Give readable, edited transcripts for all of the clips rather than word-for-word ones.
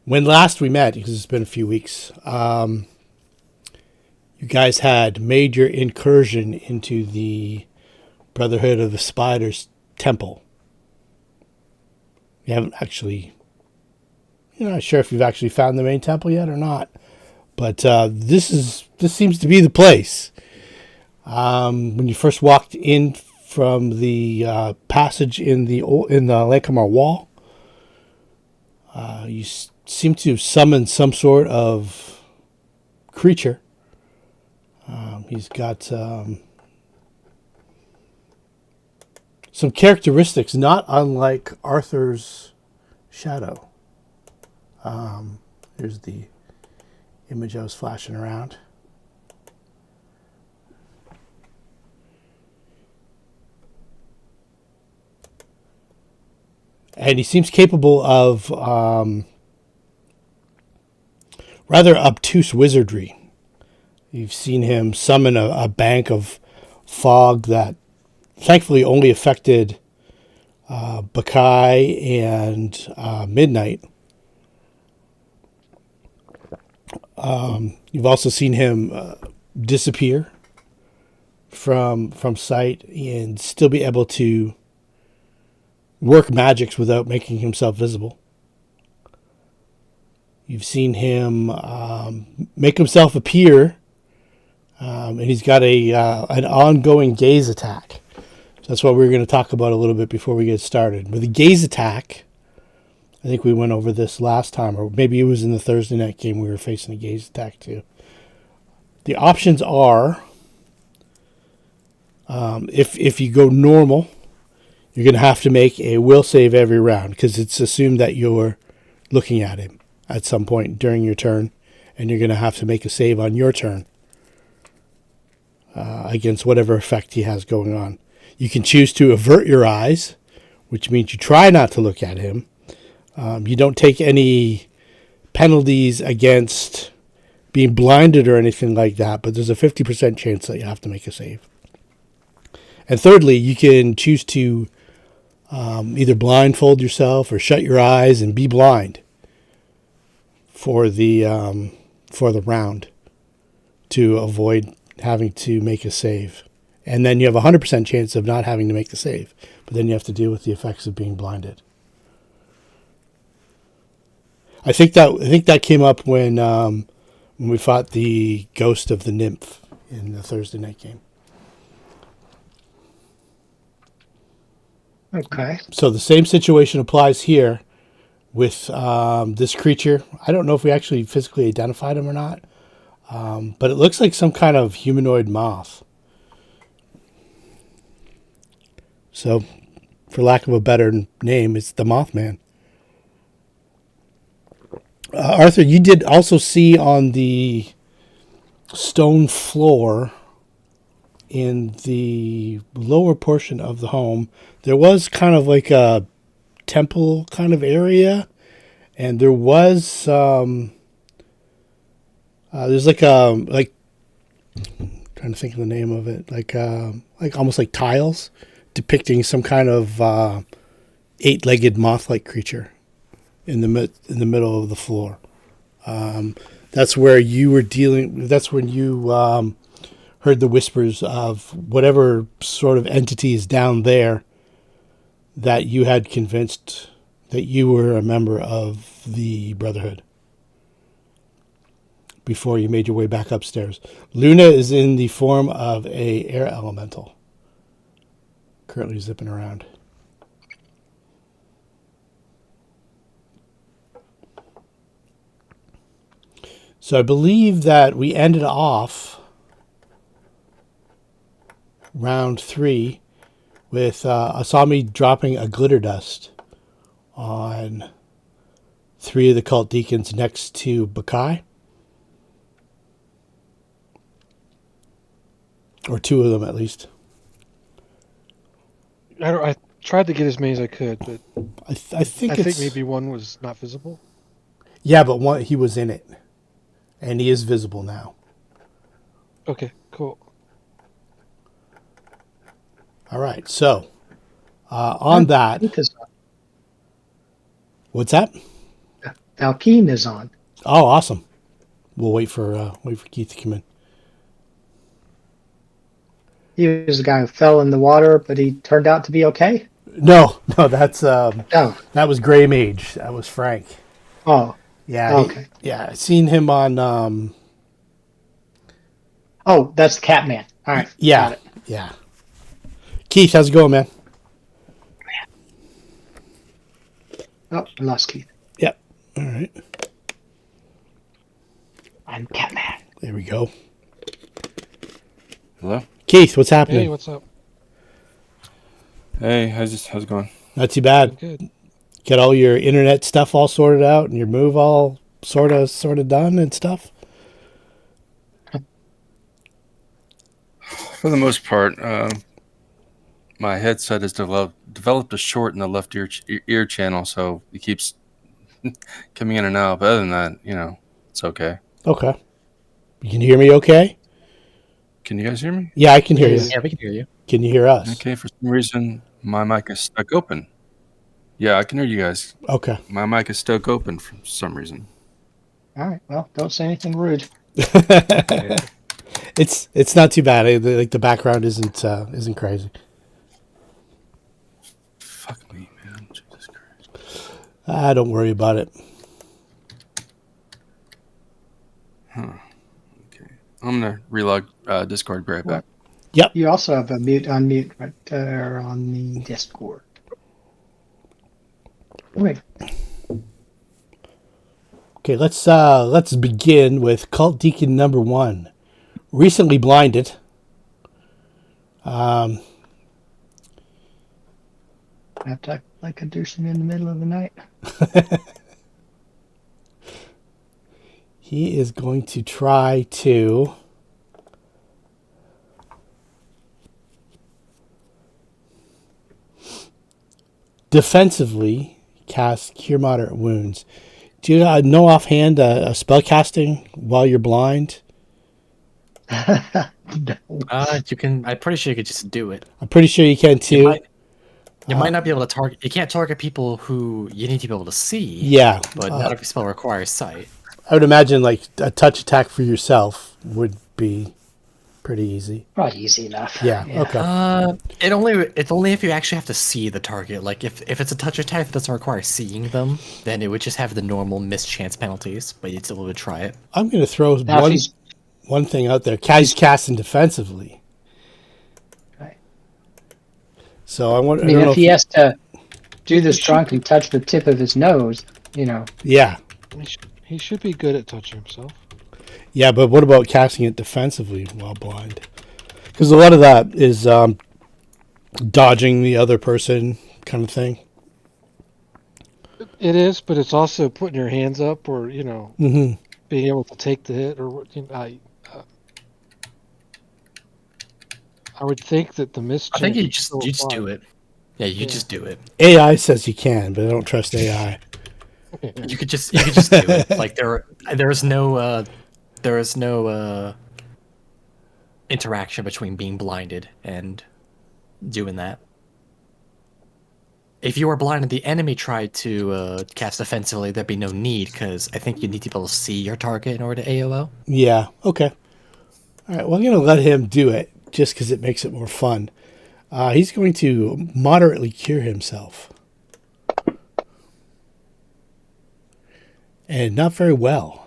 when last we met, because it's been a few weeks, you guys had major incursion into the Brotherhood of the Spiders temple. You haven't actually, you're not sure if you've actually found the main temple yet or not, but this seems to be the place. When you first walked in from the passage in the Lankhmar wall, you seem to summon some sort of creature. He's got some characteristics not unlike Arthur's shadow. Here's the image I was flashing around. And he seems capable of rather obtuse wizardry. You've seen him summon a bank of fog that thankfully only affected Baccae and Midnight. You've also seen him disappear from sight and still be able to work magics without making himself visible. You've seen him make himself appear, and he's got an ongoing gaze attack. So that's what we were going to talk about a little bit before we get started. With the gaze attack, I think we went over this last time, or maybe it was in the Thursday night game we were facing a gaze attack too. The options are, if you go normal, you're going to have to make a will save every round because it's assumed that you're looking at him at some point during your turn, and you're going to have to make a save on your turn against whatever effect he has going on. You can choose to avert your eyes, which means you try not to look at him. You don't take any penalties against being blinded or anything like that, but there's a 50% chance that you have to make a save. And thirdly, you can choose to either blindfold yourself or shut your eyes and be blind for the round to avoid having to make a save. And then you have a 100% chance of not having to make the save, but then you have to deal with the effects of being blinded. I think that came up when we fought the ghost of the nymph in the Thursday night game. Okay. So the same situation applies here with this creature. I don't know if we actually physically identified him or not, but it looks like some kind of humanoid moth. So, for lack of a better name, it's the Mothman. Arthur, you did also see on the stone floor in the lower portion of the home, there was kind of like a temple kind of area, and there was there's like trying to think of the name of it, like almost like tiles depicting some kind of eight-legged moth-like creature in the middle of the floor. That's where you were dealing. That's when you heard the whispers of whatever sort of entities down there that you had convinced that you were a member of the Brotherhood before you made your way back upstairs. Luna is in the form of a air elemental, currently zipping around. So I believe that we ended off round 3 with Asami dropping a glitter dust on 3 of the cult deacons next to Baccae. Or 2 of them at least. I tried to get as many as I could, but I think maybe one was not visible. Yeah, but he was in it. And he is visible now. Okay, cool. All right, so on that... What's that? Velkeen is on. Oh, awesome. We'll wait for Keith to come in. He was the guy who fell in the water, but he turned out to be okay. No, that's Oh, that was Gray Mage. That was Frank. oh, Yeah, okay. I seen him on. Oh, that's the Catman. All right, Yeah, got it. yeah. Keith, how's it going, man? Oh, I lost Keith. Yep. All right. I'm Catman. There we go. Hello? Keith, what's happening? Hey, what's up? Hey, how's it going? Not too bad. Good. Get all your internet stuff all sorted out and your move all sort of done and stuff. For the most part, my headset has developed a short in the left ear channel, so it keeps coming in and out. But other than that, it's okay. Okay. You can hear me okay? Can you guys hear me? Yeah, I can hear you. Yes. Yeah, we can hear you. Can you hear us? Okay, for some reason, my mic is stuck open. Yeah, I can hear you guys. Okay. My mic is stuck open for some reason. All right. Well, don't say anything rude. It's not too bad. Like the background isn't crazy. Fuck me, man. Jesus Christ. Don't worry about it. Huh. Okay. I'm going to relog Discord right back. Yep. You also have a unmute right there on the Discord. Wait. Okay, let's begin with Cult Deacon number 1. Recently blinded. I have to act like a douching in the middle of the night. He is going to try to defensively cast Cure Moderate Wounds. Do you know offhand a spell casting while you're blind? No. You can. I'm pretty sure you could just do it. I'm pretty sure you can too. You might not be able to target. You can't target people who you need to be able to see. Yeah. But not every spell requires sight. I would imagine like a touch attack for yourself would be pretty easy. Probably easy enough. Yeah. Okay. It's only if you actually have to see the target. Like if it's a touch attack that doesn't require seeing them, then it would just have the normal mischance penalties. But you'd still would try it. I'm going to throw Now, if he's one thing out there. He's casting defensively. right. So I want. I mean, don't know if he has to do this drunk and touch the tip of his nose, Yeah. He should be good at touching himself. Yeah, but what about casting it defensively while blind? Because a lot of that is dodging the other person kind of thing. It is, but it's also putting your hands up, or Mm-hmm. being able to take the hit, or I would think that the mischance. I think you would just still apply. do it. Yeah, you just do it. AI says you can, but I don't trust AI. You could just do it. Like there is no interaction between being blinded and doing that. If you were blind and the enemy tried to cast offensively, there'd be no need, because I think you need to be able to see your target in order to AOO. Yeah. Okay. All right. Well, I'm going to let him do it just because it makes it more fun. He's going to moderately cure himself. And not very well.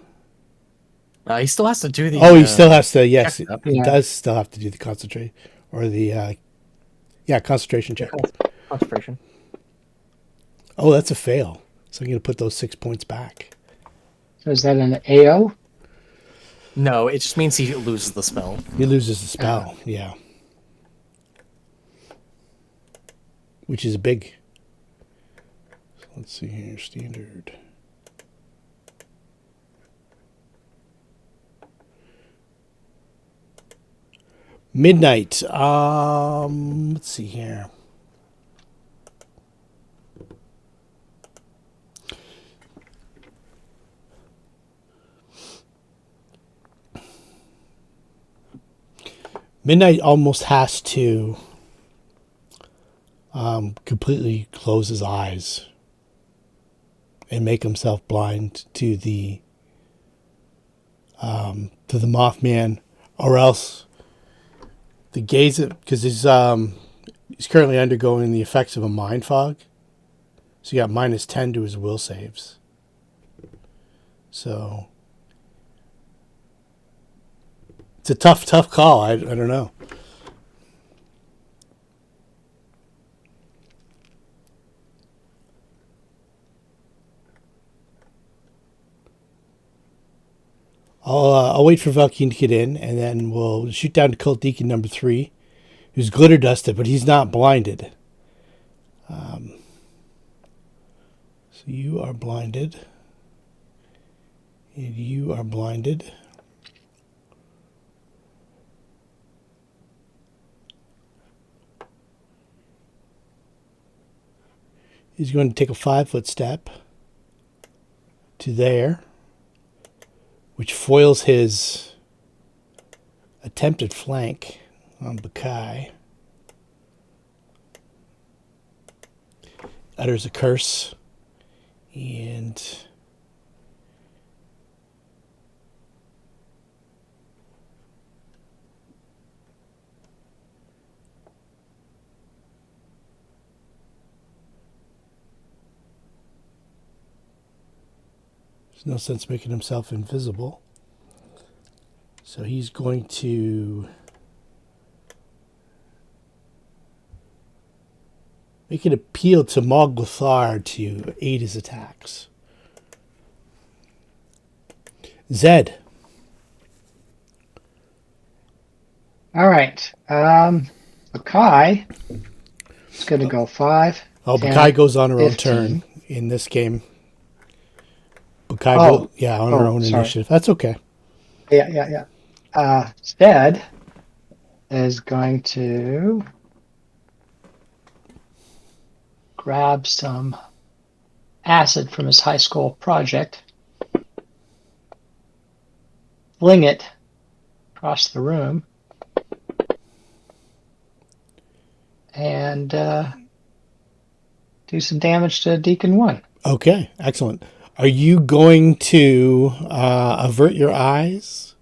He still has to do the. He still has to. Yes, check up. he Yeah. does still have to do the concentrate or the concentration check. Concentration. Oh, that's a fail. So I'm going to put those 6 points back. So is that an AO? No, it just means he loses the spell. He loses the spell. Yeah. Which is big. So let's see here. Standard. Midnight. Let's see here. Midnight almost has to completely close his eyes and make himself blind to the Mothman, or else the gaze, because he's currently undergoing the effects of a mind fog. So you got -10 to his will saves. So it's a tough call. I don't know. I'll wait for Velkeen to get in, and then we'll shoot down to Cult Deacon number 3, who's glitter dusted, but he's not blinded. So you are blinded. And you are blinded. He's going to take a 5-foot step to there, which foils his attempted flank on Baccae. Utters a curse, and there's no sense making himself invisible. So he's going to make an appeal to Moglothar to aid his attacks. Zed. All right. Baccae is going to go 5. Oh, 10, Baccae goes on her own 15. turn in this game. Baccae on her own sorry. initiative. That's okay. Yeah. Zed is going to grab some acid from his high school project, fling it across the room, and do some damage to Deacon 1. Okay, excellent. Are you going to avert your eyes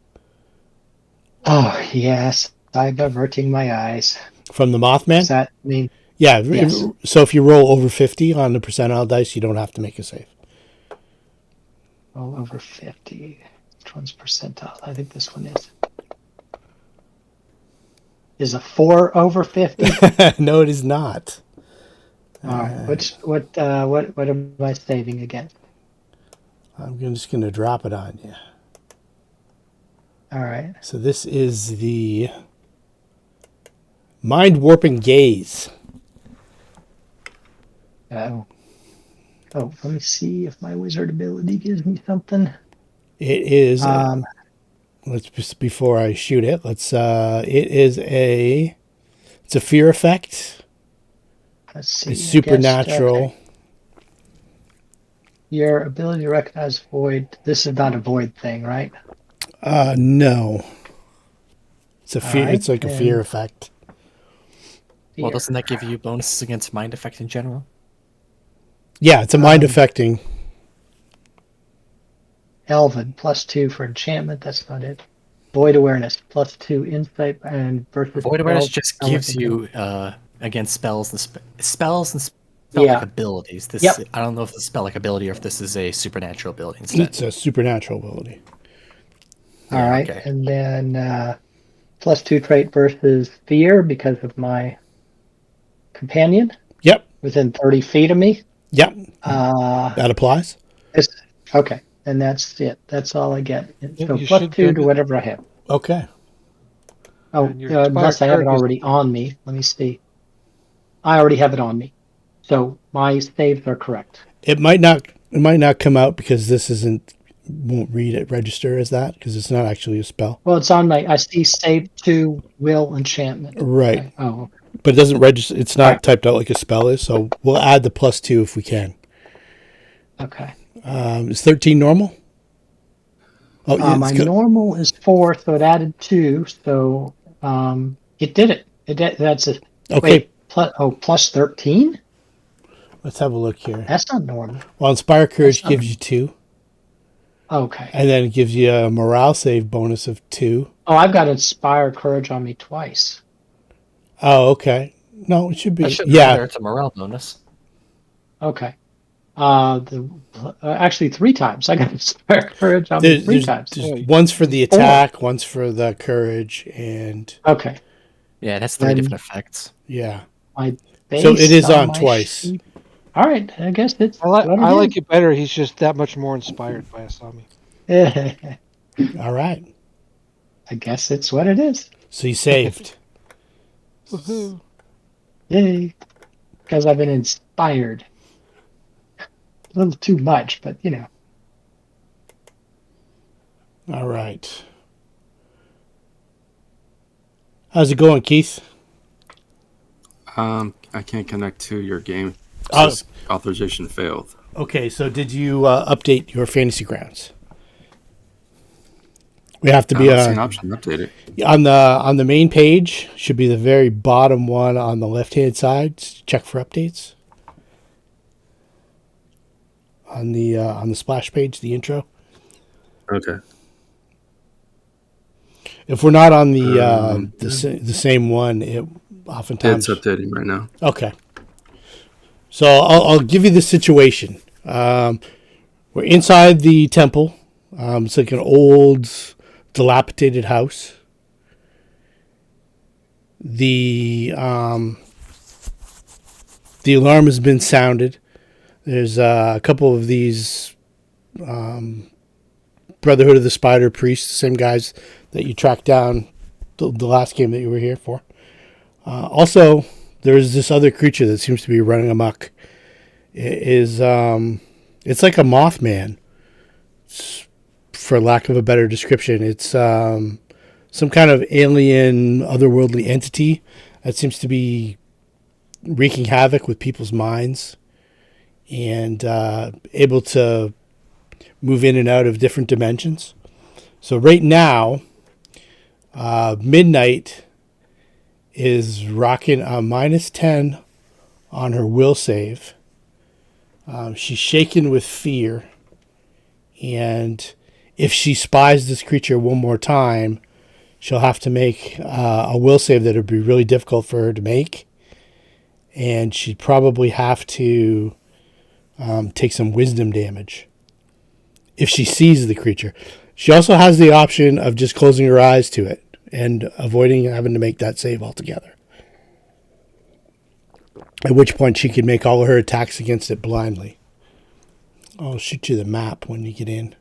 Oh, yes. I'm averting my eyes. from the Mothman? Does that mean... Yeah. Yes. So if you roll over 50 on the percentile dice, you don't have to make a save. Roll over 50. Which one's percentile? I think this one is. Is a 4 over 50? No, it is not. All right. What am I saving again? I'm just going to drop it on you. All right. So this is the mind warping gaze. Oh, let me see if my wizard ability gives me something. It is. Let's just before I shoot it. It's a fear effect. Let's see. It's supernatural. Okay. Your ability to recognize void. This is not a void thing, right? No. It's a fear. Alright, It's like a fear effect. Well, doesn't that give you bonuses against mind effect in general? Yeah, it's a mind affecting. Elven, +2 for enchantment. That's not it. Void awareness, +2 insight and versus. Void awareness spells. just gives you against spells and spell-like abilities. This I don't know if it's a spell-like ability or if this is a supernatural ability instead. It's a supernatural ability. All right, and then +2 trait versus fear because of my companion. Yep. Within 30 feet of me. Yep. That applies. Okay, and that's it. That's all I get. So You +2 to whatever I have. Okay. Oh, And your unless I have it expired already on me. Let me see. I already have it on me. So my saves are correct. It might not come out because this won't read it register as that because it's not actually a spell. Well, it's on my. I see save 2 will enchantment. Right. Okay. Oh. But it doesn't register. It's not typed out like a spell is. So we'll add the +2 if we can. Okay. Is 13 normal? Oh, yeah. My normal is 4, so it added 2. So it did it. That's a okay. Wait, +13. Let's have a look here. That's not normal. Well, Inspire Courage That's not gives you 2, Okay. and then it gives you a morale save bonus of 2. Oh, I've got Inspire Courage on me twice. Oh, okay. No, it should be. That should Yeah. matter. It's a morale bonus. Okay. Actually 3 times. I got Inspire Courage on me There's, 3 there's, times. there's one's for the attack, one's for the courage, and Okay. Yeah, it has 3 Then- different effects. yeah. My base So it is on my twice. sheet. All right. I guess it's I like it better. He's just that much more inspired by Asami. it. All right. I guess it's what it is. So you saved. Woohoo! Yay. Because I've been inspired. A little too much, but you know. All right. How's it going, Keith? I can't connect to your game. Oh. Says authorization failed. Okay, so did you update your fantasy grounds? We have to I be don't see an option to update it. on the main page. Should be the very bottom one on the left hand side. Check for updates. On the splash page, the intro. Okay. If we're not on the same one, it oftentimes It's updating right now. Okay. So I'll give you the situation. We're inside the temple. It's like an old, dilapidated house. The alarm has been sounded. There's a couple of these Brotherhood of the Spider priests, the same guys that you tracked down the last game that you were here for. Also, there's this other creature that seems to be running amok. It's like a Mothman, for lack of a better description. It's some kind of alien, otherworldly entity that seems to be wreaking havoc with people's minds and able to move in and out of different dimensions. So right now, Midnight is rocking a -10 on her will save. She's shaken with fear, and if she spies this creature one more time, she'll have to make a will save that would be really difficult for her to make, and she'd probably have to take some wisdom damage if she sees the creature. She also has the option of just closing her eyes to it and avoiding having to make that save altogether. At which point she could make all of her attacks against it blindly. I'll shoot you the map when you get in.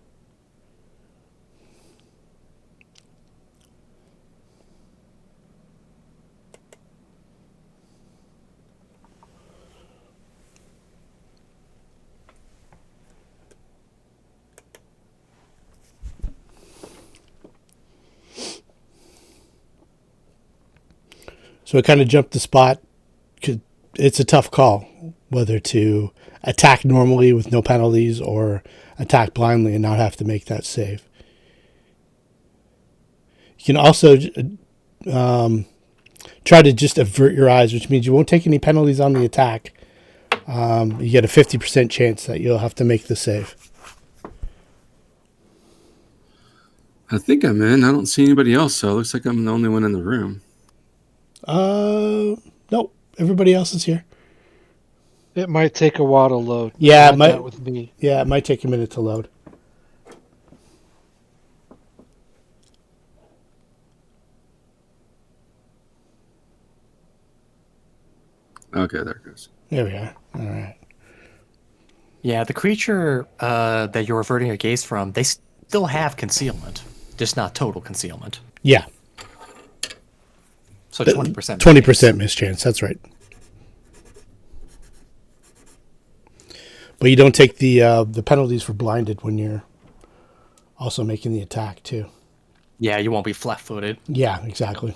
So I kind of jumped the spot. It's a tough call whether to attack normally with no penalties or attack blindly and not have to make that save. You can also try to just avert your eyes, which means you won't take any penalties on the attack. You get a 50% chance that you'll have to make the save. I think I'm in. I don't see anybody else, so it looks like I'm the only one in the room. Nope. Everybody else is here. It might take a while to load. Yeah, Not it might. that with me. Yeah, it might take a minute to load. Okay, there it goes. There we are. All right. Yeah, the creature that you're averting your gaze from, they still have concealment, just not total concealment. Yeah. So 20%. 20% mischance. That's right. But you don't take the penalties for blinded when you're also making the attack too. Yeah, you won't be flat-footed. Yeah, exactly.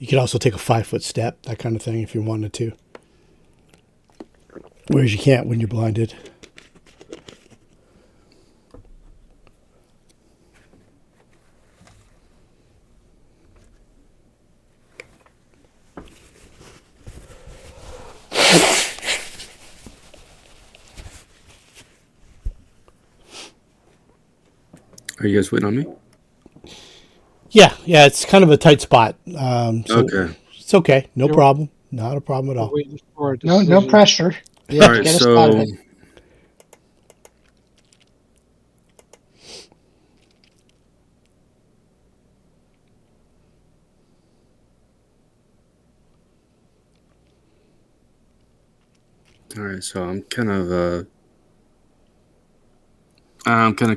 You could also take a 5-foot step, that kind of thing, if you wanted to. Whereas you can't when you're blinded. Are you guys waiting on me? Yeah, it's kind of a tight spot. So Okay. it's okay. No You're- problem. Not a problem at We're all. waiting for a No, decision. no pressure. All right. Get us out of So. it. All right. So I'm kind of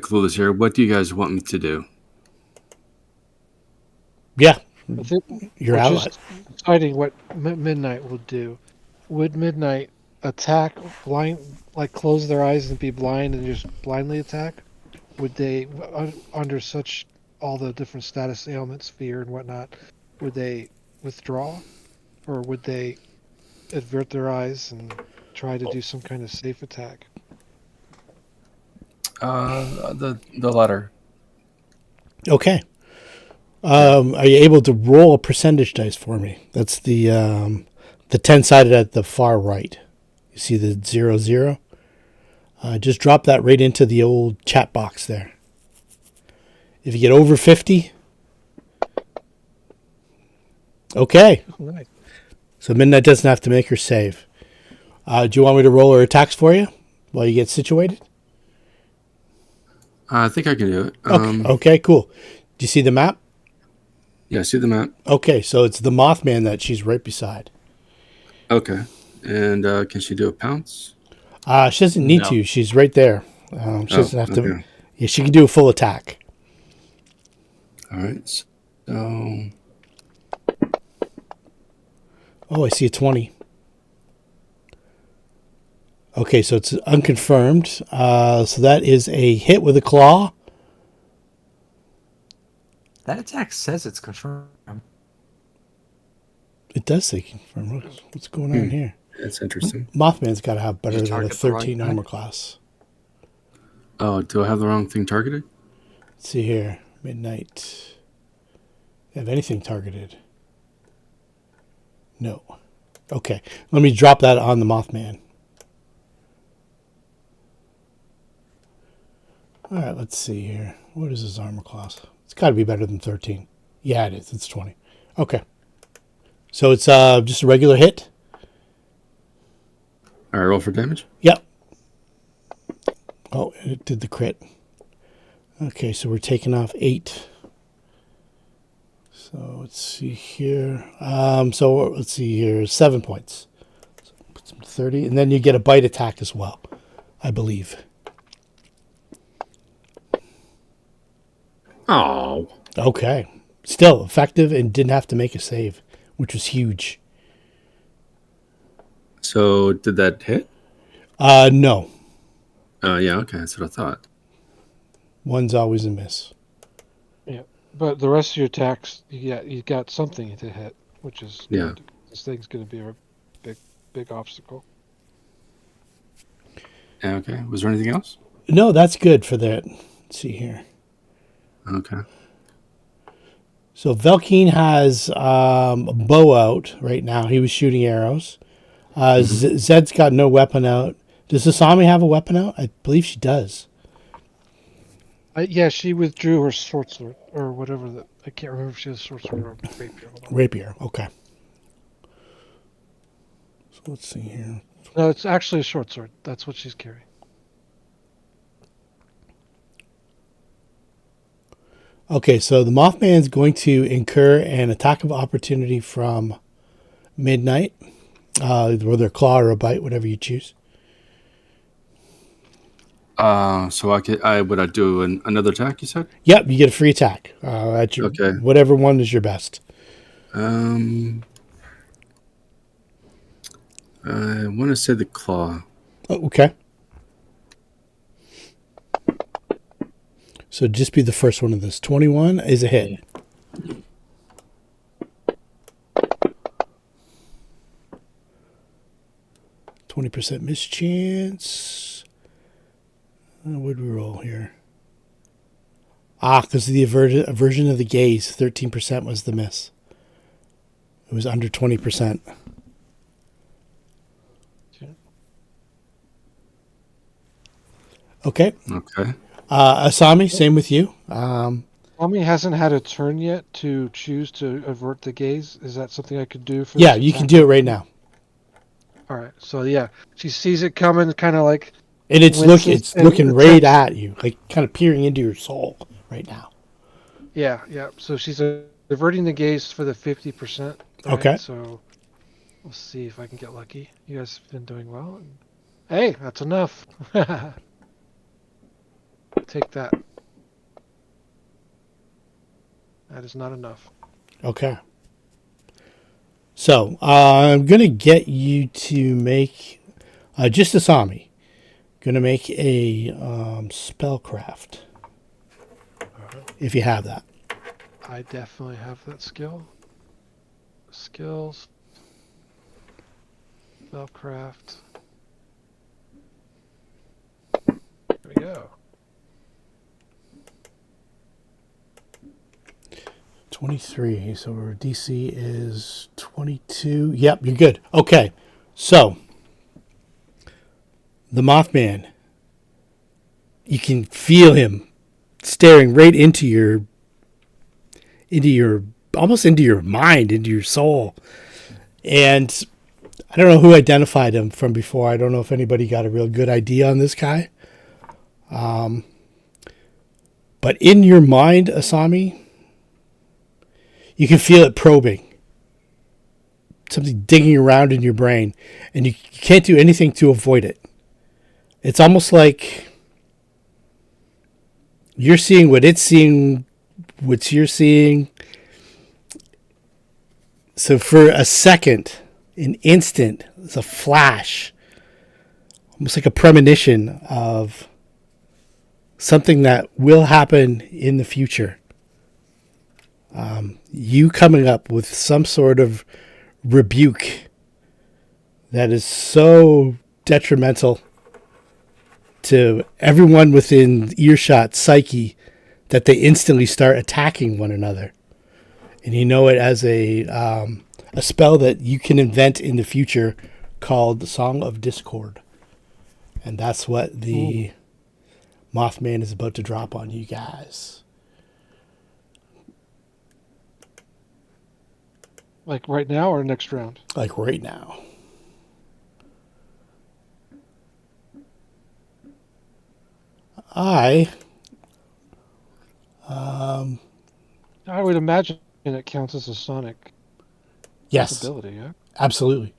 clueless here. What do you guys want me to do? Yeah, I think your we're ally. just deciding what Midnight will do. Would Midnight attack blind, like close their eyes and be blind and just blindly attack? Would they, under such all the different status ailments, fear and whatnot, would they withdraw, or would they avert their eyes and try to do some kind of safe attack? The latter. Okay. Are you able to roll a percentage dice for me? That's the 10-sided at the far right. You see the 0, 0? Just drop that right into the old chat box there. If you get over 50, okay. Nice. So Midnight doesn't have to make her save. Do you want me to roll her attacks for you while you get situated? I think I can do it. Okay, cool. Do you see the map? Yeah, I see the map. Okay, so it's the Mothman that she's right beside. Okay. And can she do a pounce? She doesn't need No. to. She's right there. She doesn't have to. Okay. Yeah, she can do a full attack. All right. So. Oh, I see a 20. Okay, so it's unconfirmed. So that is a hit with a claw. That attack says it's confirmed. It does say confirmed. What's going on here? That's interesting. Mothman's got to have better Did you than a target the wrong 13 guy? armor class. Oh, do I have the wrong thing targeted? Let's see here. Midnight. Have anything targeted? No. Okay. Let me drop that on the Mothman. All right, let's see here. What is his armor class? It's got to be better than 13. Yeah, it is. It's 20. Okay. So it's just a regular hit? All right, roll for damage. Yep. Oh, it did the crit. Okay, so we're taking off 8. So let's see here. So let's see here. 7 points. So put some 30. And then you get a bite attack as well, I believe. Oh. Okay. Still effective and didn't have to make a save, which was huge. So did that hit? No. Yeah, okay, that's what I thought. One's always a miss. Yeah, but the rest of your attacks, you got something to hit, which is Yeah. good. This thing's going to be a big obstacle. Yeah, okay. Was there anything else? No, that's good for that. Let's see here. Okay. So Velkeen has a bow out right now. He was shooting arrows. Zed's got no weapon out. Does Asami have a weapon out? I believe she does. Yeah, she withdrew her sword or whatever that. I can't remember if she has a sword or rapier. Hold on. Rapier. Okay. So let's see here. No, it's actually a short sword. That's what she's carrying. Okay, so the Mothman's going to incur an attack of opportunity from Midnight, whether a claw or a bite, whatever you choose. So would I do another attack, you said? Yep, you get a free attack. At your, Okay. Whatever one is your best. I want to say the claw. Oh, okay. So just be the first one of this. 21 is a hit. Yeah. 20% mischance. What would we roll here? Because of the aversion of the gaze, 13% was the miss. It was under 20%. Sure. Okay. Okay. Asami, same with you. Tommy hasn't had a turn yet to choose to avert the gaze. Is that something I could do for Yeah, this you can attack? do it right now. All right. So yeah, she sees it coming, kind of like And it's winces it's and looking right attempts. at you, like kind of peering into your soul right now. Yeah, yeah. So she's averting the gaze for the 50%. Right. Okay. So we'll see if I can get lucky. You guys have been doing well. Hey, that's enough. Take that. That is not enough. Okay. So I'm gonna get you to make just Asami. Gonna make a spellcraft if you have that. I definitely have that skill. Skills. Spellcraft. There we go. 23. So our DC is 22. Yep, you're good. Okay. So the Mothman, you can feel him staring right into your almost into your mind, into your soul. And I don't know who identified him from before. I don't know if anybody got a real good idea on this guy. But in your mind, Asami, you can feel it probing. Something digging around in your brain. And you can't do anything to avoid it. It's almost like you're seeing what it's seeing, what you're seeing. So for a second, an instant, it's a flash, almost like a premonition of something that will happen in the future. You coming up with some sort of rebuke that is so detrimental to everyone within earshot psyche that they instantly start attacking one another. And you know it as a spell that you can invent in the future called the Song of Discord. And that's what the Mothman is about to drop on you guys. Like right now or next round? Like right now. I I would imagine it counts as a sonic yes, ability, yeah? absolutely.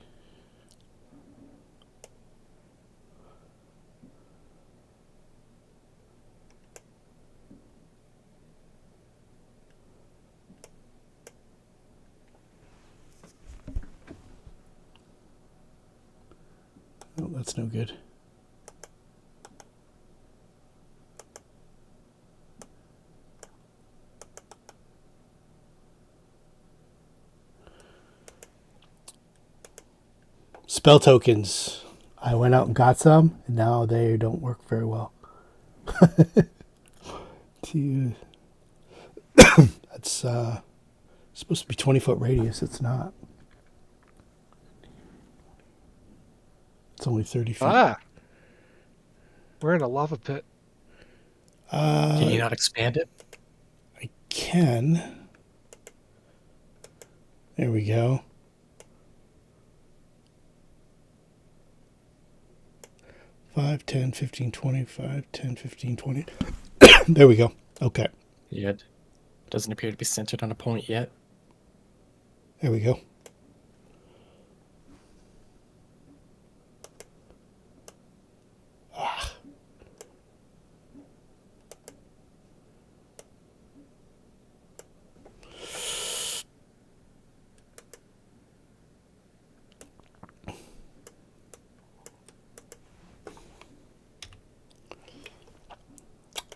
Oh, that's no good. Spell tokens. I went out and got some, and now they don't work very well. That's supposed to be 20-foot radius. It's not. It's only 30 feet. Ah! We're in a lava pit. Can you not expand it? I can. There we go. Five, 10, 15, 20. 5, 10, 15, 20. There we go. Okay. Yeah, it doesn't appear to be centered on a point yet. There we go.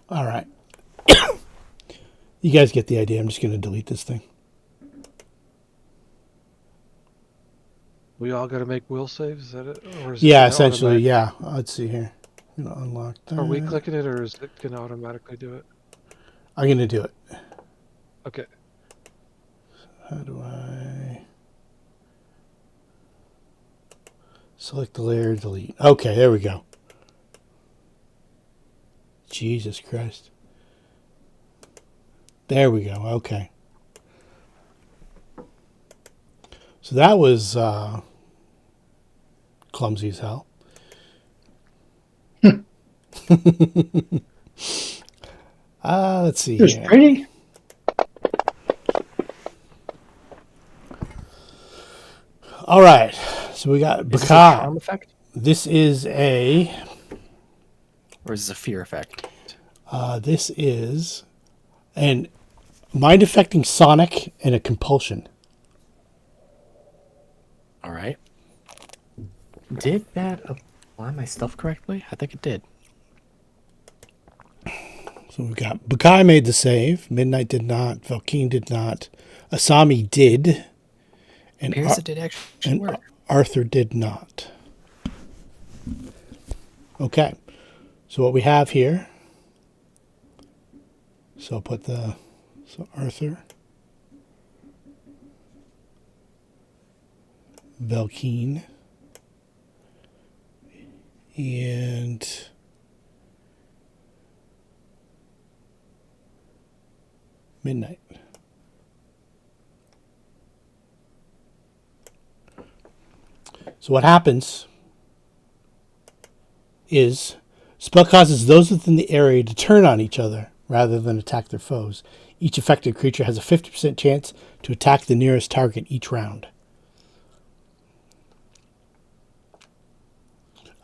All right. You guys get the idea. I'm just going to delete this thing. We all got to make will saves, is that it? Or is Yeah, it essentially, automatic? yeah. Let's see here. I'm going to unlock that. Are we clicking it or is it going to automatically do it? I'm going to do it. Okay. How do I select the layer, delete? Okay, there we go. Jesus Christ. There we go. Okay. So that was clumsy as hell. Let's see It was here. pretty. All right. So we got Is this a charm Baccae. effect? This is a... Or is this a fear effect? This is an mind-affecting sonic and a compulsion. All right. Did that apply my stuff correctly? I think it did. So we've got Baccae made the save. Midnight did not. Velkeen did not. Asami did. And, Appears it did actually work. Arthur did not. Okay. So what we have here. So I'll put the... So Arthur. Velkeen. And... Midnight. So what happens is spell causes those within the area to turn on each other rather than attack their foes. Each affected creature has a 50% chance to attack the nearest target each round.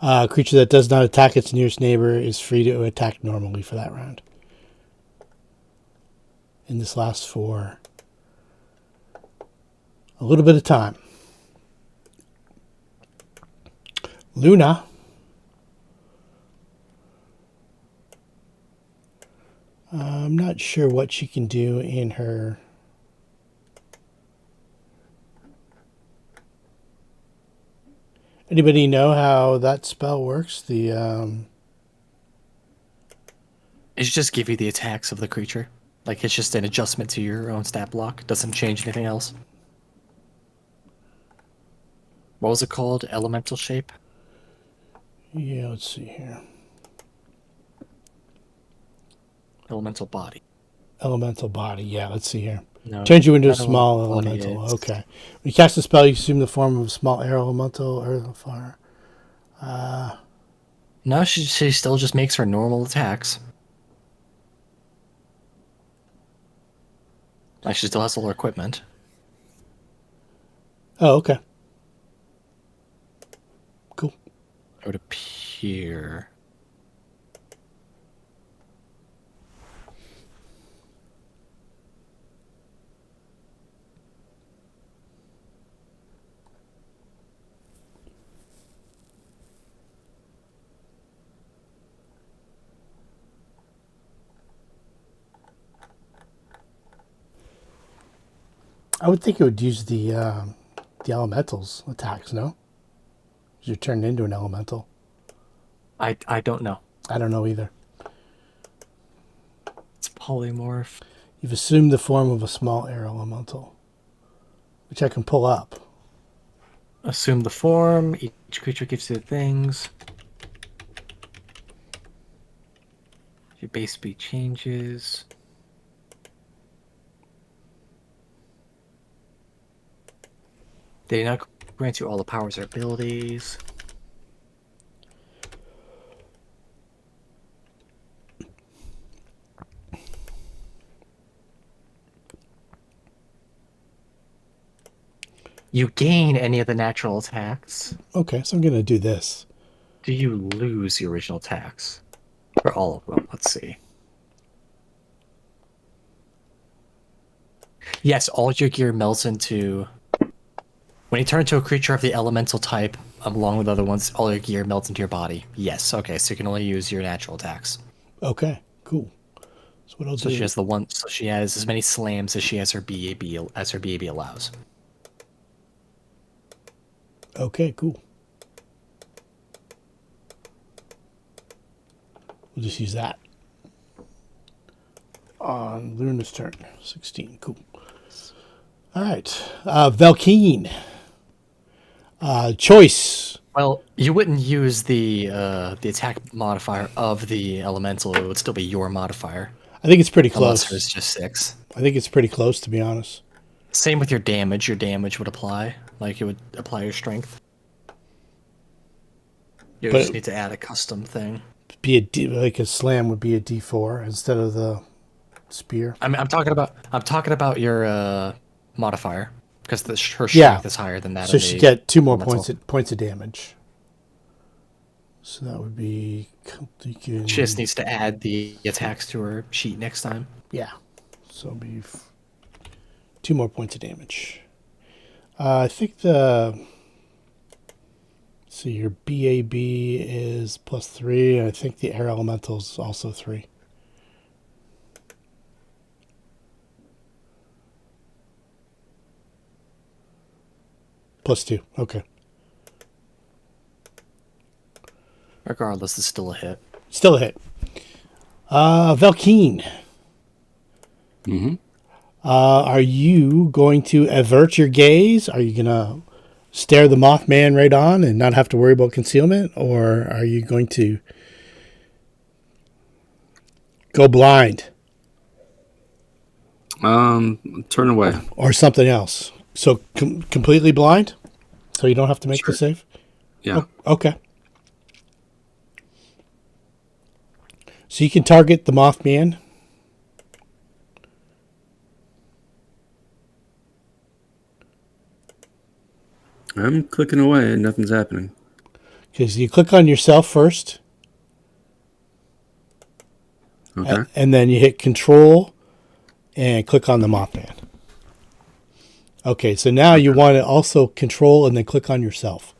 A creature that does not attack its nearest neighbor is free to attack normally for that round. And this lasts for a little bit of time. Luna I'm not sure what she can do in her... Anybody know how that spell works? The It should just give you the attacks of the creature. Like, it's just an adjustment to your own stat block. Doesn't change anything else. What was it called? Elemental shape? Yeah, let's see here. Elemental body. Elemental body. Yeah, let's see here. No, Change you into a not small body, elemental. it's- Okay. When you cast a spell, you assume the form of a small air elemental, earth, or fire. No, she still just makes her normal attacks. Like, she still has all her equipment. Oh, okay. Cool. It would appear. I would think it would use the elementals attacks, no? 'Cause you're turned into an elemental. I don't know. I don't know either. It's polymorph. You've assumed the form of a small air elemental, which I can pull up. Assume the form. Each creature gives you the things. Your base speed changes. They now grant you all the powers or abilities. You gain any of the natural attacks. Okay, so I'm going to do this. Do you lose your original attacks? For all of them, let's see. Yes, all your gear melts into... When you turn into a creature of the elemental type, along with other ones, all your gear melts into your body. Yes, okay, so you can only use your natural attacks. Okay, cool. So what I'll So do... she has the one. So she has as many slams as she has her BAB allows. Okay, cool. We'll just use that. On Luna's turn. 16, cool. All right. Velkeen. Choice. Well, you wouldn't use the attack modifier of the elemental. It would still be your modifier, I think it's pretty unless close. there's just 6. I think it's pretty close, to be honest. Same with your damage. Your damage would apply, like it would apply your strength. You But- just need to add a custom thing. Like a slam would be a D4 instead of the spear. I'm talking about your modifier because her strength Yeah. is higher than that. So of she the get 2 more elemental. points of damage. So that would be. She just needs to add the attacks to her sheet next time. Yeah. So it'll be 2 more points of damage. I think the. So your BAB is +3, and I think the air elemental is also 3. +2. Okay. Regardless, it's still a hit. Still a hit. Velkeen. Mm-hmm. Are you going to avert your gaze? Are you going to stare the Mothman right on and not have to worry about concealment? Or are you going to go blind? Turn away. Or something else? So completely blind? So you don't have to make the save? Yeah. Okay. So you can target the Mothman. I'm clicking away and nothing's happening. Because you click on yourself first. Okay. And then you hit Control and click on the Mothman. Okay, so now you want to also Control and then click on yourself.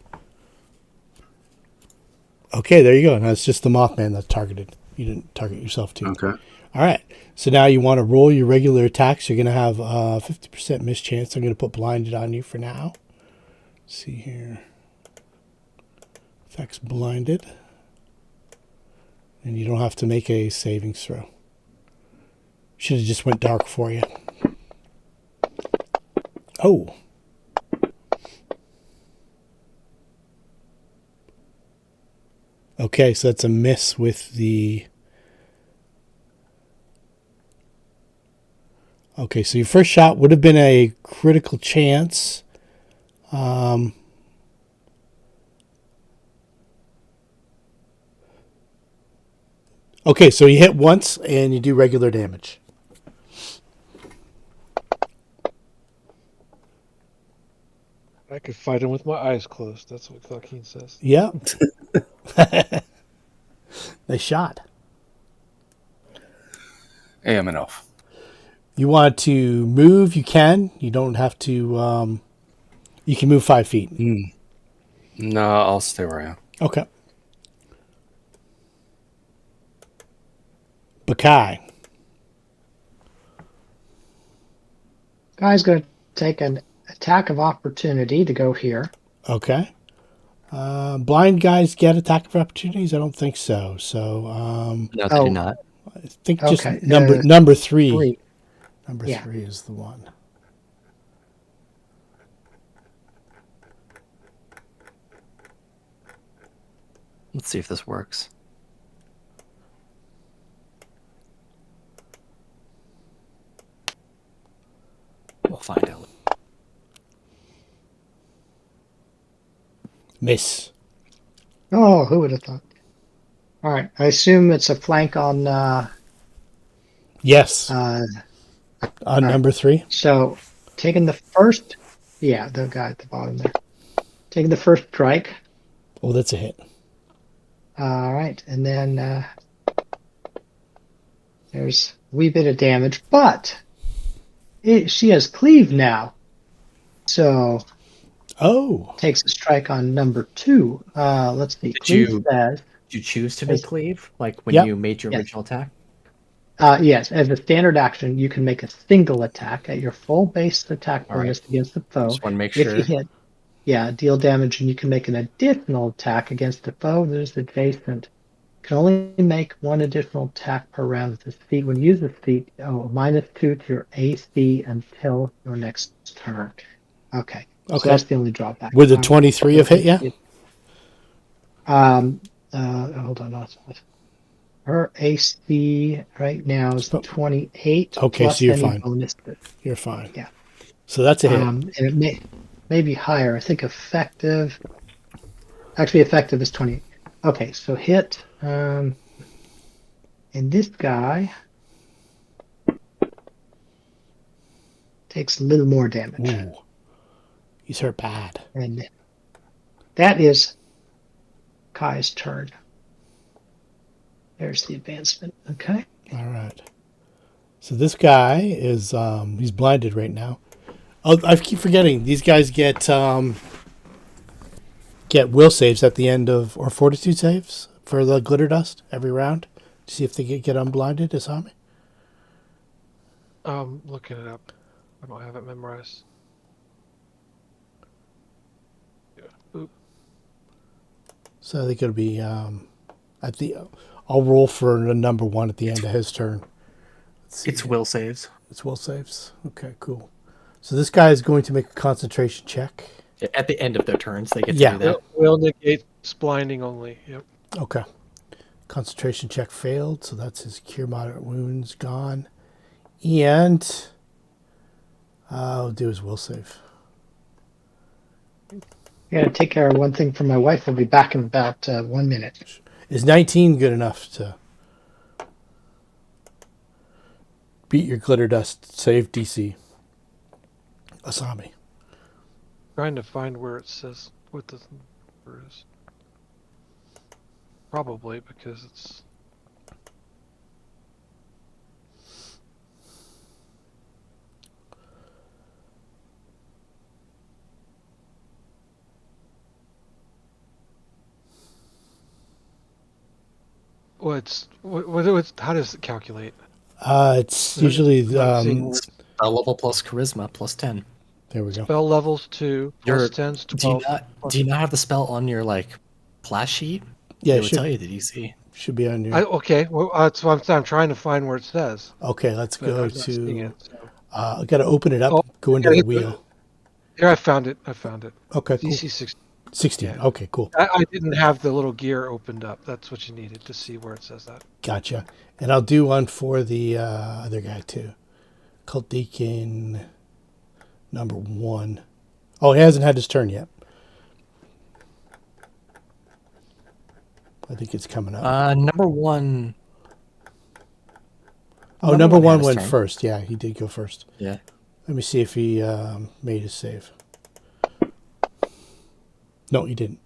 Okay, there you go. Now it's just the Mothman that's targeted. You didn't target yourself too. Okay. All right. So now you want to roll your regular attacks. You're going to have 50% miss chance. I'm going to put blinded on you for now. Let's see here. Effects blinded. And you don't have to make a savings throw. Should have just went dark for you. Oh. Okay, so that's a miss with the... Okay, so your first shot would have been a critical chance. Okay, so you hit once and you do regular damage. I could fight him with my eyes closed. That's what Velkeen says. Yeah. Nice shot. Hey, I'm an elf. You want to move, you can. You don't have to... you can move 5 feet. No, I'll stay where I am. Okay. Baccae. Guy's going to take an attack of opportunity to go here. Okay. Blind guys get attack of opportunities? I don't think so. So No, they do not. I think just Okay, number 3. 3. Number Yeah. 3 is the one. Let's see if this works. We'll find out. Miss. Oh, who would have thought? All right. I assume it's a flank on. Yes. Right. Number 3. So taking the first. Yeah, the guy at the bottom there. Taking the first strike. Oh, that's a hit. All right. And then there's a wee bit of damage. But she has cleave now. So Oh. takes a strike on number 2. Let's see. Did Cleave you- says. Did you choose to make cleave, like when Yep. you made your Yes. original attack? Yes, as a standard action, you can make a single attack at your full base attack All right. bonus against the foe. Just want to make If sure. you hit, deal damage, and you can make an additional attack against the foe that is adjacent. You can only make one additional attack per round with this feat. When you use this feat, -2 to your AC until your next turn. Okay. So Okay. that's the only drawback. Would the All right. 23 have hit you? Hold on. Her AC right now is 28 Okay, so plus you're any fine. bonuses. You're fine. Yeah. So that's a hit. And it may be higher. I think effective. Actually, effective is 20. Okay, so hit. And this guy takes a little more damage. Ooh. He's hurt bad. And that is Kai's turn. There's the advancement. Okay. All right. So this guy is he's blinded right now. Oh, I keep forgetting these guys get will saves at the end of or fortitude saves for the glitter dust every round to see if they get unblinded. Asami. Looking it up. I don't have it memorized. Yeah. Oop. So they're going to be at the. I'll roll for the number 1 at the end of his turn. It's will saves. It's will saves. Okay, cool. So this guy is going to make a concentration check. At the end of their turns, they get to Yeah. do that. Will negates blinding only. Yep. Okay. Concentration check failed, so that's his cure moderate wounds gone. And I'll do his will save. I gotta take care of one thing for my wife. I'll be back in about 1 minute. Is 19 good enough to beat your glitter dust save DC? Asami. Trying to find where it says what the number is. Probably because it's. How does it calculate? It's usually Spell level plus charisma plus 10. there we go. Spell levels 2 plus Your 10's do 12. you not have the spell on your class sheet? Yeah, It it would should, tell you the DC. should be on your. Okay, well that's what I'm trying to find where it says. Okay, let's But go I'm not seeing to. it, so. I got to open it up. Oh, go into the wheel. Here, I found it. Okay, cool. DC 16. 16. Yeah. Okay, cool. I didn't have the little gear opened up. That's what you needed to see where it says that. Gotcha. And I'll do one for the other guy too. Cult Deacon number 1. Oh, he hasn't had his turn yet. I think it's coming up. Number 1. Oh, number 1 had his went turn. first. Yeah, he did go first. Yeah. Let me see if he made his save. No, he didn't.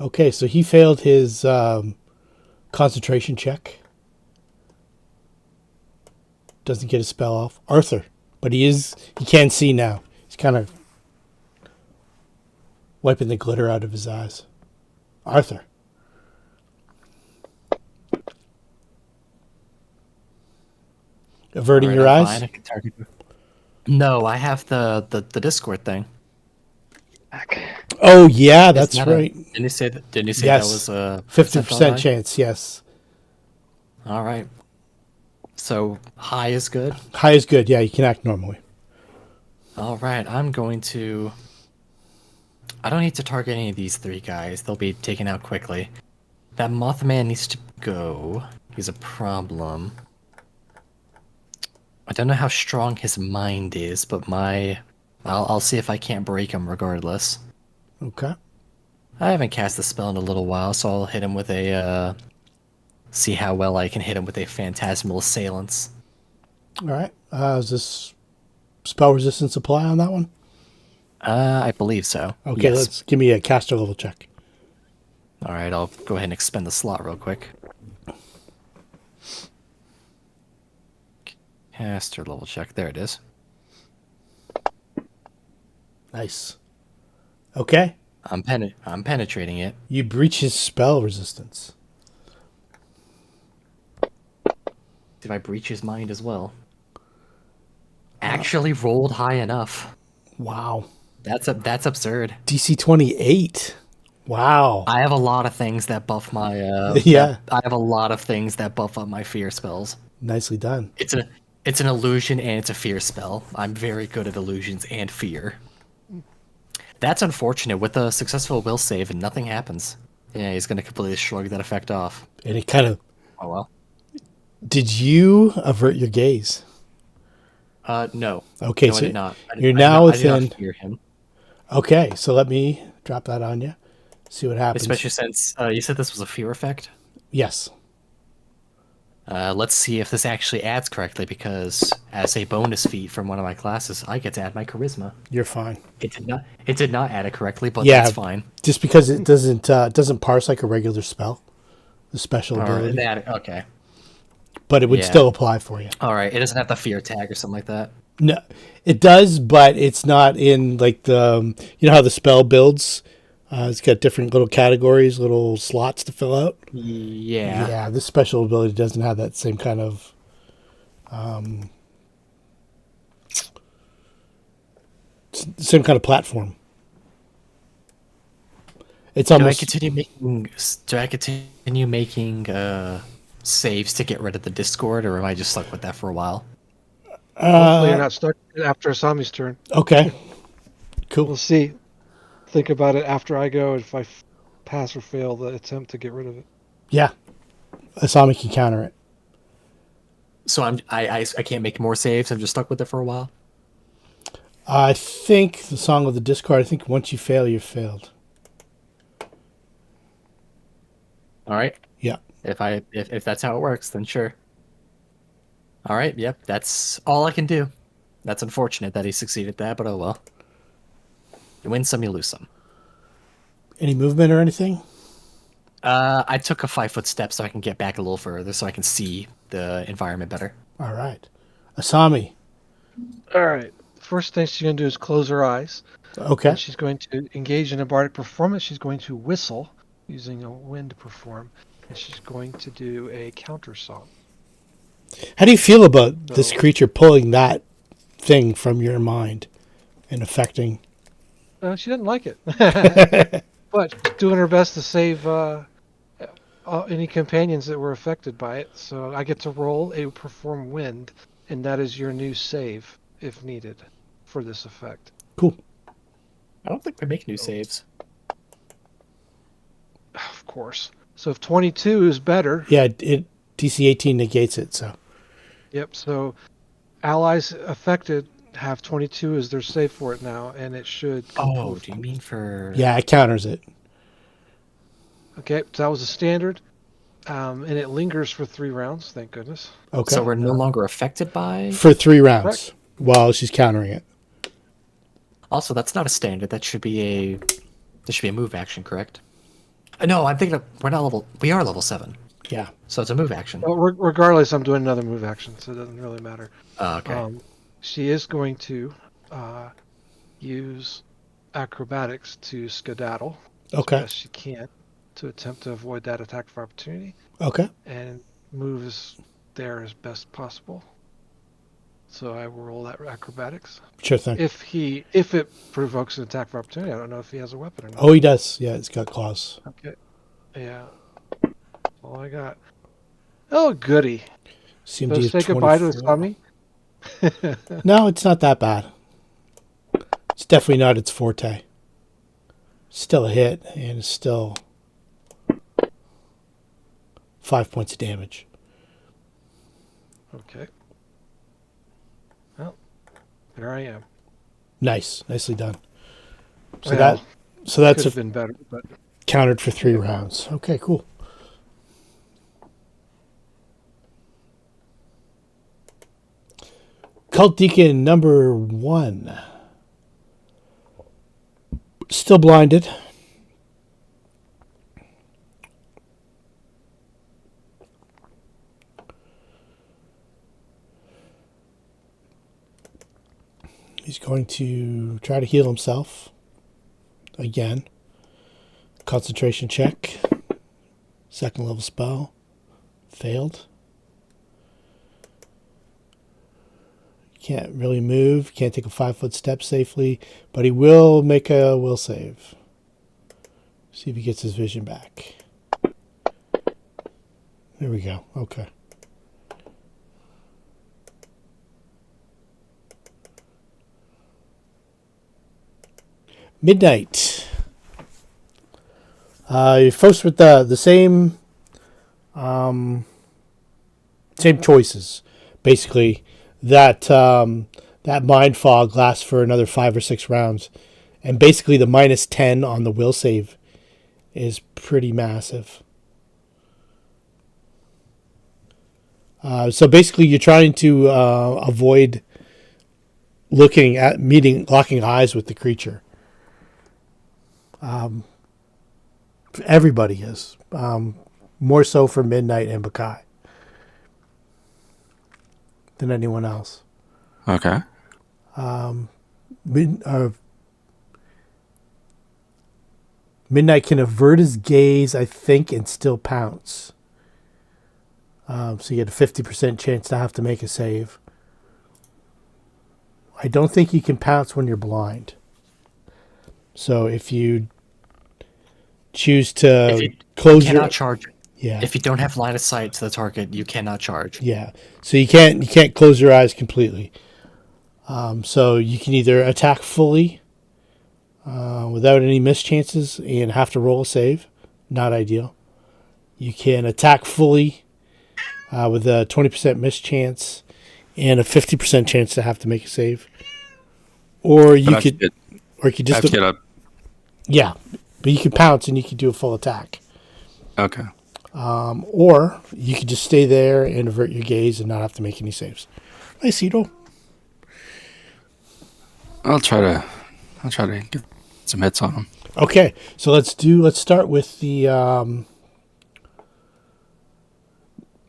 Okay, so he failed his concentration check. Doesn't get a spell off. Arthur. But he can see now. He's kind of wiping the glitter out of his eyes. Arthur. Averting your I'm eyes? fine. I can target you. No, I have the Discord thing. Oh, yeah, Isn't that's that right. Didn't you say that? Didn't you say Yes. that was a 50% chance, yes. All right. So high is good. High is good. Yeah, you can act normally. All right. I'm going to. I don't need to target any of these 3 guys. They'll be taken out quickly. That Mothman needs to go. He's a problem. I don't know how strong his mind is, but I'll see if I can't break him regardless. Okay. I haven't cast the spell in a little while, so I'll hit him with a see how well I can hit him with a phantasmal assailants. All right. Is this spell resistance apply on that one? I believe so. Okay, Yes. let's give me a caster level check. All right, I'll go ahead and expend the slot real quick. Caster level check. There it is. Nice. Okay. I'm penetrating it. You breach his spell resistance. Did I breach his mind as well? Actually rolled high enough. Wow. That's absurd. DC 28. Wow. I have a lot of things that buff my Yeah. I have a lot of things that buff up my fear spells. Nicely done. It's an illusion and it's a fear spell. I'm very good at illusions and fear. That's unfortunate. With a successful will save, and nothing happens. Yeah, he's going to completely shrug that effect off. And it kind of. Oh well. Did you avert your gaze? No. Okay, No, I so did not. you're now I did within. not fear him. Okay, so let me drop that on you. See what happens. Especially since you said this was a fear effect. Yes. Let's see if this actually adds correctly, because as a bonus feat from one of my classes, I get to add my charisma. You're fine. It did not. It did not add it correctly, but Yeah, that's fine. just because it doesn't parse like a regular spell, the special Or ability, okay. but it would Yeah. still apply for you. All right. It doesn't have the fear tag or something like that. No, it does, but it's not in like the you know how the spell builds. It's got different little categories, little slots to fill out. Yeah. Yeah, this special ability doesn't have that same kind of. Same kind of platform. It's Do I almost. continue making? Do I continue making saves to get rid of the Discord, or am I just stuck with that for a while? Hopefully you're not stuck after Asami's turn. Okay. Cool. We'll see. Think about it after I go if I pass or fail the attempt to get rid of it. Yeah. Asami can counter it. So I can't make more saves. I'm just stuck with it for a while. I think the Song of the Discord, I think once you fail, you've failed. All right. Yeah. If that's how it works, then sure. All right. Yep. That's all I can do. That's unfortunate that he succeeded that, but oh well. You win some, you lose some. Any movement or anything? I took a 5-foot step so I can get back a little further, so I can see the environment better. All right. Asami. All right. First thing she's going to do is close her eyes. Okay. And she's going to engage in a bardic performance. She's going to whistle using a wind to perform. And she's going to do a counter song. How do you feel about this creature pulling that thing from your mind and affecting? She doesn't like it. But doing her best to save any companions that were affected by it. So I get to roll a perform wind, and that is your new save, if needed, for this effect. Cool. I don't think we make new saves. Of course. So if 22 is better... Yeah, it DC 18 negates it, so... Yep, so allies affected have 22 as their save for it now, and it should... Oh, do you mean for... Yeah, it counters it. Okay, so that was a standard, and it lingers for 3 rounds, thank goodness. Okay. So we're no longer affected by... For 3 rounds, Correct. while she's countering it. Also, that's not a standard. That should be a... This should be a move action, correct? No, I'm thinking of... We are level 7. Yeah. So it's a move action. Well, regardless, I'm doing another move action, so it doesn't really matter. Oh, okay. She is going to use acrobatics to skedaddle Okay. as best she can to attempt to avoid that attack of opportunity Okay. and moves there as best possible. So I will roll that acrobatics. Sure thing. If it provokes an attack of opportunity, I don't know if he has a weapon or not. Oh, he does. Yeah, it's got claws. Okay. Yeah. That's all I got. Oh, goody. CMD So is say goodbye to 24. Asami. No, it's not that bad. It's definitely not its forte. Still a hit, and it's still 5 points of damage. Okay. Well, there I am. Nice. Nicely done. So Well, that's could have been better, but countered for 3 rounds. Okay, cool. Cult Deacon number 1. Still blinded. He's going to try to heal himself. Again. Concentration check. 2nd level spell. Failed. Can't really move. Can't take a 5-foot step safely. But he will make a will save. See if he gets his vision back. There we go. Okay. Midnight. You're first with the same same choices, basically. That that mind fog lasts for another 5 or 6 rounds, and basically the -10 on the will save is pretty massive. So basically, you're trying to avoid locking eyes with the creature. Everybody is. More so for Midnight and Baccae than anyone else. Okay. Midnight can avert his gaze, I think, and still pounce. So you get a 50% chance to have to make a save. I don't think you can pounce when you're blind. So if you choose to close you cannot charge. Yeah. If you don't have line of sight to the target, you cannot charge. Yeah. So you can't close your eyes completely. So you can either attack fully without any mischances and have to roll a save. Not ideal. You can attack fully with a 20% mischance and a 50% chance to have to make a save. Or you could just get up. Yeah, but you can pounce and you can do a full attack. Okay. Or you could just stay there and avert your gaze and not have to make any saves. Nice, Ito. I'll try to get some hits on him. Okay, so let's start with the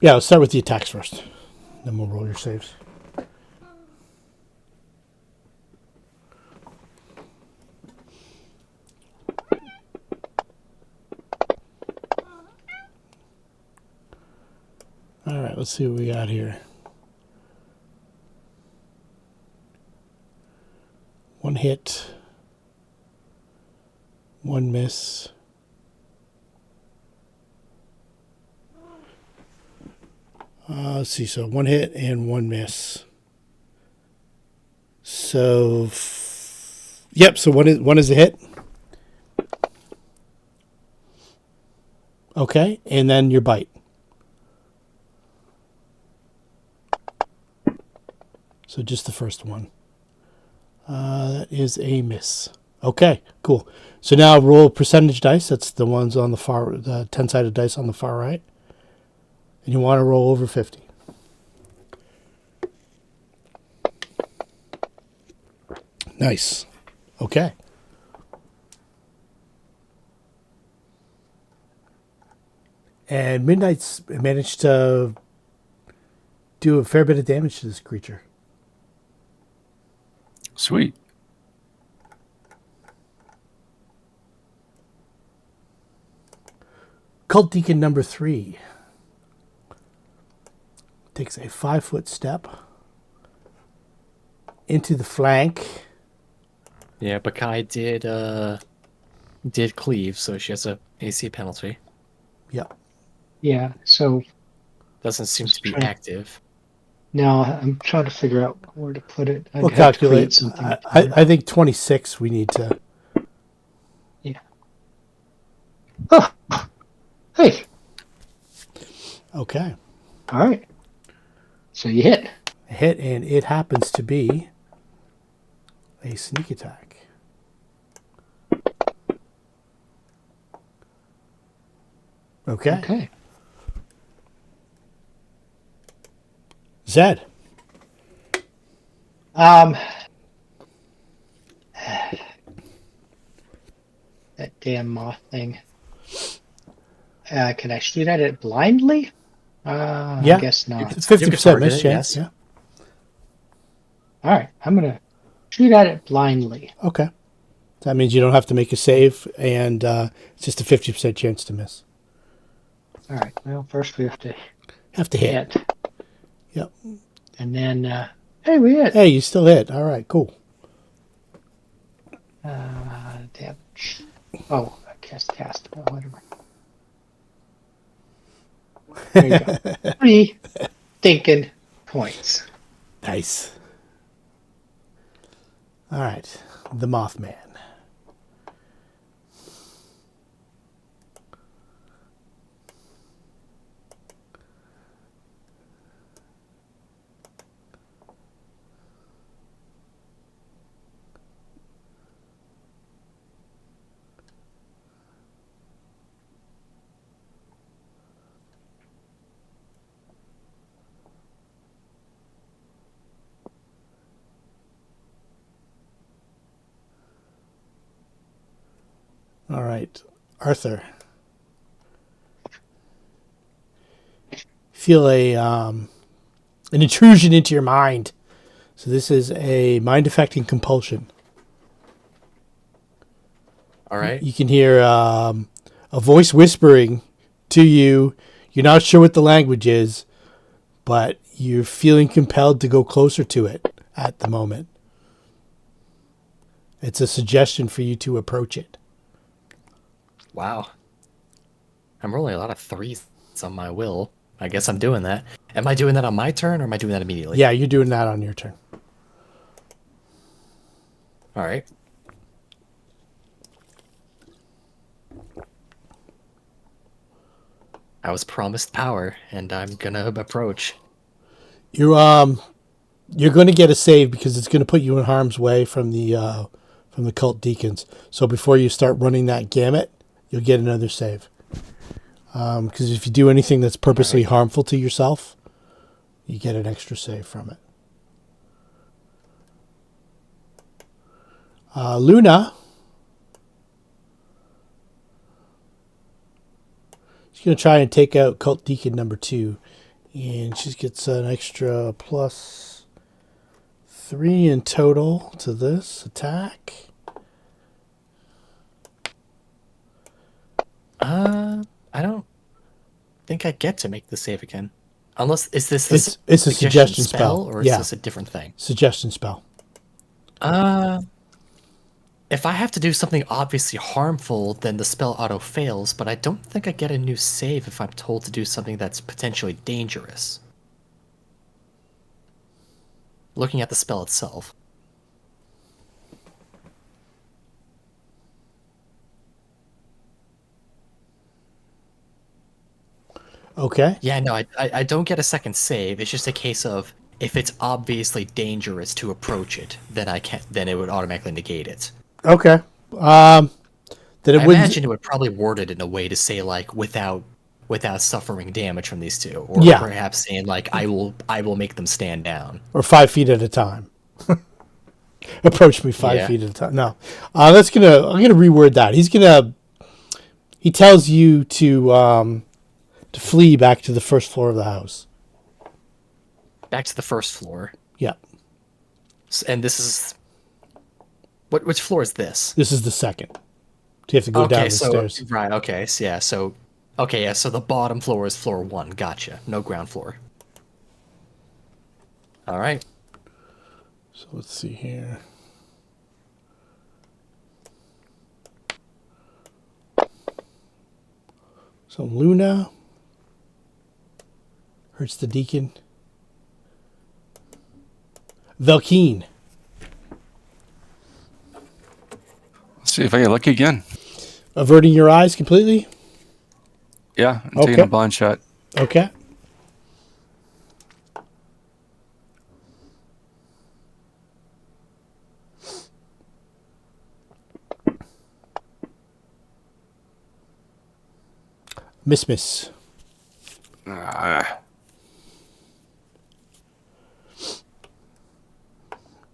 let's start with the attacks first. Then we'll roll your saves. All right, let's see what we got here. 1 hit, 1 miss. Let's see, so 1 hit and 1 miss. So, so one is a hit. Okay, and then your bite. So just the first one. That is a miss. Okay, cool. So now roll percentage dice. That's the ones on the 10-sided dice on the far right. And you want to roll over 50. Nice. Okay. And Midnight's managed to do a fair bit of damage to this creature. Sweet. Cult Deacon number 3 takes a 5-foot step into the flank. Yeah, Baccae did cleave, so she has a AC penalty. Yep. Yeah, so Doesn't seem to be active. now I'm trying to figure out where to put it. We'll calculate something. I think 26 we need to. Yeah. Oh, hey. Okay. All right. So you hit. A hit, and it happens to be a sneak attack. Okay. Okay. Zed. That damn moth thing. Can I shoot at it blindly? Yeah. I guess not. It's 50% miss chance. Yes. Yeah. All right. I'm going to shoot at it blindly. Okay. That means you don't have to make a save, and it's just a 50% chance to miss. All right. Well, first we have to hit. Yep. And then, hey, we hit. Hey, you still hit. All right, cool. Damage. Oh, I cast. Oh, whatever. There you go. 3 thinking points. Nice. All right, the Mothman. right. Arthur. Feel an intrusion into your mind. So this is a mind-affecting compulsion. All right. You can hear a voice whispering to you. You're not sure what the language is, but you're feeling compelled to go closer to it at the moment. It's a suggestion for you to approach it. Wow. I'm rolling a lot of 3s on my will. I guess I'm doing that. Am I doing that on my turn, or am I doing that immediately? Yeah, you're doing that on your turn. All right. I was promised power, and I'm gonna approach. You're going to get a save because it's going to put you in harm's way from the cult deacons. So before you start running that gamut, you'll get another save. Because if you do anything that's purposely harmful to yourself, you get an extra save from it. Luna. She's going to try and take out cult deacon number 2. And she gets an extra +3 in total to this attack. I don't think I get to make the save again. Unless, is this It's a suggestion spell. or Yeah. is this a different thing? Suggestion spell. If I have to do something obviously harmful, then the spell auto fails, but I don't think I get a new save if I'm told to do something that's potentially dangerous. Looking at the spell itself. Okay. Yeah, no, I don't get a second save. It's just a case of if it's obviously dangerous to approach it, then it would automatically negate it. Okay. Then it I wouldn't. imagine it would probably word it in a way to say like without suffering damage from these two, or Yeah. perhaps saying like I will make them stand down. Or 5 feet at a time. Approach me 5 Yeah. feet at a time. No. I'm gonna reword that. He tells you to flee back to the first floor of the house. Back to the first floor, Yeah. and this is which floor is this? This is the second. So you have to go down the stairs. Right. Okay. So yeah. So the bottom floor is floor 1. Gotcha. No ground floor. All right. So let's see here. So Luna hurts the deacon. Velkeen. Let's see if I get lucky again. Averting your eyes completely. Yeah, I'm Okay. taking a blind shot. Okay. Miss. Ah,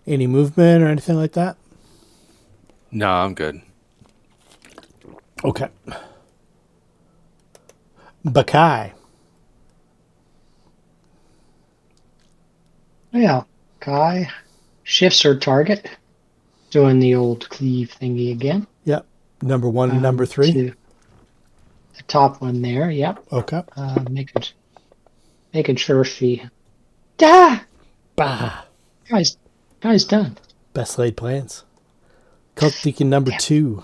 Any movement or anything like that? no, I'm good. Okay. Baccae. Yeah, Kai shifts her target, doing the old cleave thingy again. Yep. Number 1 and number 3. To the top one there. Yep. Okay. Making sure she. Ah, Bah. guy's done. Best laid plans. Cult Deacon number 2.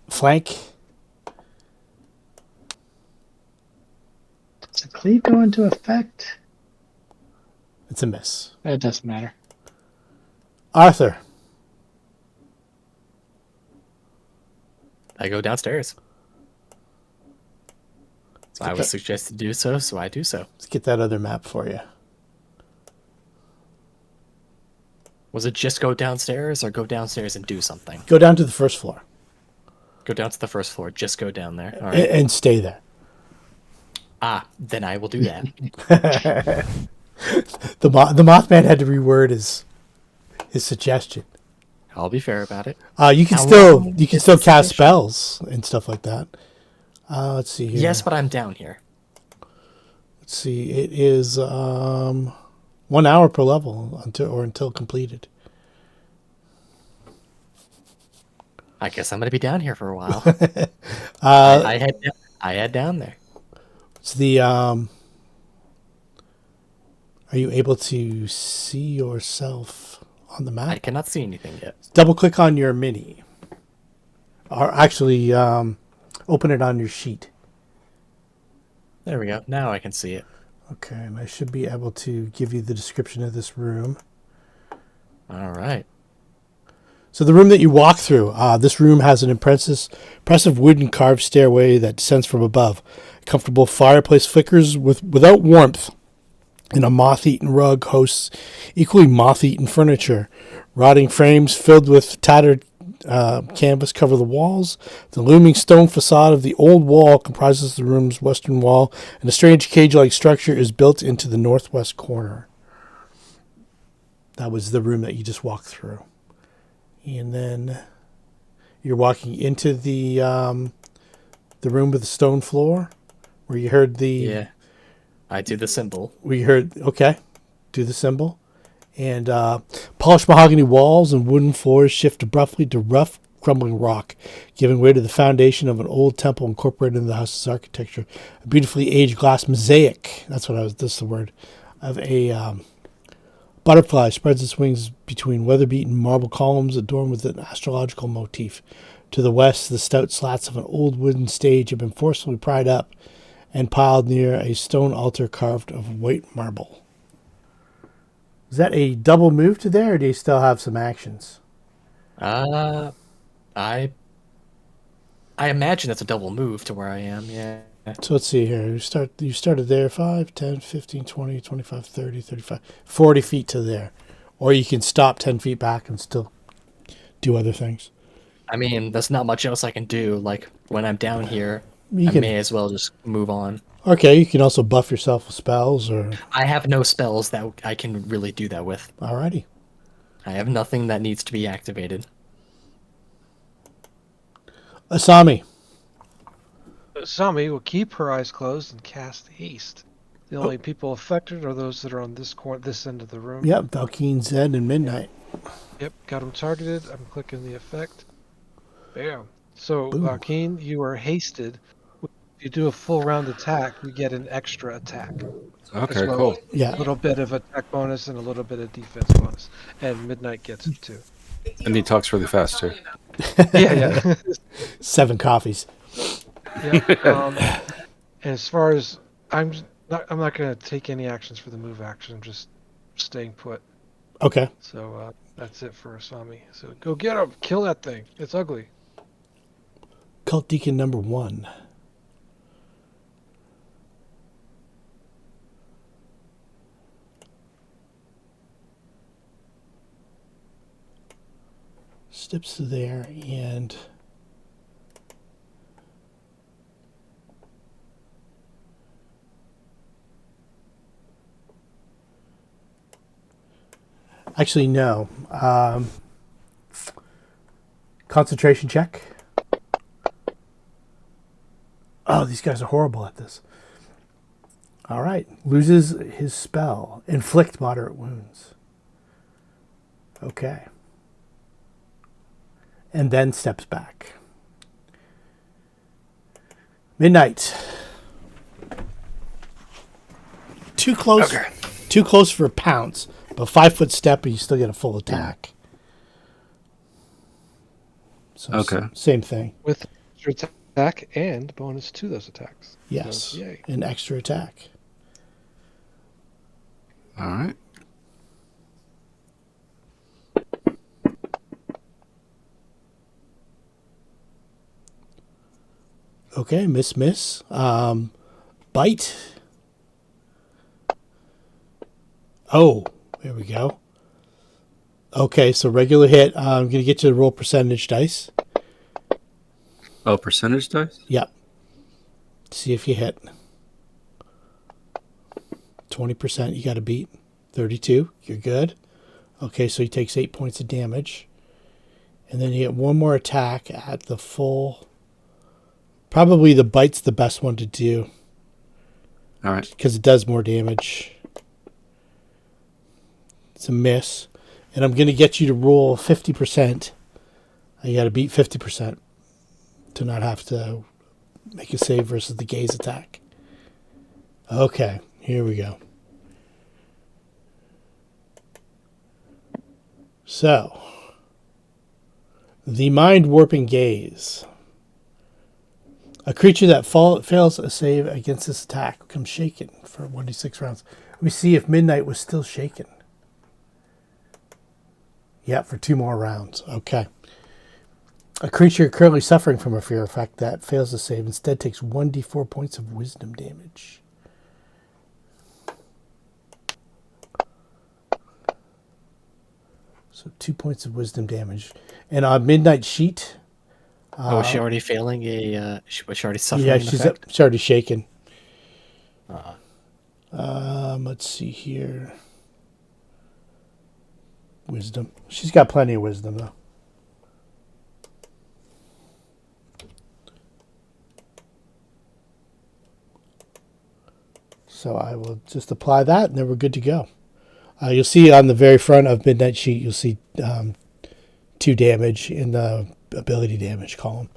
Flank. Does the cleave go into effect? It's a miss. It doesn't matter. Arthur. I go downstairs. So I was suggested to do so, so I do so. Let's get that other map for you. Was it just go downstairs or go downstairs and do something? Go down to the first floor. Go down to the first floor. Just go down there. All right. And stay there. Then I will do that. The Mothman had to reword his suggestion. I'll be fair about it. You can How still long you can is still the cast session? spells and stuff like that. Let's see here. Yes, but I'm down here. Let's see. It is 1 hour per level until completed. I guess I'm gonna be down here for a while. I head down there. It's the Are you able to see yourself on the map? I cannot see anything yet. Double click on your mini, or actually open it on your sheet. There we go. Now I can see it. Okay, and I should be able to give you the description of this room. All right. So the room that you walk through, this room has an impressive wooden carved stairway that descends from above. A comfortable fireplace flickers without warmth, and a moth-eaten rug hosts equally moth-eaten furniture. Rotting frames filled with tattered canvas cover the walls. The looming stone facade of the old wall comprises the room's western wall, and a strange cage-like structure is built into the northwest corner. That was the room that you just walked through. And then you're walking into the room with the stone floor, where you heard the... Yeah. I do the symbol. Okay, do the symbol. And polished mahogany walls and wooden floors shift abruptly to rough, crumbling rock, giving way to the foundation of an old temple incorporated into the house's architecture. A beautifully aged glass mosaic, that's the word, of a butterfly spreads its wings between weather-beaten marble columns adorned with an astrological motif. To the west, the stout slats of an old wooden stage have been forcibly pried up and piled near a stone altar carved of white marble. Is that a double move to there, or do you still have some actions? I imagine it's a double move to where I am, yeah. So let's see here. You started there 5, 10, 15, 20, 25, 30, 35, 40 feet to there. Or you can stop 10 feet back and still do other things. I mean, there's not much else I can do. Like, when I'm down here, You I can, may as well just move on. okay, you can also buff yourself with spells or... I have no spells that I can really do that with. Alrighty. I have nothing that needs to be activated. Asami. Asami will keep her eyes closed and cast haste. The only people affected are those that are on this end of the room. Yep, Velkeen, Zed, and Midnight. Yep, got them targeted. I'm clicking the effect. Bam. So, Boom. Valkeen, you are hasted. If you do a full round attack, you get an extra attack. Okay, as well cool. as Yeah. A little bit of attack bonus and a little bit of defense bonus. And Midnight gets it too. And he talks really fast too. Yeah. 7 coffees. Yeah. And as far as I'm not going to take any actions for the move action. I'm just staying put. Okay. So that's it for Asami. So go get him, kill that thing. It's ugly. Cult Deacon number 1. Steps there and actually no. Concentration check. Oh, these guys are horrible at this. All right. Loses his spell. Inflict moderate wounds. Okay. And then steps back. Midnight. Too close. Okay. Too close for a pounce. But 5-foot step, and you still get a full attack. So Okay. same thing. With extra attack and bonus to those attacks. Yes. So, yay. An extra attack. All right. Okay, miss. Bite. Oh, there we go. Okay, so regular hit. I'm going to get you to roll percentage dice. Oh, percentage dice? Yep. See if you hit. 20% you got to beat. 32, you're good. Okay, so he takes 8 points of damage. And then you get one more attack at the full. Probably the bite's the best one to do. All right. Because it does more damage. It's a miss. And I'm going to get you to roll 50%. You got to beat 50% to not have to make a save versus the gaze attack. Okay, here we go. So, the mind warping gaze. A creature that fails a save against this attack becomes shaken for 1d6 rounds. We see if Midnight was still shaken. Yeah, for 2 more rounds. Okay. A creature currently suffering from a fear effect that fails to save instead takes 1d4 points of wisdom damage. So 2 points of wisdom damage. And on Midnight Sheet... Was she already failing was she already suffering yeah, an she's effect? already shaken. Uh, Let's see here. Wisdom. She's got plenty of wisdom, though. So I will just apply that, and then we're good to go. You'll see on the very front of Midnight Sheet, you'll see 2 damage in the ability damage column.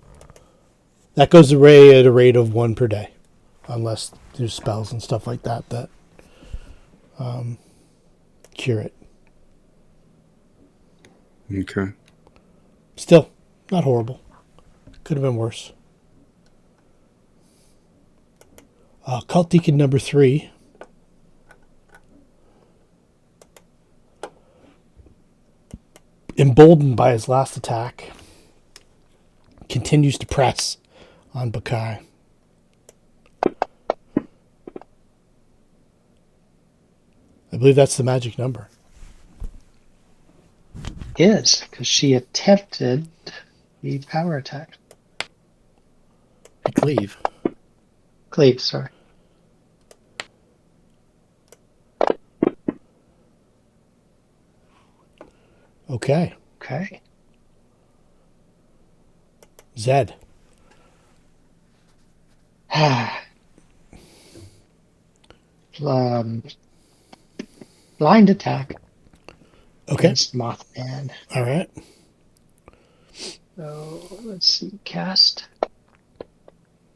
That goes away at a rate of 1 per day, unless there's spells and stuff like that that cure it. Okay. Still, not horrible. Could have been worse. Cult Deacon number 3. Emboldened by his last attack, continues to press on Baccae. I believe that's the magic number. Is, because she attempted the power attack. I cleave. Cleave, sorry. Okay. Okay. Zed. Blind attack Okay. against Mothman. All right. So let's see, cast.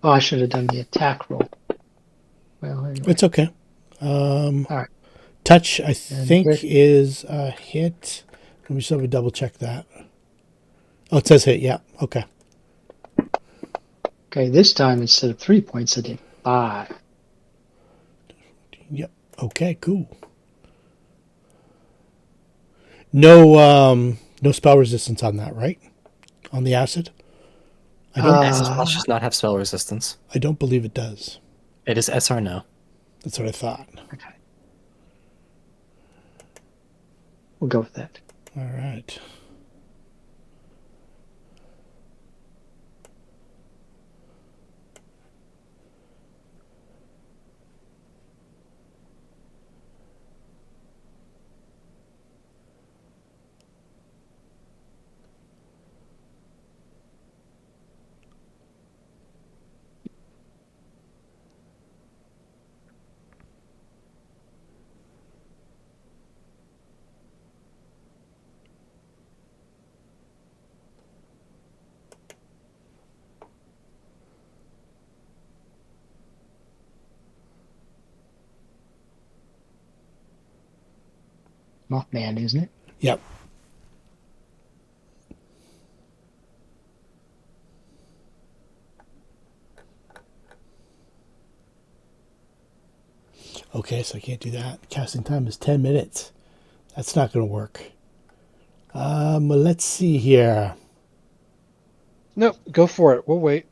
Oh, I should have done the attack roll. Well, anyway. It's okay. All right. Touch, I think, Rick? is a hit. Let me double check that. Oh, it says hit. Yeah. Okay. Okay, this time instead of 3 points, I did 5. Yep. Okay. Cool. No spell resistance on that, right? On the acid. Acid spell does not have spell resistance. I don't believe it does. It is SR no. That's what I thought. Okay. We'll go with that. All right. Mothman, isn't it? Yep. Okay, so I can't do that. Casting time is 10 minutes. That's not going to work. Let's see here. No, go for it. We'll wait.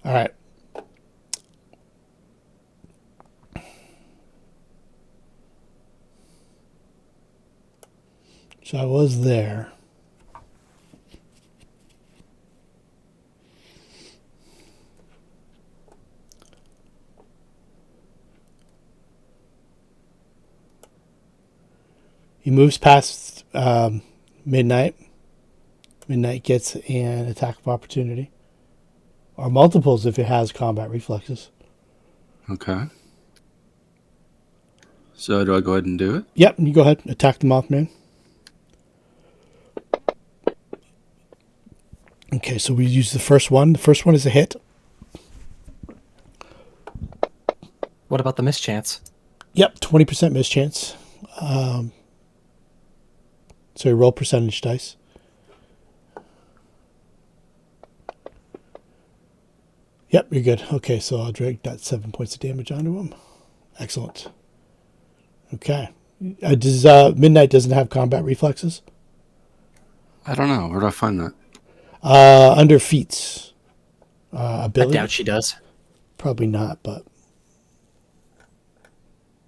All right. So I was there. He moves past Midnight. Midnight gets an attack of opportunity. Or multiples if it has combat reflexes. Okay. So do I go ahead and do it? Yep, you go ahead. Attack the Mothman. Okay, so we use the first one. The first one is a hit. What about the mischance? Yep, 20% mischance. So you roll percentage dice. Yep, you're good. Okay, so I'll drag that 7 points of damage onto him. Excellent. Okay. Does Midnight doesn't have combat reflexes? I don't know. Where do I find that? Under feats. I Ability? doubt she does. Probably not, but...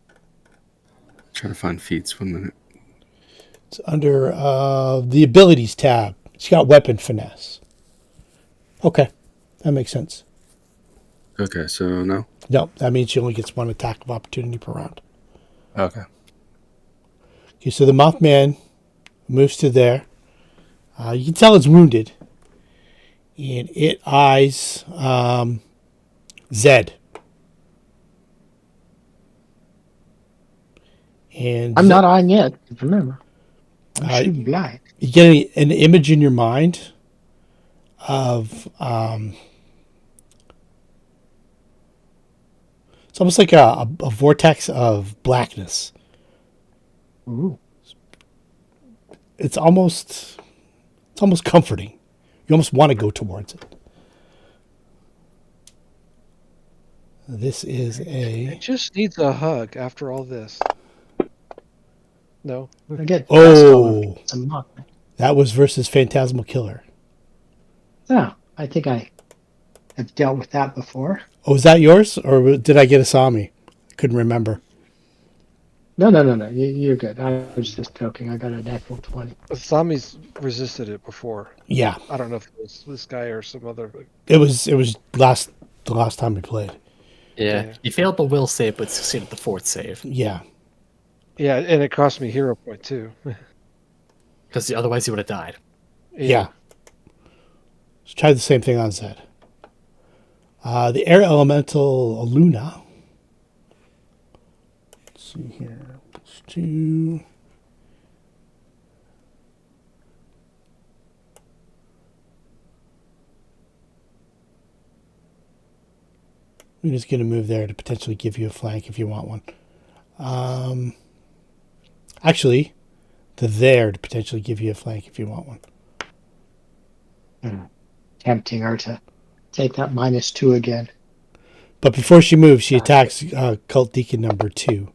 I'm trying to find feats. 1 minute. It's under the abilities tab. It's got weapon finesse. Okay, that makes sense. Okay, so no. No, that means she only gets one attack of opportunity per round. Okay. Okay, so the Mothman moves to there. You can tell it's wounded. And it eyes Zed. And I'm not eyeing it. Remember, I'm shooting blind. you get an image in your mind of it's almost like a vortex of blackness. Ooh. It's almost comforting. You almost want to go towards it. This is It just needs a hug after all this. No. I get Oh. some Mothman. That was versus Phantasmal Killer. Yeah, I think I have dealt with that before. Oh, was that yours? Or did I get Asami? I couldn't remember. No. You're good. I was just joking. I got a natural 20. Asami's resisted it before. Yeah. I don't know if it was this guy or some other. It was the last time we played. Yeah. He failed the will save, but succeeded the fourth save. Yeah. Yeah, and it cost me hero point too. Because otherwise he would have died. Yeah. Let's try the same thing on Zed. The air elemental Luna. Let's see here. Let's do. I'm just going to move there to potentially give you a flank if you want one. Actually, there to potentially give you a flank if you want one. Tempting her to take that -2 again. But before she moves, she attacks Cult Deacon number 2.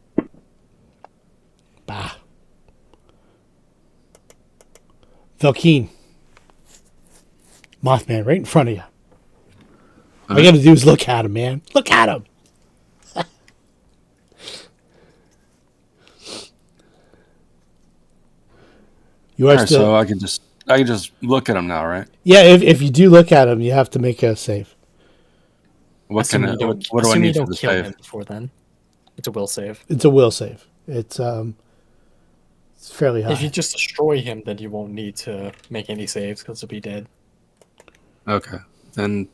Bah. Velkeen. Mothman right in front of you. All you got to do is look at him, man. Look at him. You are All right, still. so I can just look at him now, right? Yeah, if you do look at him, you have to make a save. What do I need for the kill save? him before then. It's a will save. It's a will save. It's fairly high. If you just destroy him, then you won't need to make any saves because he'll be dead. Okay, then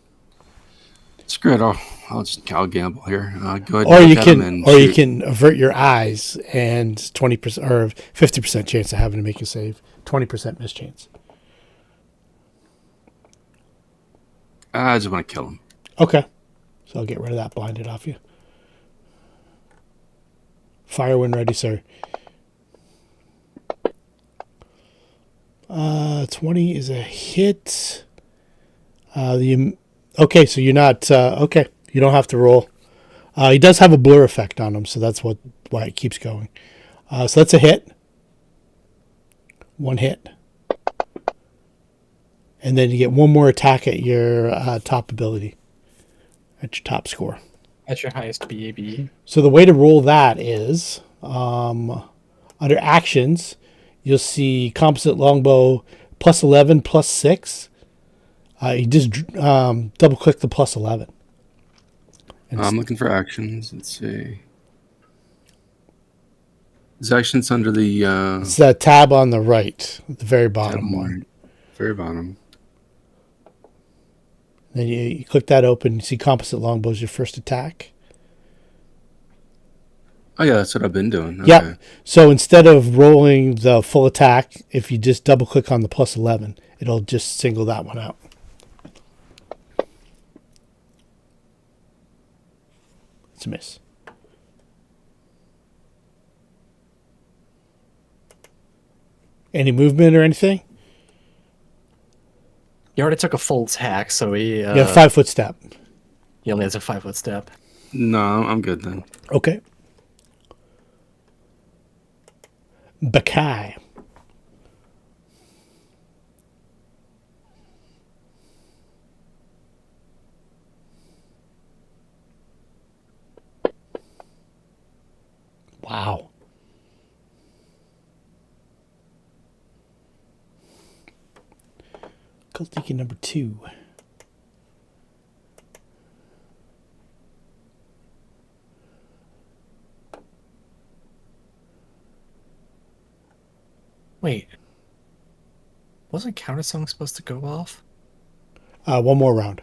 screw it. I'll gamble here. Go ahead. Or And you look at can, him and or you shoot. can avert your eyes and 20% or 50% chance of having to make a save, 20% mischance. I just want to kill him. Okay, so I'll get rid of that blinded off you. Fire when ready, sir. 20 is a hit. Okay, so you're not okay. You don't have to roll. He does have a blur effect on him, so that's why it keeps going. So that's a hit. One hit. And then you get one more attack at your top ability, at your top score. At your highest BAB. So the way to roll that is under actions, you'll see composite longbow +11, +6. You just double click the +11. I'm looking for actions. Let's see. Is actions under the It's that tab on the right, the very bottom one. right. Very bottom. Then you click that open. You see composite longbow is your first attack. Oh yeah, that's what I've been doing. Okay. Yeah. So instead of rolling the full attack, if you just double click on the +11, it'll just single that one out. It's a miss. Any movement or anything? He already took a full attack, so he You have 5-foot step. he only has a 5-foot step. No, I'm good then. Okay. Baccae. Wow. Cult Deacon number 2. Wait. Wasn't Countersong supposed to go off? One more round.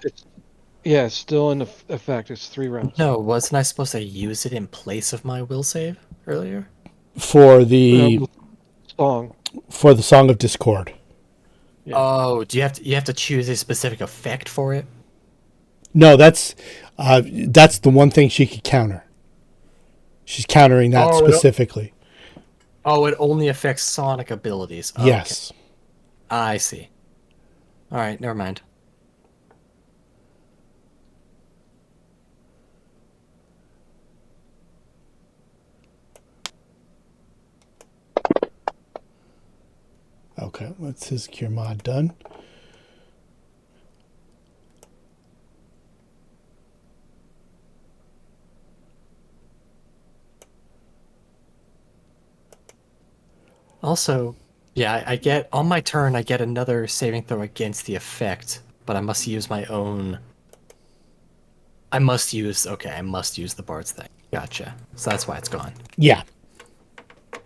Yeah, it's still in effect. It's 3 rounds. No, wasn't I supposed to use it in place of my will save earlier? For the Song. for the Song of Discord. Yeah. Oh, do you have to choose a specific effect for it? No, that's the one thing she could counter. She's countering that specifically. Oh, it only affects sonic abilities. Oh, Yes. Okay. I see. All right, never mind. Okay, that's his cure mod done. Also, yeah, I get on my turn. I get another saving throw against the effect, but I must use my own. I must use the bard's thing. Gotcha. So that's why it's gone. Yeah.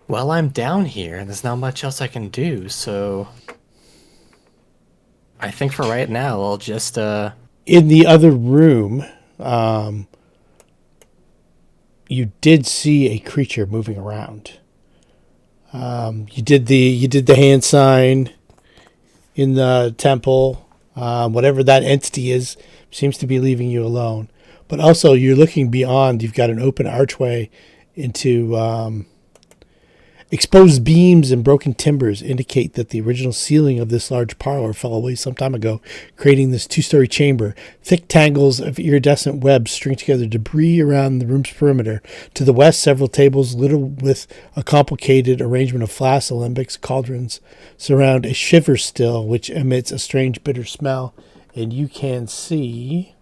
Well, I'm down here, and there's not much else I can do, so I think for right now, I'll just In the other room, you did see a creature moving around. You did the hand sign in the temple. Whatever that entity is seems to be leaving you alone. But also, you're looking beyond. You've got an open archway into exposed beams and broken timbers indicate that the original ceiling of this large parlor fell away some time ago, creating this 2-story chamber. Thick tangles of iridescent webs string together debris around the room's perimeter. To the west, several tables littered with a complicated arrangement of flasks, alembics, cauldrons surround a shiver still, which emits a strange bitter smell. And you can see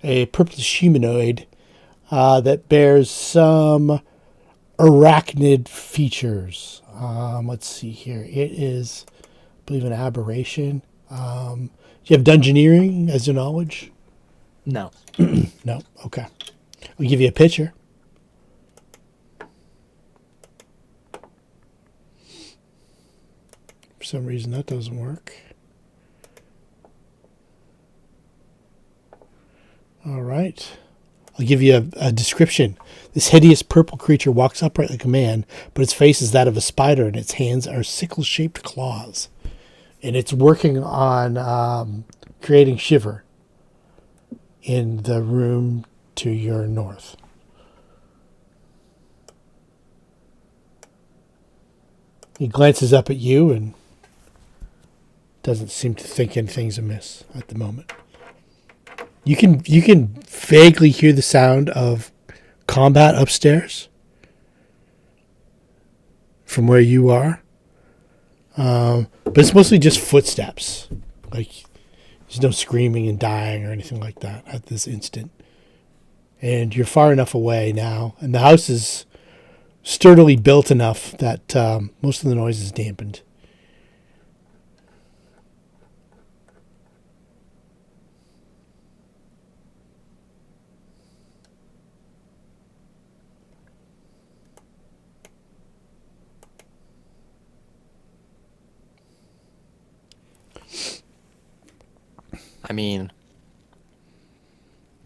a purplish humanoid that bears some arachnid features. Let's see here. It is, I believe, an aberration. Do you have dungeoneering as your knowledge? no. No? Okay. I'll give you a picture. For some reason, that doesn't work. All right. I'll give you a description. This hideous purple creature walks upright like a man, but its face is that of a spider, and its hands are sickle-shaped claws. And it's working on creating shiver in the room to your north. He glances up at you and doesn't seem to think anything's amiss at the moment. You can vaguely hear the sound of combat upstairs from where you are, but it's mostly just footsteps. Like there's no screaming and dying or anything like that at this instant. And you're far enough away now, and the house is sturdily built enough that most of the noise is dampened. I mean,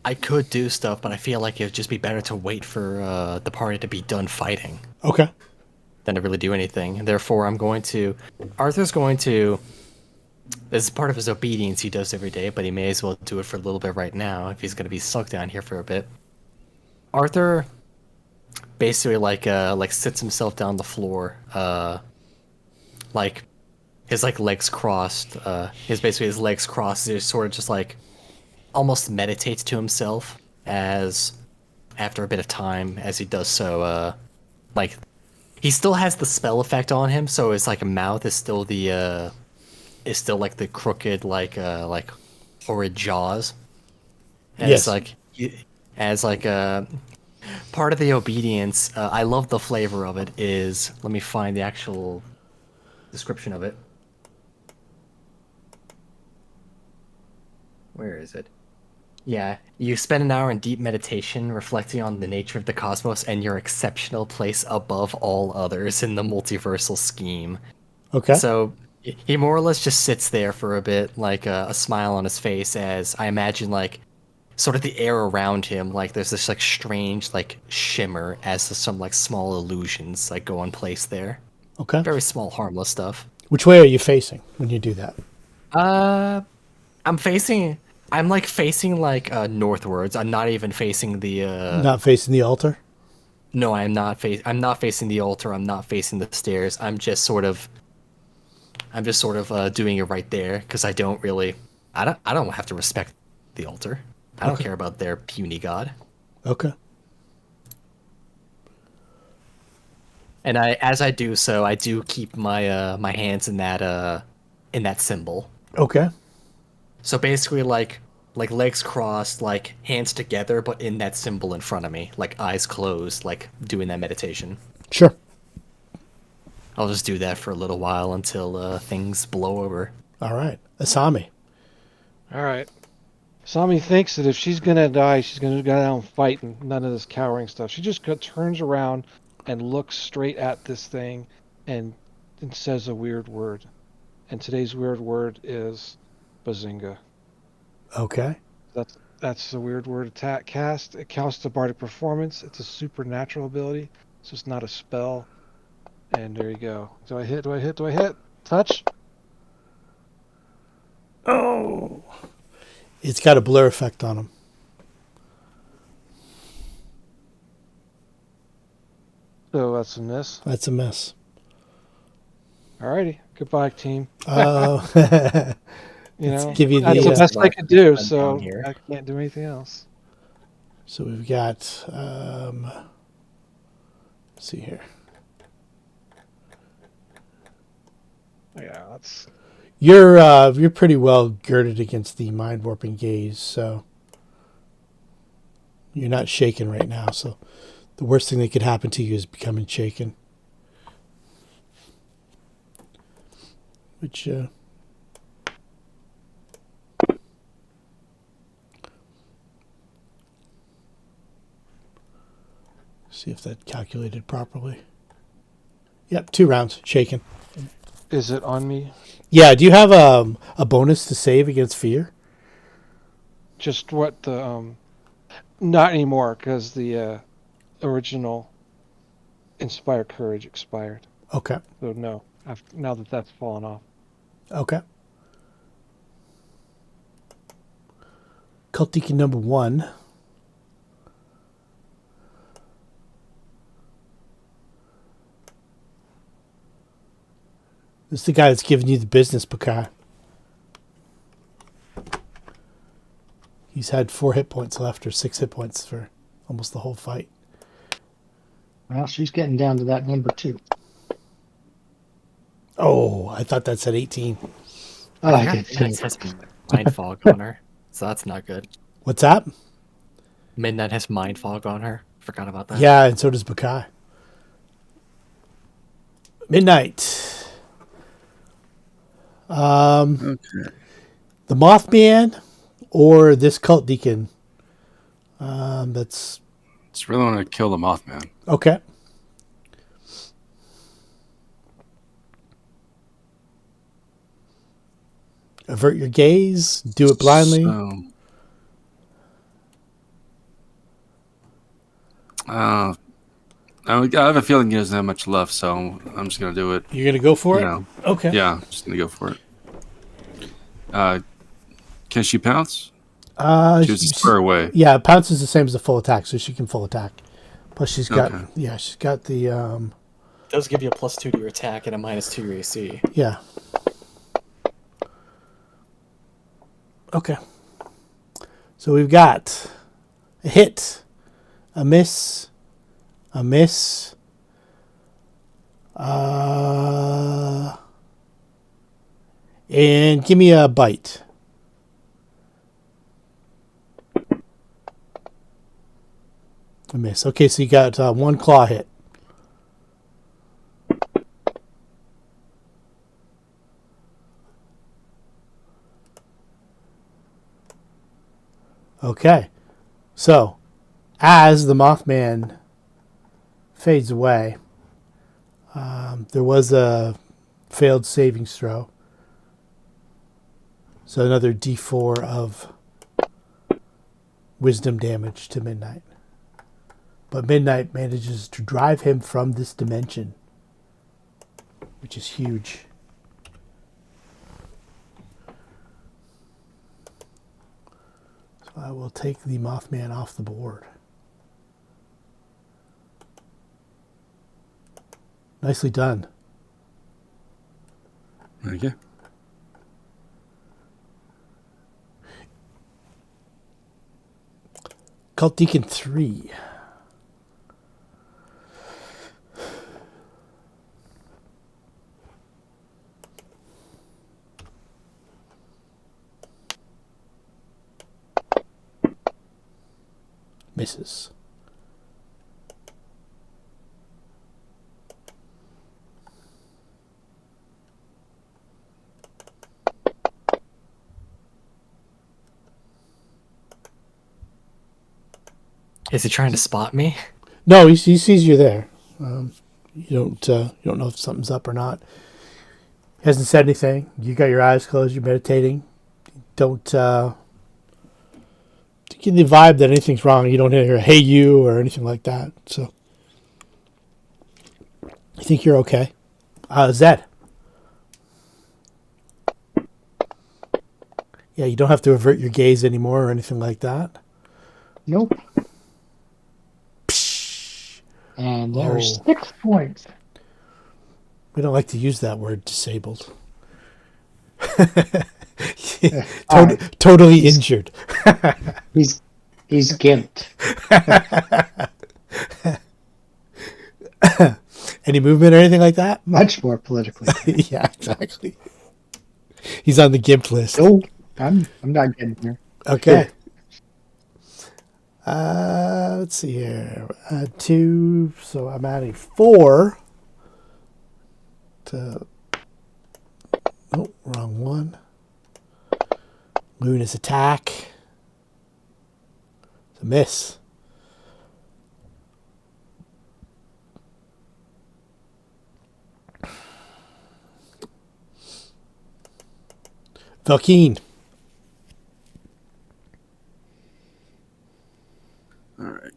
I could do stuff, but I feel like it would just be better to wait for the party to be done fighting Okay. than to really do anything. Therefore, Arthur's going to, this is part of his obedience he does every day, but he may as well do it for a little bit right now if he's going to be stuck down here for a bit. Arthur basically like sits himself down on the floor, like his like legs crossed, his legs crossed, he's sort of just like almost meditates to himself as after a bit of time as he does so, like he still has the spell effect on him, so his like mouth is still like the crooked like horrid jaws. And Yes. it's like as like part of the obedience, I love the flavor of it is, let me find the actual description of it. Where is it? Yeah, you spend an hour in deep meditation, reflecting on the nature of the cosmos and your exceptional place above all others in the multiversal scheme. Okay. So he more or less just sits there for a bit, like a smile on his face, as I imagine like sort of the air around him, like there's this like strange like shimmer as some like small illusions like go in place there. Okay. Very small, harmless stuff. Which way are you facing when you do that? I'm facing. I'm like facing like northwards. I'm not even facing the. Not facing the altar? No, I'm not I'm not facing the altar. I'm not facing the stairs. I'm just sort of. Doing it right there because I don't really. I don't have to respect the altar. I don't care about their puny god. Okay. And as I do so, I do keep my my hands in that symbol. Okay. So basically, like legs crossed, like hands together, but in that symbol in front of me, like eyes closed, like doing that meditation. Sure. I'll just do that for a little while until things blow over. All right. Asami. All right. Sami thinks that if she's gonna die, she's gonna go down and fight and none of this cowering stuff. She just turns around and looks straight at this thing and says a weird word. And today's weird word is Bazinga. Okay. That's the weird word attack cast. It counts to bardic performance. It's a supernatural ability, so it's not a spell. And there you go. Do I hit? Do I hit? Do I hit? Touch? Oh. It's got a blur effect on him. So that's a miss. That's a miss. Alrighty. Goodbye, team. You know, give you that's the, the best I could do, down so here. I can't do anything else. So we've got, let's see here. Yeah, that's... You're pretty well girded against the mind warping gaze, so you're not shaken right now. So the worst thing that could happen to you is becoming shaken. Which see if that calculated properly. Yep, 2 rounds shaken. Is it on me? Yeah, do you have a bonus to save against fear? Just what the... Not anymore, because the original Inspire Courage expired. Okay. So no, now that that's fallen off. Okay. Cult Deacon number 1. This is the guy that's giving you the business, Baccae. He's had 4 hit points left, or 6 hit points for almost the whole fight. Well, she's getting down to that number 2. Oh, I thought that said 18. Oh, I forgot did too. Midnight has mind fog on her, so that's not good. What's that? Midnight has mind fog on her. Forgot about that. Yeah, and so does Baccae. Midnight. Okay. The Mothman or this cult deacon? That's Just really want to kill the Mothman. okay. Avert your gaze. Do it blindly. So, I have a feeling he doesn't have much left, so I'm just gonna do it. You're gonna go for it. You know, Okay. yeah, I'm just gonna go for it. Can she pounce? She was far away. Yeah, pounce is the same as a full attack, so she can full attack. Plus, she's got Okay. she's got the It does give you a +2 to your attack and a -2 to your AC. yeah. Okay. So we've got a hit, a miss, a miss, and give me a bite. A miss. Okay, so you got 1 claw hit. Okay. So, as the Mothman fades away, there was a failed savings throw. So another D4 of wisdom damage to Midnight. But Midnight manages to drive him from this dimension, which is huge. So I will take the Mothman off the board. Nicely done. Okay. Cult Deacon 3. Misses. Is he trying to spot me? No, he sees you there. You don't know if something's up or not. He hasn't said anything. You got your eyes closed. You're meditating. Don't get the vibe that anything's wrong. You don't hear a "Hey you" or anything like that. So I think you're okay. Zed. Yeah, you don't have to avert your gaze anymore or anything like that. Nope. And there's Oh. 6 points. We don't like to use that word, disabled. Totally injured. He's gimped. Any movement or anything like that? Much more politically. Yeah, exactly. He's on the GIMP list. Nope. I'm not getting here. Okay. Let's see here. 2, so I'm adding 4 to... Oh, wrong one. Luna's attack. It's a miss. Velkeen. All right.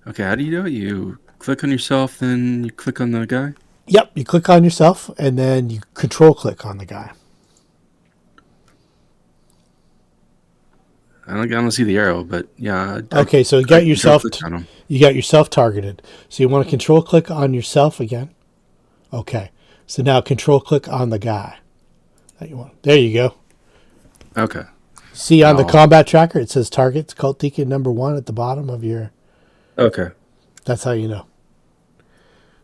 Okay, how do you do it? You click on yourself, then you click on the guy? Yep, you click on yourself, and then you control click on the guy. I don't see the arrow, but yeah. Okay, so you got yourself targeted. So you want to control click on yourself again. Okay, so now control click on the guy that you want. There you go. Okay. See on the combat tracker, it says target cult deacon number 1 at the bottom of your. Okay. That's how you know.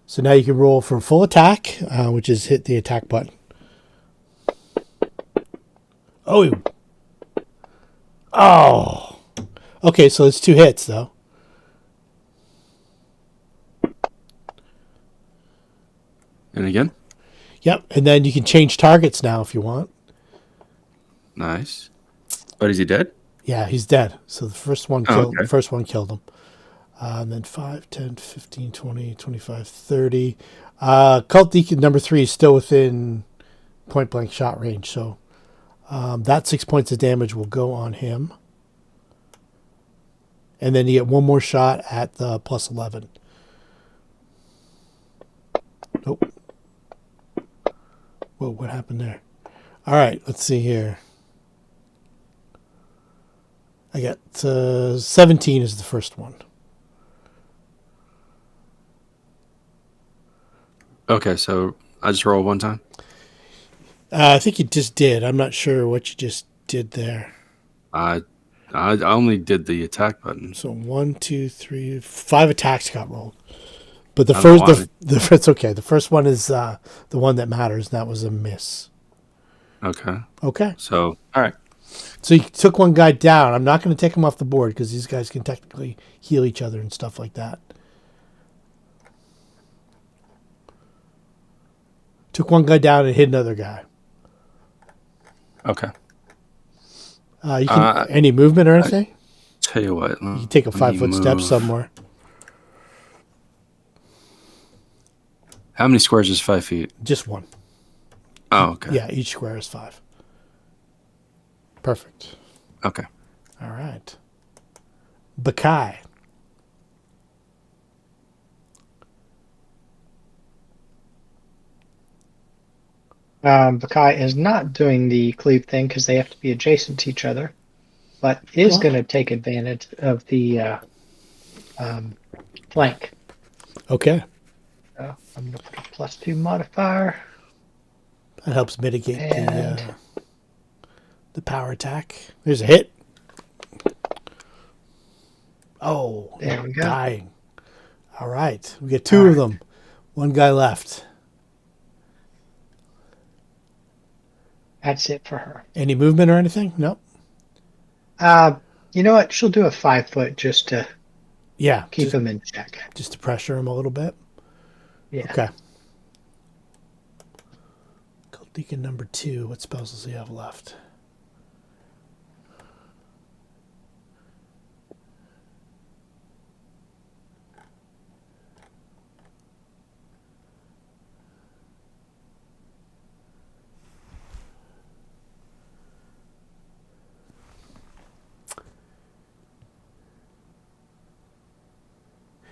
So now you can roll for full attack, which is hit the attack button. Oh. Okay, so it's 2 hits, though. And again? Yep, and then you can change targets now if you want. Nice. But is he dead? Yeah, he's dead. So the first one killed, okay. the first one killed him. And then 5, 10, 15, 20, 25, 30. Cult Deacon number 3 is still within point blank shot range. So that 6 points of damage will go on him. And then you get one more shot at the plus 11. Nope. Whoa, what happened there? All right, let's see here. I got 17 is the first one. Okay, so I just roll one time? I think you just did. I'm not sure what you just did there. I only did the attack button. So 1, 2, 3, 5 attacks got rolled. But it's okay. The first one is the one that matters, and that was a miss. Okay. Okay. So, all right. So you took one guy down. I'm not going to take him off the board because these guys can technically heal each other and stuff like that. Took one guy down and hit another guy. Okay. You can any movement or anything? Tell you what. You can take a 5-foot step somewhere. How many squares is 5 feet? Just one. Oh, okay. Yeah, each square is 5. Perfect. Okay. All right. Baccae. Baccae is not doing the cleave thing because they have to be adjacent to each other, but is going to take advantage of the flank. Okay. So I'm going to put a +2 modifier. That helps mitigate the power attack. There's a hit. Oh, there we go. Dying. All right. We get 2 of them. One guy left. That's it for her. Any movement or anything? Nope. You know what? She'll do a 5-foot just to keep him in check. Just to pressure him a little bit? Yeah. Okay. Cult Deacon number 2. What spells does he have left?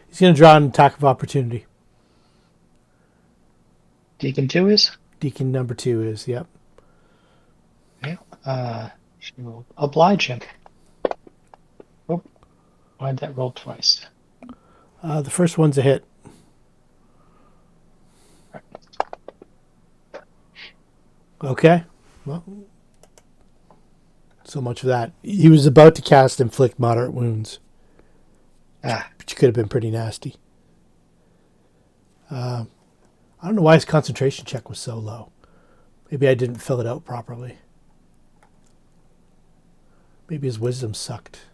He's going to draw an attack of opportunity. Deacon 2 is? Deacon number 2 is, yep. Yeah. She will oblige him. Oh, why'd that roll twice? The first one's a hit. Okay. Well, so much for that. He was about to cast Inflict Moderate Wounds. Which could have been pretty nasty. I don't know why his concentration check was so low. Maybe I didn't fill it out properly. Maybe his wisdom sucked.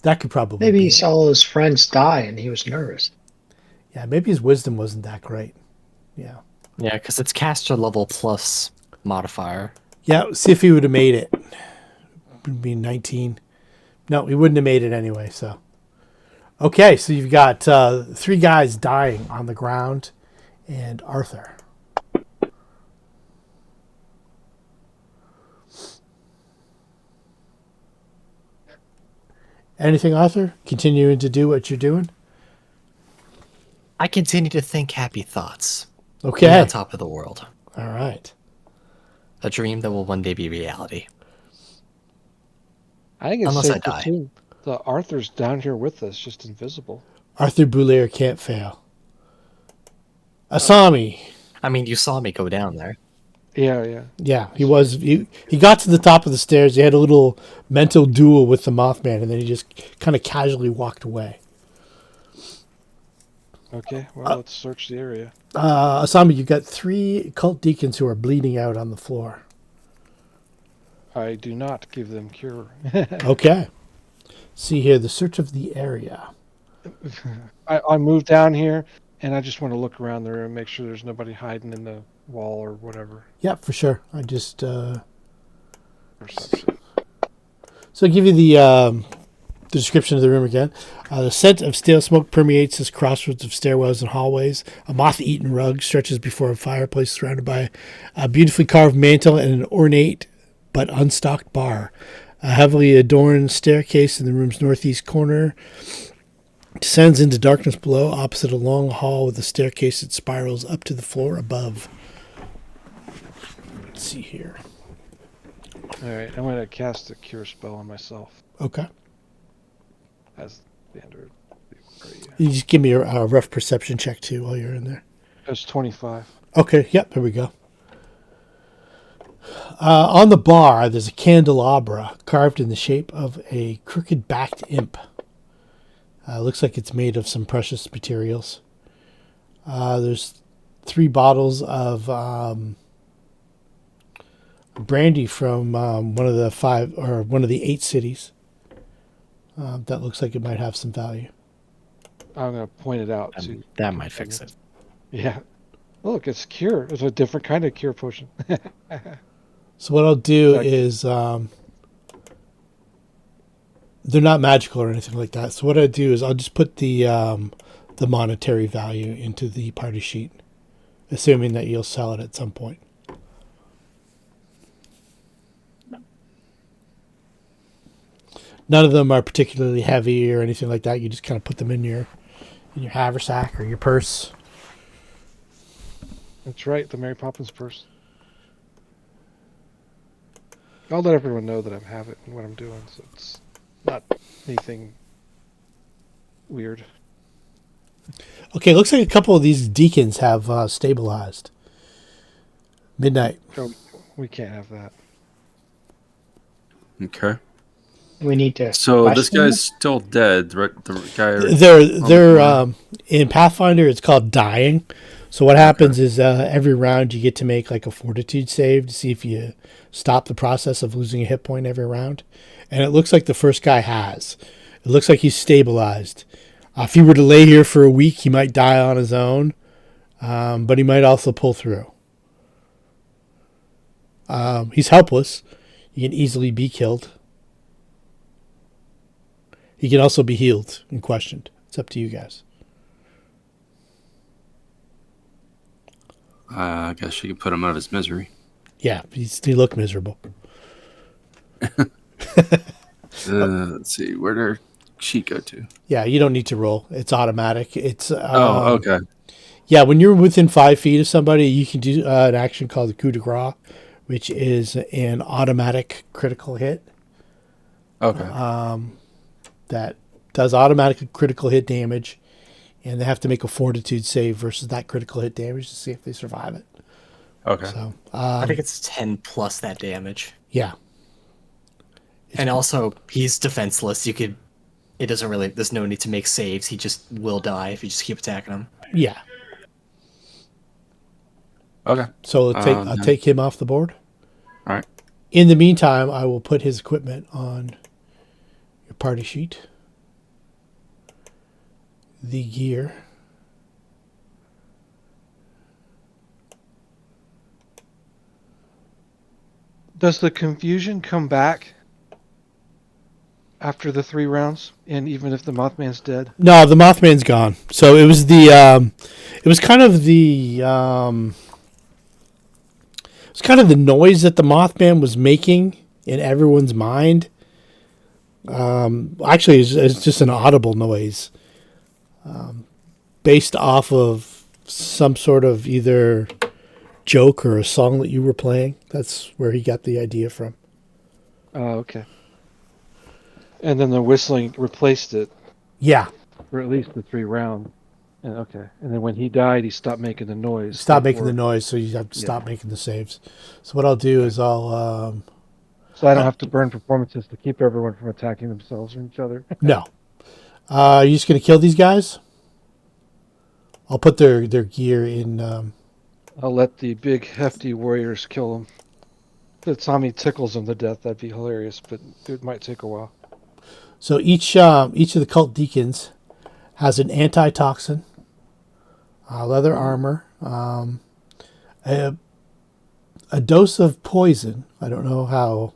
That could probably Maybe be he saw his friends die and he was nervous. Yeah, maybe his wisdom wasn't that great. Yeah. Yeah, because it's caster level plus modifier. Yeah, see if he would have made it. It would be 19. No, he wouldn't have made it anyway, so. Okay, so you've got 3 guys dying on the ground and Arthur. Anything, Arthur? Continuing to do what you're doing? I continue to think happy thoughts. Okay. Being on top of the world. All right. A dream that will one day be reality. I think it's Unless I safe to die. assume the Arthur's down here with us, just invisible. Arthur Boulaire can't fail. Asami. I mean, you saw me go down there. Yeah. Yeah, he was. He got to the top of the stairs. He had a little mental duel with the Mothman, and then he just kind of casually walked away. Okay, well, let's search the area. Asami, you've got 3 cult deacons who are bleeding out on the floor. I do not give them cure. Okay. See here, the search of the area. I moved down here, and I just want to look around there and make sure there's nobody hiding in the wall or whatever. Yeah, for sure. I just Perception. so I'll give you the description of the room again. The scent of stale smoke permeates this crossroads of stairwells and hallways. A moth-eaten rug stretches before a fireplace surrounded by a beautifully carved mantel and an ornate but unstocked bar. A heavily adorned staircase in the room's northeast corner descends into darkness below, opposite a long hall with a staircase that spirals up to the floor above. Let's see here. All right, I'm going to cast a cure spell on myself Okay. as standard. You just give me a rough perception check, too, while you're in there. That's 25. Okay, yep, there we go. On the bar, there's a candelabra carved in the shape of a crooked-backed imp. Looks like it's made of some precious materials. There's 3 bottles of brandy from one of the 8 cities. That looks like it might have some value. I'm going to point it out. That might fix it. Yeah. Look, it's cure. It's a different kind of cure potion. So what I'll do Exactly. is, they're not magical or anything like that. So what I do is I'll just put the monetary value into the party sheet, assuming that you'll sell it at some point. None of them are particularly heavy or anything like that. You just kind of put them in your haversack or your purse. That's right, the Mary Poppins purse. I'll let everyone know that I have it and what I'm doing, so it's not anything weird. Okay, looks like a couple of these deacons have stabilized. Midnight. Oh, we can't have that. Okay. We need to. So this question guy's still dead, right? The guy. They're in Pathfinder. It's called dying. So what happens is every round you get to make like a fortitude save to see if you stop the process of losing a hit point every round. And it looks like the first guy has. It looks like he's stabilized. If he were to lay here for a week, he might die on his own, but he might also pull through. He's helpless. He can easily be killed. He can also be healed and questioned. It's up to you guys. I guess you could put him out of his misery. Yeah, he looked miserable. Let's see, where did our sheet go to? Yeah, you don't need to roll. It's automatic. It's Okay. Yeah, when you're within 5 feet of somebody, you can do an action called the coup de grace, which is an automatic critical hit Okay. that does automatic critical hit damage, and they have to make a fortitude save versus that critical hit damage to see if they survive it. Okay. So I think it's 10 plus that damage. yeah, And also, he's defenseless. It doesn't really, there's no need to make saves. He just will die if you just keep attacking him. yeah. Okay. So I'll take him off the board. All right. In the meantime, I will put his equipment on your party sheet. The gear. Does the confusion come back after the 3 rounds? And even if the Mothman's dead? No, the Mothman's gone. So it was kind of the noise that the Mothman was making in everyone's mind. Actually, it's just an audible noise, based off of some sort of either joke or a song that you were playing. That's where he got the idea from. Oh, okay. And then the whistling replaced it Yeah. for at least the 3 rounds. And okay. And then when he died, he stopped making the noise. Stop making the noise, so you have to stop making the saves. So what I'll do is I'll... So I don't have to burn performances to keep everyone from attacking themselves or each other. No. Are you just going to kill these guys? I'll put their gear in... I'll let the big, hefty warriors kill them. If Tommy tickles them to death, that'd be hilarious, but it might take a while. So each of the cult deacons has an antitoxin, leather armor, a dose of poison. I don't know how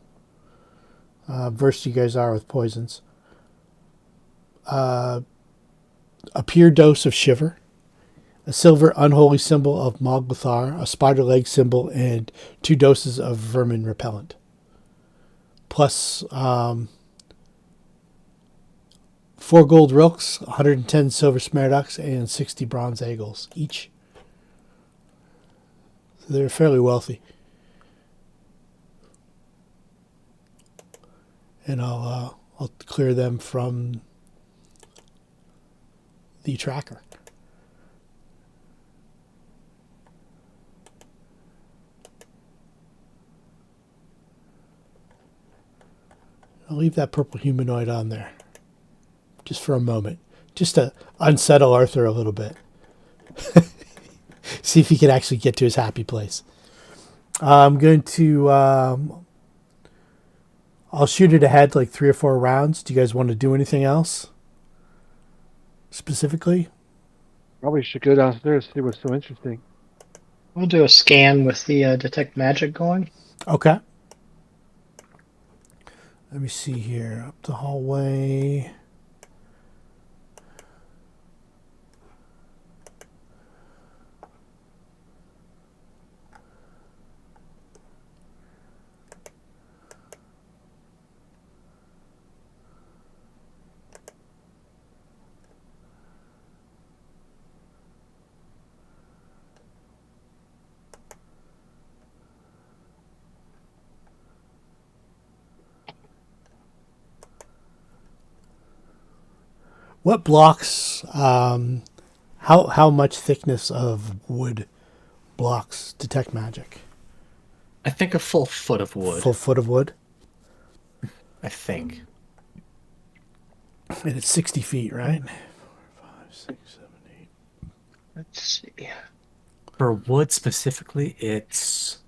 versed you guys are with poisons. A pure dose of shiver, a silver unholy symbol of Moglothar, a spider leg symbol, and 2 doses of vermin repellent. Plus 4 gold rilks, 110 silver smaragds, and 60 bronze eagles each. So they're fairly wealthy. And I'll clear them from the tracker. I'll leave that purple humanoid on there. Just for a moment. Just to unsettle Arthur a little bit. See if he can actually get to his happy place. I'm going to... I'll shoot it ahead like 3 or 4 rounds. Do you guys want to do anything else? Specifically? Probably should go downstairs and see what's so interesting. We'll do a scan with the detect magic going. Okay. Let me see here. Up the hallway. What blocks, how much thickness of wood blocks detect magic? I think a full foot of wood. Full foot of wood? I think. And it's 60 feet, right? 4, 5, 6, 7, 8. Let's see. For wood specifically, it's...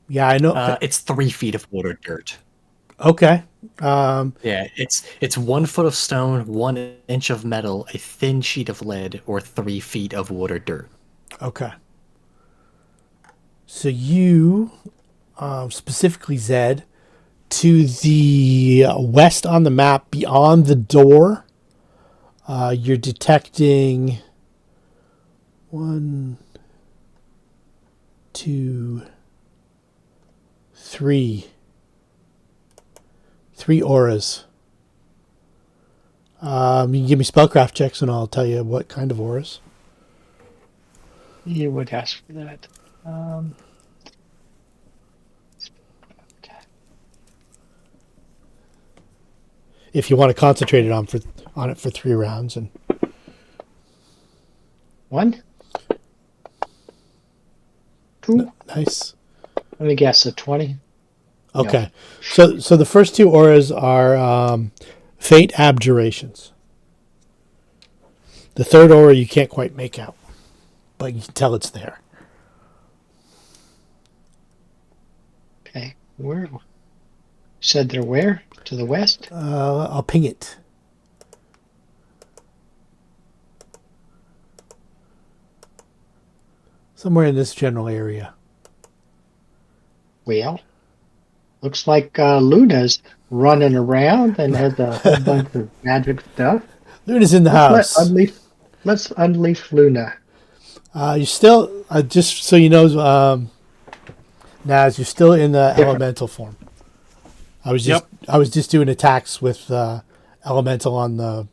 Yeah, I know. it's 3 feet of wood or dirt. Okay. Yeah, it's 1 foot of stone, 1 inch of metal, a thin sheet of lead, or 3 feet of wood or dirt. Okay. So you, specifically Zed, to the west on the map, beyond the door, you're detecting 1, 2, 3. 3 auras. You can give me spellcraft checks and I'll tell you what kind of auras. You would ask for that. If you want to concentrate it on it for 3 rounds. And 1, 2. Nice. Let me guess, a 20. Okay. No. So the first 2 auras are Fate Abjurations. The third aura you can't quite make out, but you can tell it's there. Okay. Where? You said they're where? To the west? I'll ping it. Somewhere in this general area. Well, looks like Luna's running around and has a whole bunch of magic stuff. Luna's in the house. Let's unleash Luna. You're still, just so you know, Naz, you're still in the elemental form. I was just doing attacks with elemental on the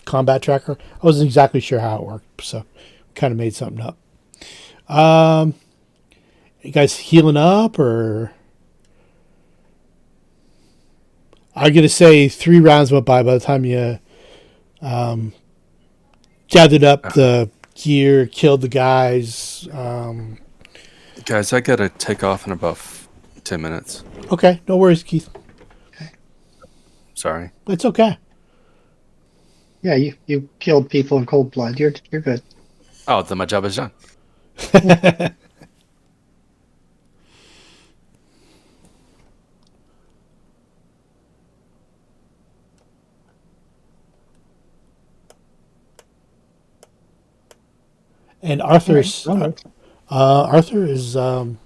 combat tracker. I wasn't exactly sure how it worked, so kind of made something up. You guys healing up, or I'm going to say 3 rounds went by the time you gathered up the gear, killed the guys. Guys, I gotta take off in about 10 minutes. Okay, no worries, Keith. Sorry. It's okay. Yeah, you killed people in cold blood. You're good. Oh, then my job is done. And Arthur's All right. Arthur is. Do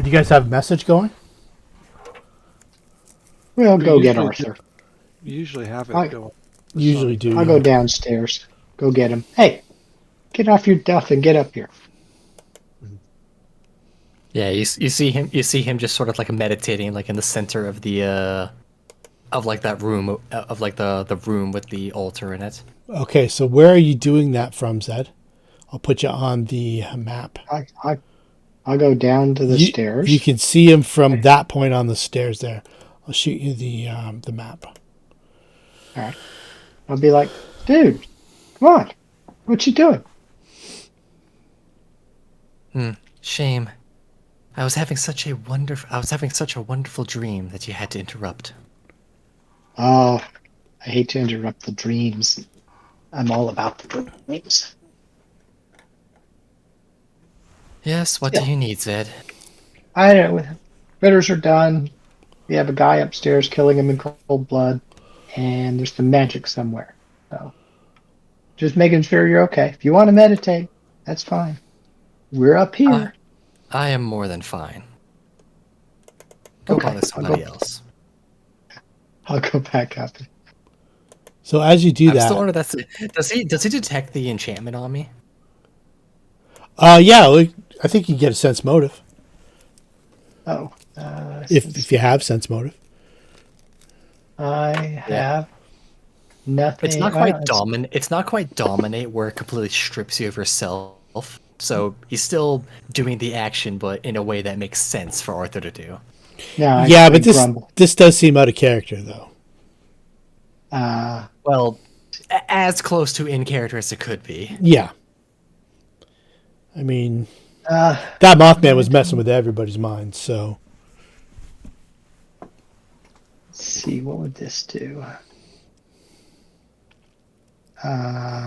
you guys have a message going? We'll go get usually Arthur. You usually have it I- going. Usually do. I'll go downstairs. Go get him. Hey, get off your duff and get up here. Yeah, you see him. You see him just sort of like meditating, like in the center of the of like that room of like the room with the altar in it. Okay, so where are you doing that from, Zed? I'll put you on the map. I'll go down to the stairs. You can see him from that point on the stairs there. I'll shoot you the map. All right. I'll be like, dude, come on. What you doing? Shame. I was having such a wonderful dream that you had to interrupt. Oh, I hate to interrupt the dreams. I'm all about the dreams. Yes, what do you need, Zed? I don't. Critters are done. We have a guy upstairs killing him in cold blood, and there's some magic somewhere. So, just making sure you're okay. If you want to meditate, that's fine. We're up here. I am more than fine. Go Okay, bother somebody else. I'll go back up. So as you do I'm that, still wondering does he detect the enchantment on me? yeah, I think you can get a sense motive Oh, if you have sense motive. I have nothing. It's not quite It's not quite dominate, where it completely strips you of yourself. So he's still doing the action, but in a way that makes sense for Arthur to do. No, Yeah, but this does seem out of character, though. Well, as close to in character as it could be. Yeah. I mean, that Mothman was messing with everybody's mind, so. Let's see, what would this do?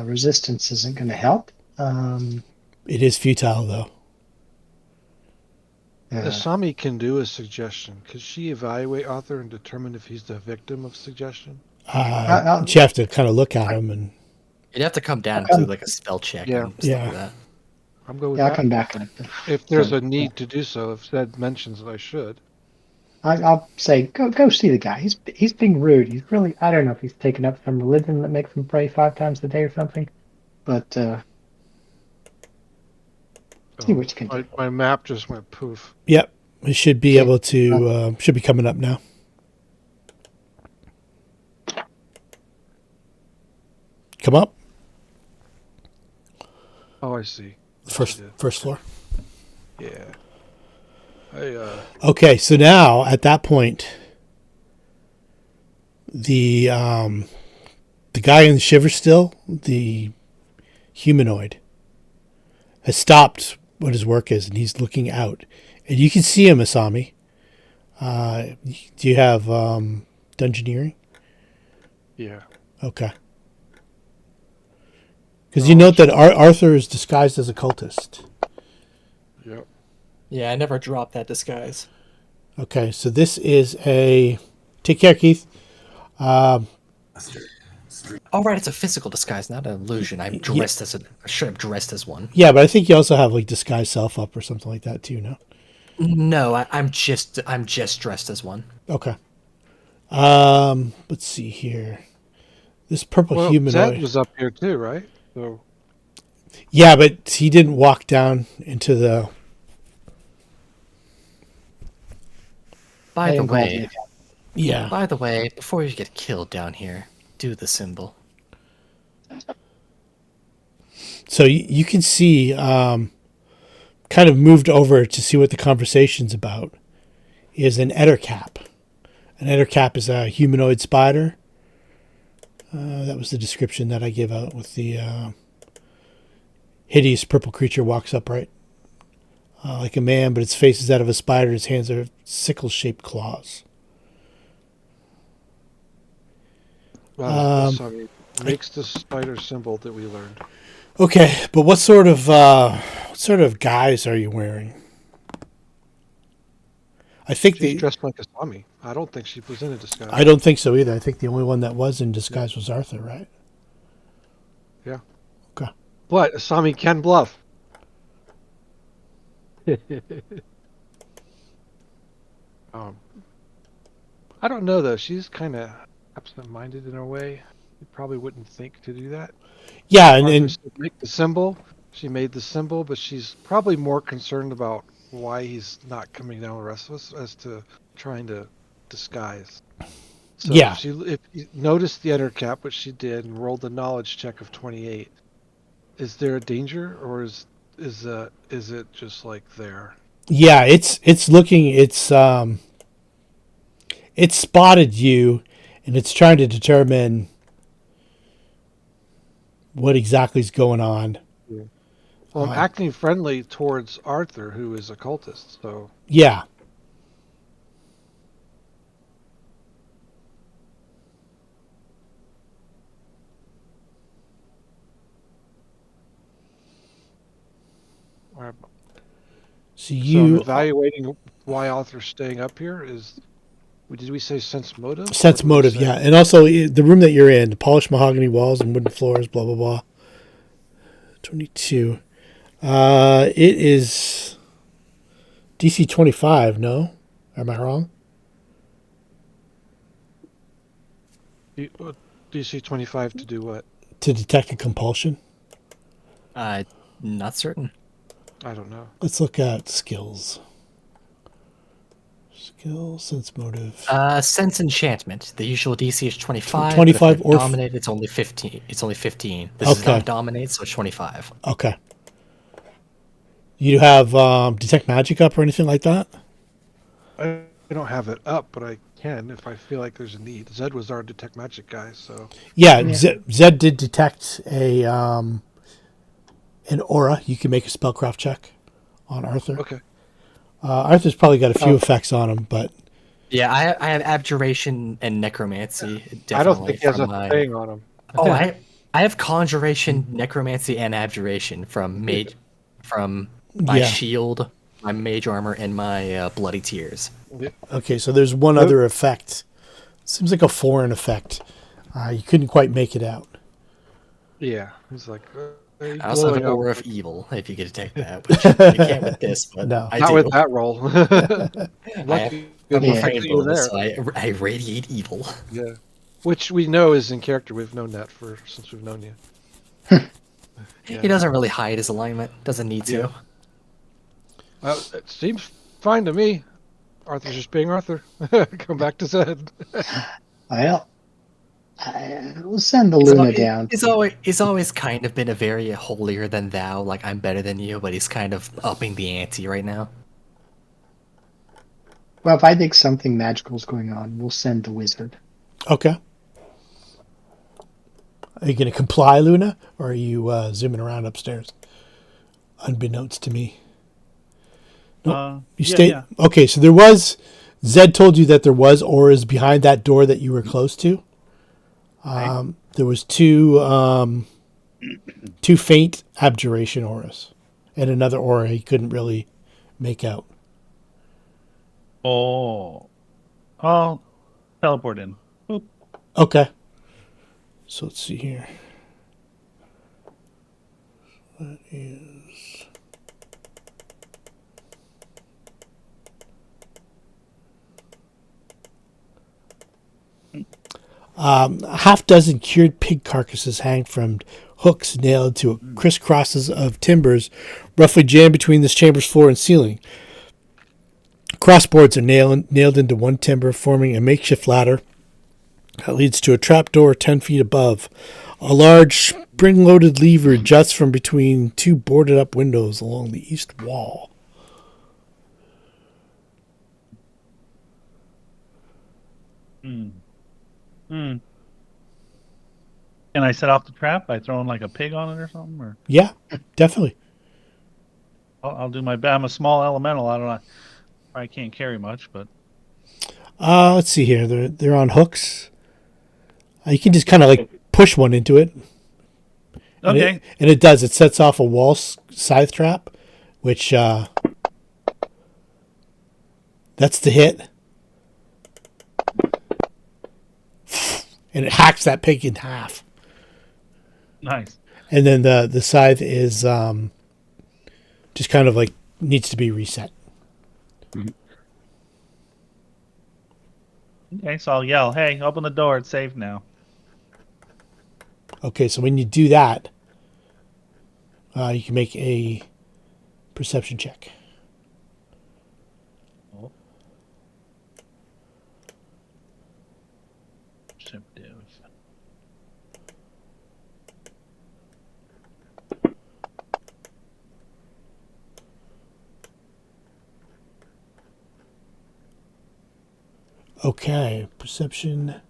Resistance isn't going to help. It is futile, though. Asami can do a suggestion. Could she evaluate Arthur and determine if he's the victim of suggestion? You have to kind of look at him and. You'd have to come down and do like a spell check and stuff like that. I'm going with I'll that. come back. If there's a need to do so, if Zed mentions that I should. I'll say, go see the guy. He's being rude. He's really, I don't know if he's taken up some religion that makes him pray 5 times a day or something, but see what you can do. My map just went poof. Yep. It should be able to, should be coming up now. Come up. Oh, I see. First floor. Yeah. Okay, so now at that point, the guy in the shiver still, the humanoid, has stopped what his work is, and he's looking out, and you can see him, Asami. Do you have dungeoneering? Yeah. Okay. Because you note that Arthur is disguised as a cultist. Yep. Yeah, I never dropped that disguise. Okay, so this is a... Take care, Keith. Oh, right, it's a physical disguise, not an illusion. I'm dressed as I should have dressed as one. Yeah, but I think you also have like disguise self up or something like that too, no? No, I'm just dressed as one. Okay. Let's see here. This purple humanoid. Zed was up here too, right? So. Yeah, but he didn't walk down into the... By the way, Yeah. By the way, before you get killed down here, do the symbol. So you can see, kind of moved over to see what the conversation's about, is an ettercap. An enter cap is a humanoid spider. That was the description that I gave out with the hideous purple creature walks upright. Like a man, but its face is that of a spider. Its hands are sickle-shaped claws. Asami makes the spider symbol that we learned. Okay, but what sort of guise are you wearing? I think She's dressed like Asami. I don't think she was in a disguise. I don't think so either. I think the only one that was in disguise was Arthur, right? Yeah. Okay. But Asami can bluff. I don't know though. She's kind of absent-minded in a way. You probably wouldn't think to do that. Yeah, Arthur and said make the symbol. She made the symbol, but she's probably more concerned about why he's not coming down the rest of us as to trying to disguise. So yeah. if you noticed the enter cap, which she did, and rolled the knowledge check of 28, is there a danger, or is it just like there? Yeah, it's looking, it's spotted you, and it's trying to determine what exactly is going on. Yeah. Well, I'm acting friendly towards Arthur, who is a cultist. So yeah. So I'm evaluating why Arthur's staying up here is. Did we say sense motive? Sense motive, yeah. And also the room that you're in, polished mahogany walls and wooden floors, blah, blah, blah. 22. It is DC 25, no? Am I wrong? DC 25 to do what? To detect a compulsion? Not certain. I don't know. Let's look at skills. Skill, sense motive. Sense enchantment. The usual DC is 25. 25 but if or dominate, it's only 15. It's only 15. This is not dominate, so it's 25. Okay. You have detect magic up or anything like that? I don't have it up, but I can if I feel like there's a need. Zed was our detect magic guy, so yeah. Zed did detect an aura. You can make a spellcraft check on Arthur. Okay. Arthur's probably got a few effects on him, but yeah, I have abjuration and necromancy. Definitely I don't think he has a thing on him. Oh, I have conjuration, necromancy, and abjuration from my shield, my mage armor, and my bloody tears. Okay, so there's one other effect. Seems like a foreign effect. You couldn't quite make it out. Yeah, he's like. I also have an aura of evil, if you could detect that, which you can't with this, but no. I Not do. with that roll. I radiate evil. Yeah, which we know is in character. We've known that since we've known you. He doesn't really hide his alignment. Doesn't need to. Well, it seems fine to me. Arthur's just being Arthur. Come back to Zed. Well, we'll send the Luna down. He's always kind of been a very holier than thou, like I'm better than you, but he's kind of upping the ante right now. Well, if I think something magical is going on, we'll send the wizard. Okay. Are you going to comply, Luna, or are you zooming around upstairs? Unbeknownst to me. Nope. You stay. Yeah. Okay, so there was. Zed told you that there was auras behind that door that you were close to. There was two faint abjuration auras, and another aura he couldn't really make out. Oh, I'll teleport in. Boop. Okay. So let's see here. That is. A half dozen cured pig carcasses hang from hooks nailed to crisscrosses of timbers roughly jammed between this chamber's floor and ceiling. Crossboards are nailed into one timber, forming a makeshift ladder that leads to a trapdoor 10 feet above. A large spring-loaded lever juts from between two boarded-up windows along the east wall. Hmm. Can I set off the trap by throwing like a pig on it or something? Or Yeah, definitely. I'll do my best. I'm a small elemental. I don't know. I can't carry much, but Let's see here. They're on hooks. You can just kind of like push one into it. And okay. it does. It sets off a wall scythe trap, which that's the hit. And it hacks that pig in half. Nice. And then the scythe is just kind of like needs to be reset. Okay, so I'll yell, "Hey, open the door! It's safe now." Okay, so when you do that, you can make a perception check. Oh. Perceptive. Okay, perception. Let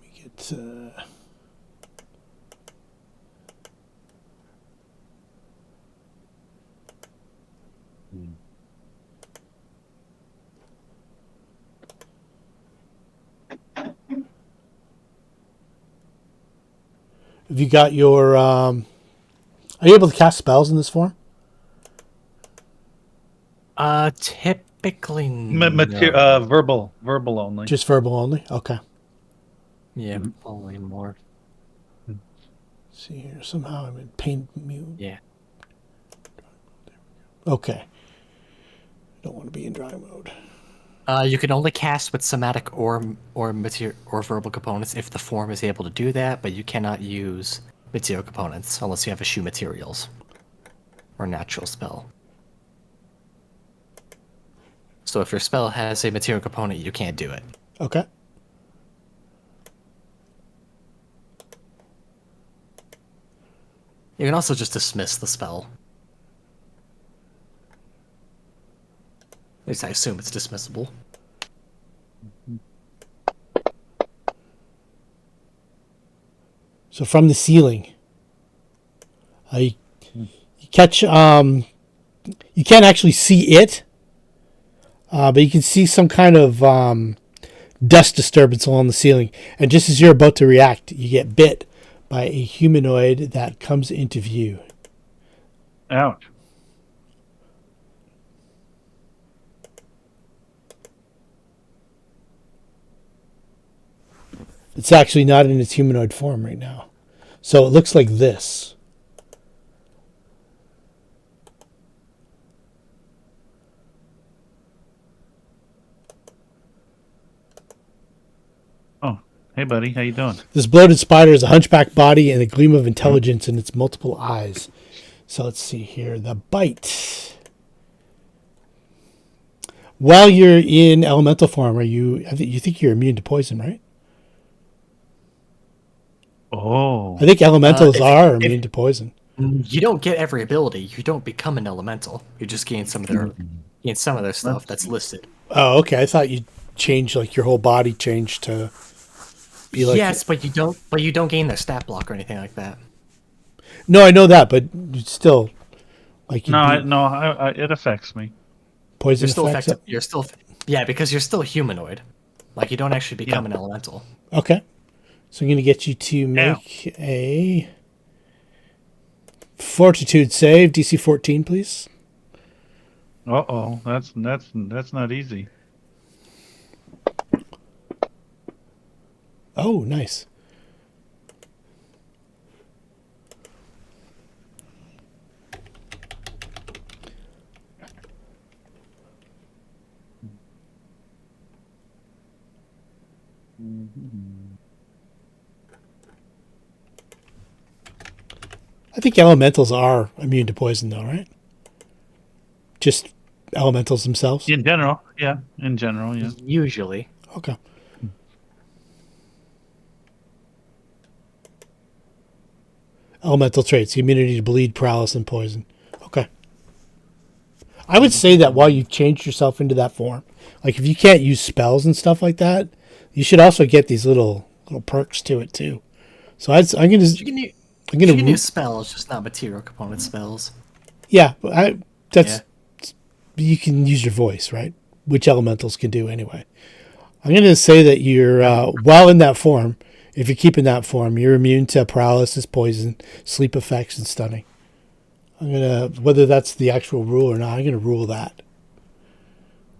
me get. Have you got your? Are you able to cast spells in this form? Typically no. Verbal only. Just verbal only. Okay. Yeah, probably more. Let's see here. Somehow I'm in pain mute. Yeah. Okay. Don't want to be in dry mode. You can only cast with somatic or verbal components if the form is able to do that, but you cannot use material components unless you have eschew materials or natural spell. So if your spell has a material component, you can't do it. Okay. You can also just dismiss the spell. At least I assume it's dismissible. So from the ceiling, you catch. You can't actually see it, but you can see some kind of dust disturbance along the ceiling. And just as you're about to react, you get bit by a humanoid that comes into view. Ouch. It's actually not in its humanoid form right now. So it looks like this. Oh, hey buddy, how you doing? This bloated spider has a hunchback body and a gleam of intelligence in its multiple eyes. So let's see here. The bite. While you're in elemental form, you think you're immune to poison, right? Oh. I think elementals are immune to poison. You don't get every ability. You don't become an elemental. You just gain some of their stuff that's listed. Oh, okay. I thought you changed, like your whole body changed to be like. Yes, but you don't. But you don't gain their stat block or anything like that. No, I know that, but you still like. It affects me. Poison You're still effects. effective. You're still. Yeah, because you're still humanoid. Like you don't actually become an elemental. Okay. So I'm going to get you to make a fortitude save, DC 14, please. Uh-oh, that's not easy. Oh, nice. I think elementals are immune to poison, though, right? Just elementals themselves? In general, yeah. In general, yeah. Usually. Okay. Elemental traits, immunity to bleed, paralysis, and poison. Okay. I would say that while you've changed yourself into that form, like if you can't use spells and stuff like that, You should also get these little perks to it too. So I'm gonna She can use, I'm she gonna can use spells, just not material component spells. yeah. That's Yeah. you can use your voice, right? Which elementals can do anyway. I'm gonna say that you're while in that form. If you're keeping that form, you're immune to paralysis, poison, sleep effects, and stunning. I'm gonna whether that's the actual rule or not. I'm gonna rule that.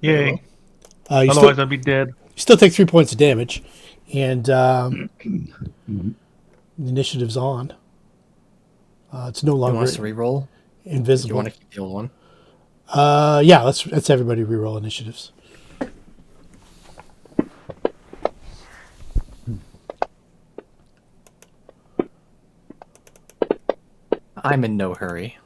Yay. You Otherwise, I'd be dead. still take 3 points of damage, and the initiative's on. It's no You want longer us to reroll? You invisible. want to keep the old one? Yeah, let's everybody reroll initiatives. I'm in no hurry.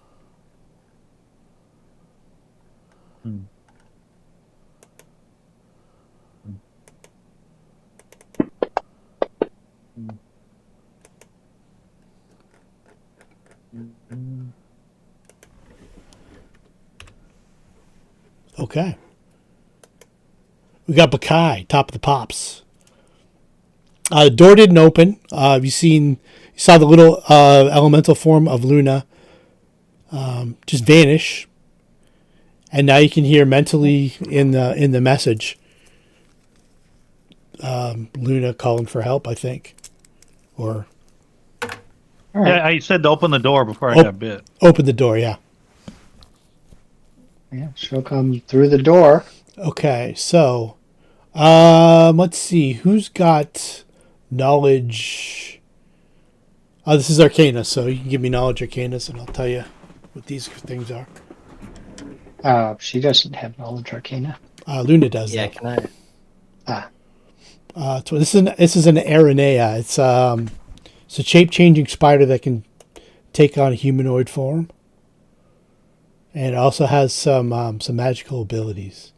Okay. We got Baccae, top of the pops. The door didn't open. You saw the little elemental form of Luna just vanish, and now you can hear mentally in the message Luna calling for help. I think, or All right. Yeah, I said to open the door before I Oh. got bit. open the door. Yeah. Yeah, she'll come through the door. Okay. So, let's see who's got knowledge. This is Arcana, so you can give me knowledge Arcanas, and I'll tell you what these things are. She doesn't have knowledge arcana. Luna does. Yeah, Though. can I? So this is an Aranea. It's a shape-changing spider that can take on a humanoid form, and it also has some magical abilities.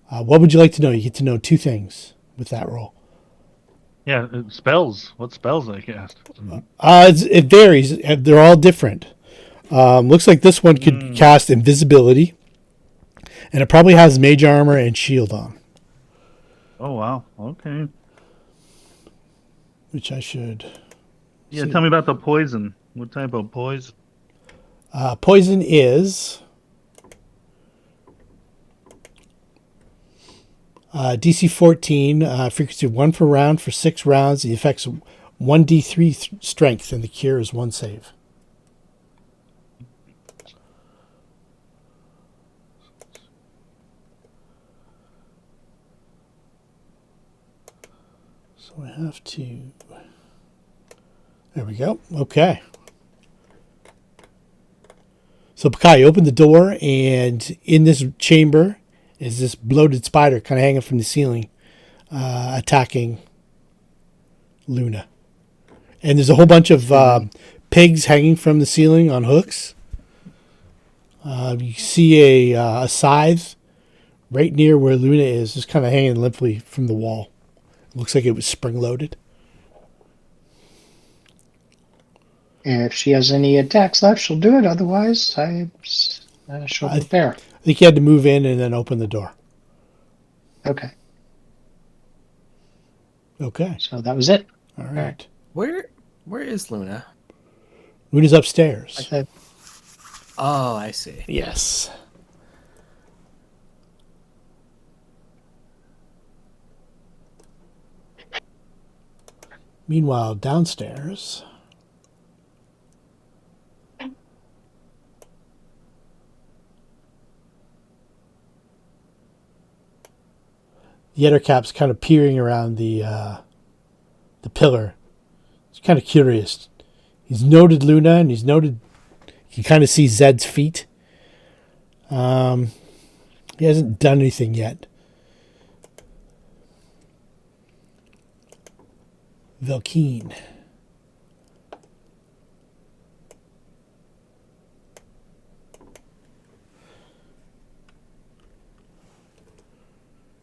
What would you like to know? You get to know 2 things with that roll. Yeah, spells. What spells I cast? It varies. They're all different. Looks like this one could cast invisibility, and it probably has mage armor and shield on, Oh, wow. Okay. which I should. Yeah, see. tell me about the poison. What type of poison? Poison is DC 14, frequency 1 per round for 6 rounds. The effect's 1d3 strength, and the cure is 1 save. So I have to. There we go. Okay. So Baccae, you open the door, and in this chamber is this bloated spider kind of hanging from the ceiling, attacking Luna. And there's a whole bunch of pigs hanging from the ceiling on hooks. You see a scythe right near where Luna is, just kind of hanging limply from the wall. It looks like it was spring-loaded. And if she has any attacks left, she'll do it. Otherwise, she'll prepare. I think you had to move in and then open the door. Okay. Okay. So that was it. All right. Where is Luna? Luna's upstairs. Like that. Oh, I see. Yes. Meanwhile, downstairs. The Ettercap's kind of peering around the pillar. He's kind of curious. He's noted Luna, and he's noted. You can kind of see Zed's feet. He hasn't done anything yet. Velkeen.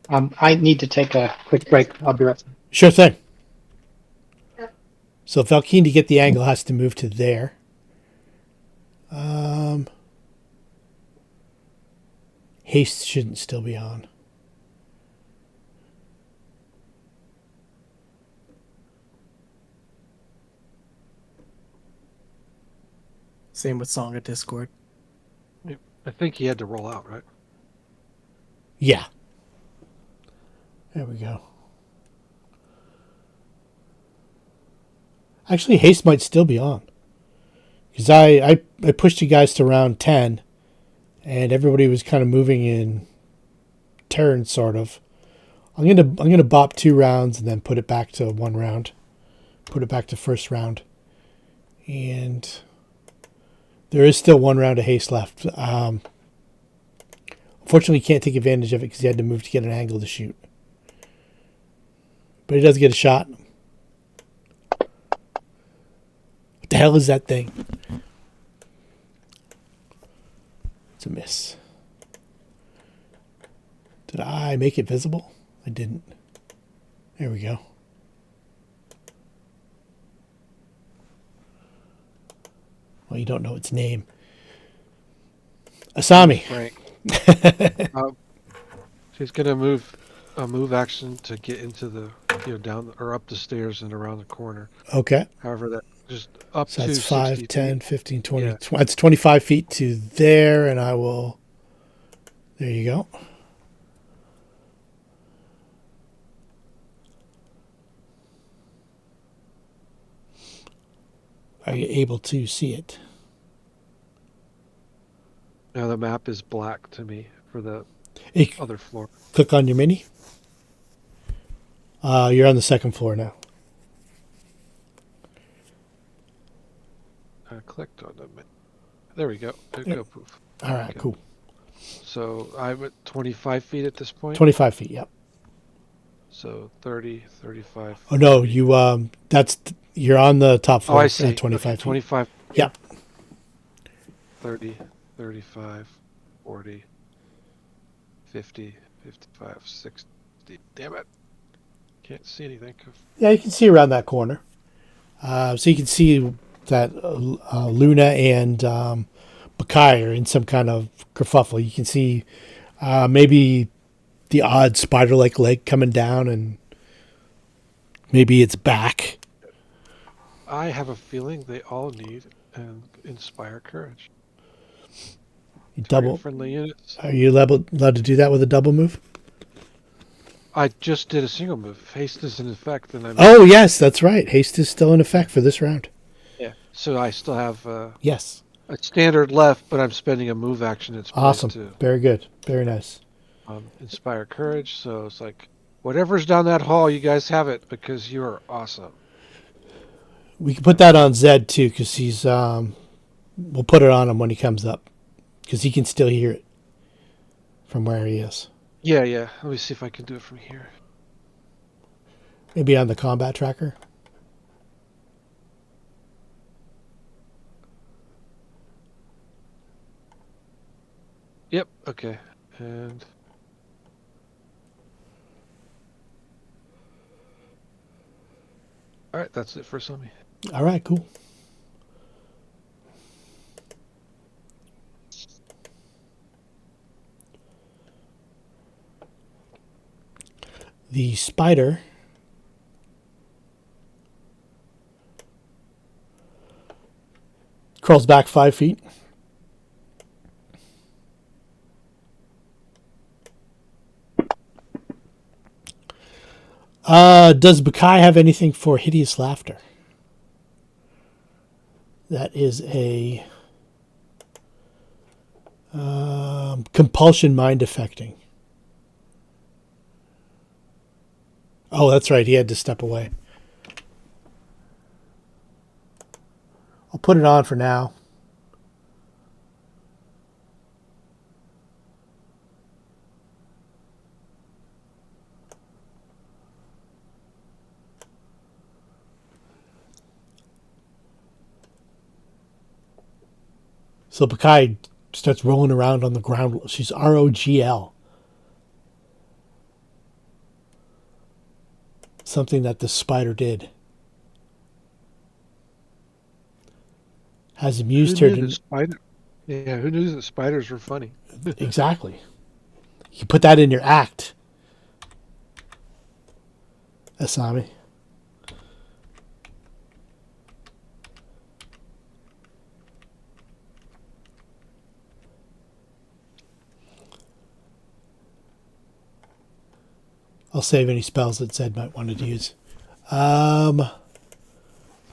I need to take a quick break. I'll be right back. Sure thing. So Velkeen, to get the angle, has to move to there. Haste shouldn't still be on. Same with Song of Discord. I think he had to roll out, right? Yeah. There we go. Actually, haste might still be on. Because I pushed you guys to round 10, and everybody was kind of moving in turns, sort of. I'm gonna bop 2 rounds and then put it back to 1 round. Put it back to first round. And there is still 1 round of haste left. Unfortunately, you can't take advantage of it because you had to move to get an angle to shoot. But he does get a shot. What the hell is that thing? It's a miss. Did I make it visible? I didn't. There we go. Well, you don't know its name. Asami. Frank. She's gonna move a move action to get into the down or up the stairs and around the corner. Okay. However, that just up So to that's 5, 60 10, feet. 15, 20. Yeah. That's 25 feet to there, and I will... There you go. Are you able to see it? Now the map is black to me for the Hey, other floor. click on your mini. You're on the 2nd floor now. I clicked on the map. There we go. There Yep. go, poof. All right, Okay. cool. So I'm at 25 feet at this point. 25 feet, yep. So 30, 35. Oh, no, 40. you, you're on the top Oh, floor I see. at 25 Okay, feet. 25. Yep. 30, 35, 40, 50, 55, 60. Damn it. Can't see anything. Yeah, you can see around that corner. So you can see that Luna and Baccae are in some kind of kerfuffle. You can see maybe the odd spider-like leg coming down, and maybe its back. I have a feeling they all need an inspire courage. You Target double. friendly units. Are you allowed to do that with a double move? I just did a single move. If haste is in effect, then I'm. Oh, yes, that's right. Haste is still in effect for this round. Yeah. So I still have Yes. a standard left, but I'm spending a move action in its Awesome. place too. Very good. Very nice. Inspire courage. So it's like whatever's down that hall, you guys have it because you are awesome. We can put that on Zed, too, because he's... we'll put it on him when he comes up, because he can still hear it from where he is. Yeah, yeah. Let me see if I can do it from here. Maybe on the combat tracker. Yep. Okay. And all right, that's it for Sumi. All right, cool. The spider crawls back 5 feet. Does Baccae have anything for hideous laughter? That is a compulsion mind affecting. Oh, that's right. He had to step away. I'll put it on for now. So Baccae starts rolling around on the ground. She's ROGL. Something that the spider did. Has amused her to... Yeah, who knew that spiders were funny? Exactly. You put that in your act, Asami. save any spells that Zed might want to use.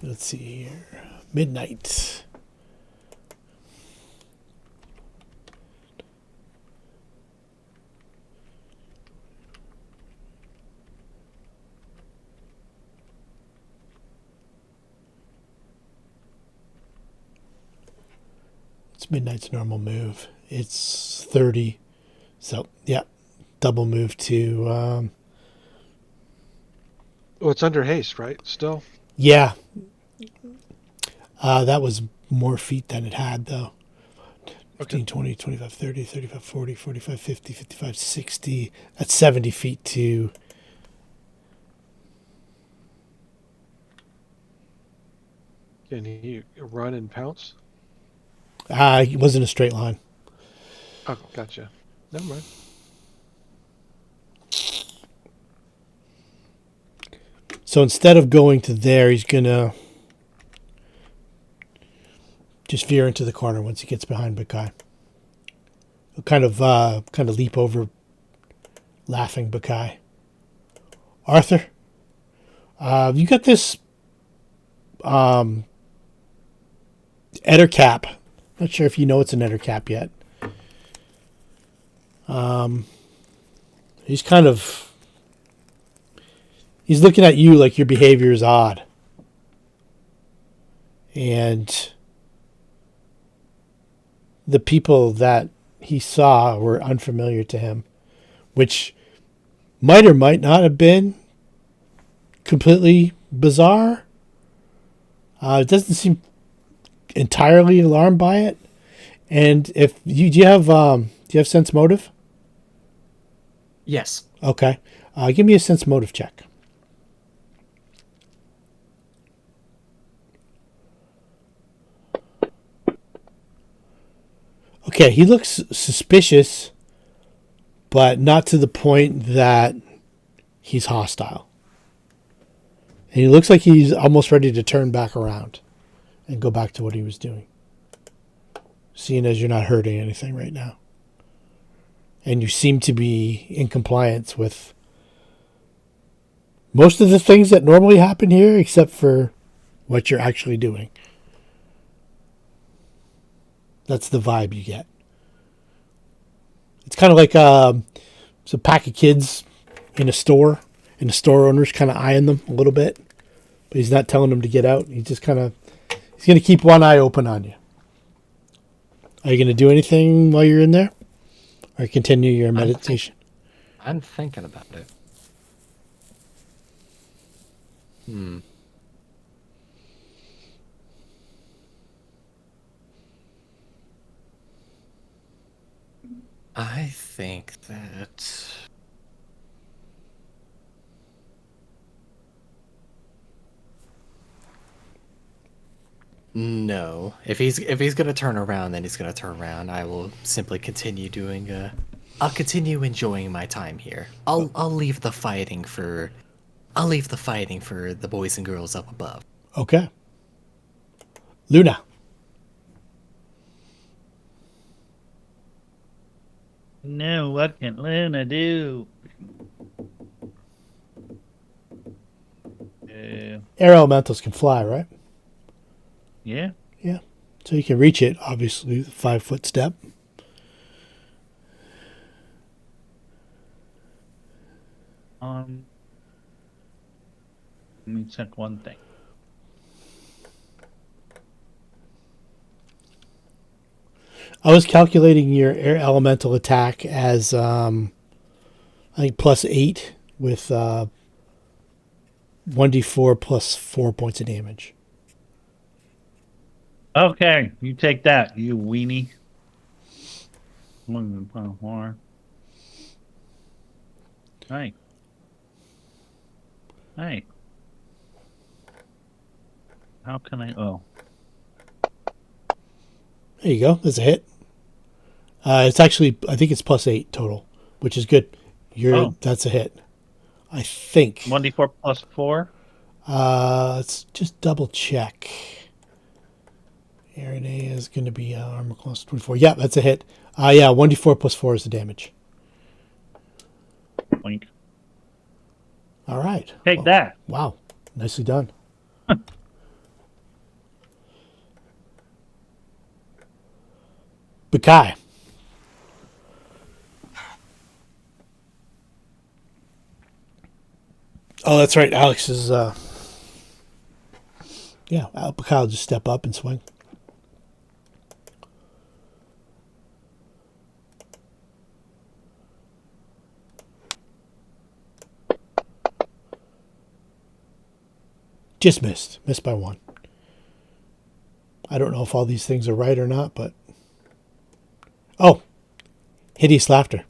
Let's see here. Midnight. It's Midnight's normal move. It's 30. So, yeah. Double move to... Oh, it's under haste, right? Still? yeah. That was more feet than it had, though. 15, 20, 25, 30, 35, 40, 45, 50, 55, 60. That's 70 feet to... Can he run and pounce? it wasn't a straight line. Oh, gotcha. Never mind. So instead of going to there, he's going to just veer into the corner once he gets behind Baccae. He'll kind of leap over laughing Baccae. Arthur, you got this Ettercap. Not sure if you know it's an Ettercap yet. He's looking at you like your behavior is odd. And the people that he saw were unfamiliar to him, which might or might not have been completely bizarre. It doesn't seem entirely alarmed by it. And if you do you have sense motive? Yes. Okay. Give me a sense motive check. Okay, he looks suspicious, but not to the point that he's hostile. And he looks like he's almost ready to turn back around and go back to what he was doing. Seeing as you're not hurting anything right now. And you seem to be in compliance with most of the things that normally happen here, except for what you're actually doing. That's the vibe you get. It's kind of like it's a pack of kids in a store, and the store owner's kind of eyeing them a little bit, but he's not telling them to get out. He's going to keep one eye open on you. Are you going to do anything while you're in there? Or continue your meditation? I'm thinking about it. I think that no. If he's gonna turn around, then he's gonna turn around. I will simply continue doing. I'll continue enjoying my time here. I'll leave the fighting for. I'll leave the fighting for the boys and girls up above. Okay. Luna. No, what can Luna do? Air elementals can fly, right? Yeah. Yeah. So you can reach it, obviously, the 5-foot step. Let me check one thing. I was calculating your air elemental attack as, I think, +8 with 1d4 plus 4 points of damage. Okay, you take that, you weenie. 1.4. Hey. Hey. How can I? Oh. There you go. That's a hit. It's actually, I think it's +8 total, which is good. That's a hit. I think. 1d4 plus 4? Let's just double check. Aaron A is going to be armor class 24. Yeah, that's a hit. Yeah, 1d4 plus 4 is the damage. Blink. All right. Take that. Wow. Nicely done. Baccae. Oh, that's right. Alex is. Yeah, Baccae will just step up and swing. Just missed. Missed by 1. I don't know if all these things are right or not, but. Oh! Hideous laughter.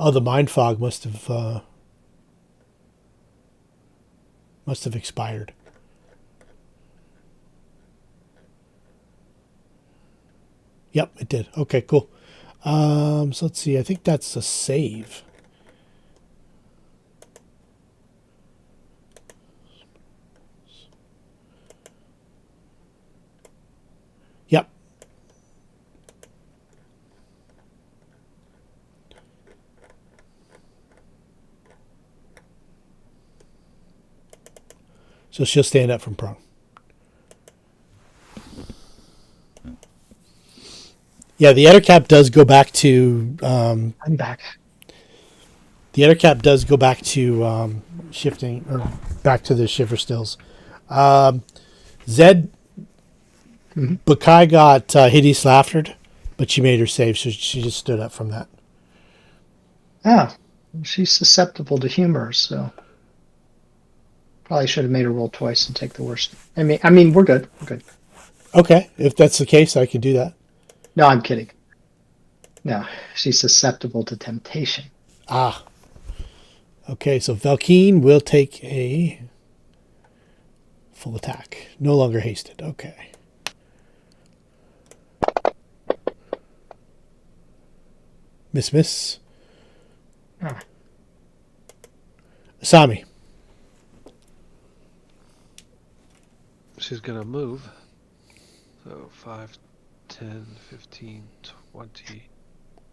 Oh, the mind fog must have expired. Yep, it did. Okay, cool. So let's see. I think that's a save. Yep. So she'll stand up from prone. Yeah, the editor cap does go back to. I'm back. The editor cap does go back to shifting, or back to the shiver stills. Zed. Baccae got hideous laughter, but she made her save, so she just stood up from that. Ah, she's susceptible to humor, so probably should have made her roll twice and take the worst. I mean, we're good. We're good. Okay, if that's the case, I can do that. No, I'm kidding. No, she's susceptible to temptation. Ah. Okay, so Velkeen will take a full attack. No longer hasted. Okay. Miss. Ah. Asami. She's going to move. So 5, 10, 15, 20,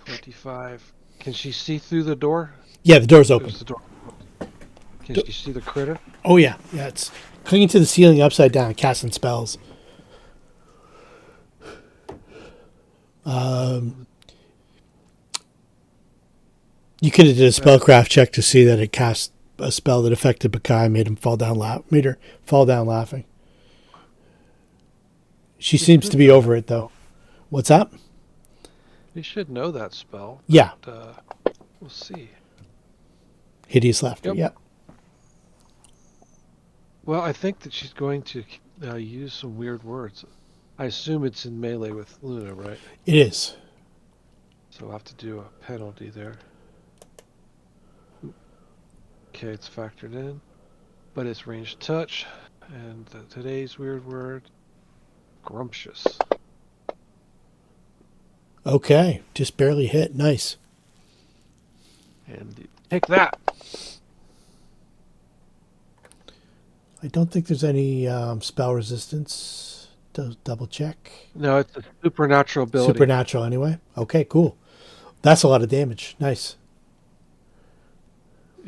25. Can she see through the door? Yeah, the door's open. The door. Can she see the critter? Oh, yeah. Yeah, it's clinging to the ceiling upside down, casting spells. You could have did a spellcraft check to see that it cast a spell that affected Baccae, made her fall down laughing. She seems to be over it, though. What's that? You should know that spell. Yeah. But, we'll see. Hideous laughter. Yep. Well, I think that she's going to use some weird words. I assume it's in melee with Luna, right? It is. So I'll have to do a penalty there. Okay, it's factored in. But it's ranged touch. And today's weird word, grumptious. Okay, just barely hit. Nice. And take that. I don't think there's any spell resistance. Double check. No, it's a supernatural ability. Supernatural anyway. Okay, cool. That's a lot of damage. Nice.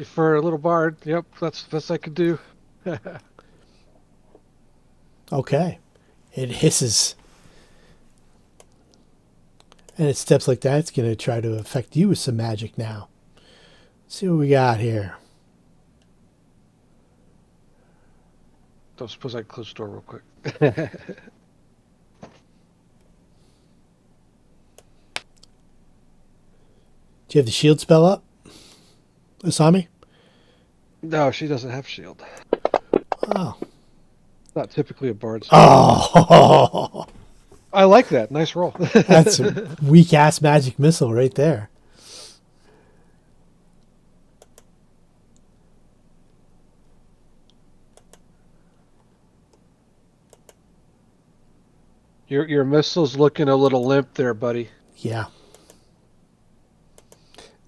For a little bard, yep, that's the best I could do. Okay. It hisses. And it steps like that. It's going to try to affect you with some magic now. Let's see what we got here. Don't suppose I can close the door real quick. Do you have the shield spell up, Asami? No, she doesn't have shield. Oh. Not typically a bard's. Oh. I like that. Nice roll. That's a weak-ass magic missile right there. Your missile's looking a little limp there, buddy. Yeah.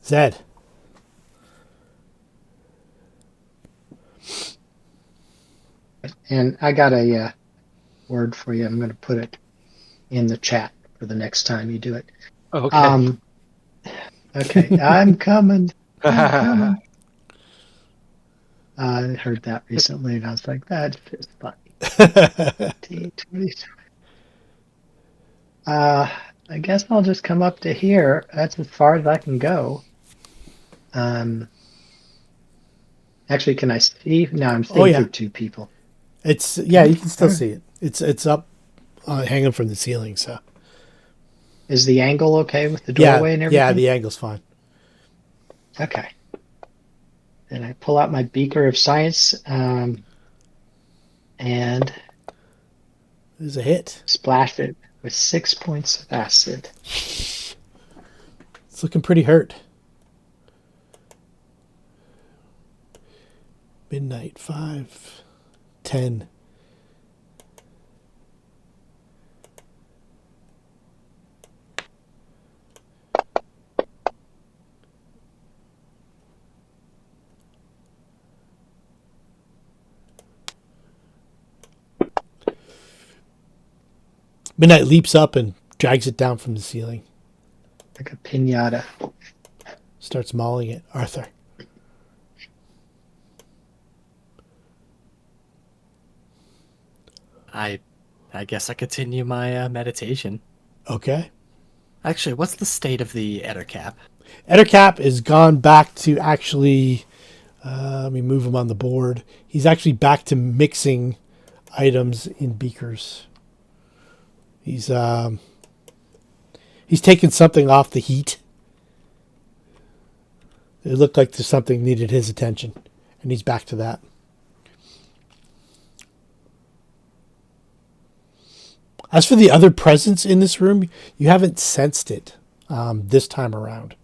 Zed. And I got a word for you. I'm going to put it in the chat for the next time you do it. Okay. Okay, I'm coming. I'm coming. I heard that recently, and I was like, that's just funny. 20. I guess I'll just come up to here. That's as far as I can go. Actually, can I see? No, I'm Oh, seeing yeah. through two people. It's yeah, you can still Alright. see it. It's up, hanging from the ceiling. So Is the angle okay with the yeah, doorway and yeah, everything? the angle's fine. Okay. Then I pull out my beaker of science and There's a hit. splash it with 6 points of acid. It's looking pretty hurt. Midnight 5, 10. Midnight leaps up and drags it down from the ceiling. Like a pinata. Starts mauling it. Arthur. I guess I continue my meditation. Okay. Actually, what's the state of the Ettercap? Ettercap is gone back to actually. Let me move him on the board. He's actually back to mixing items in beakers. He's taken something off the heat. It looked like there's something needed his attention, and he's back to that. As for the other presence in this room, you haven't sensed it this time around.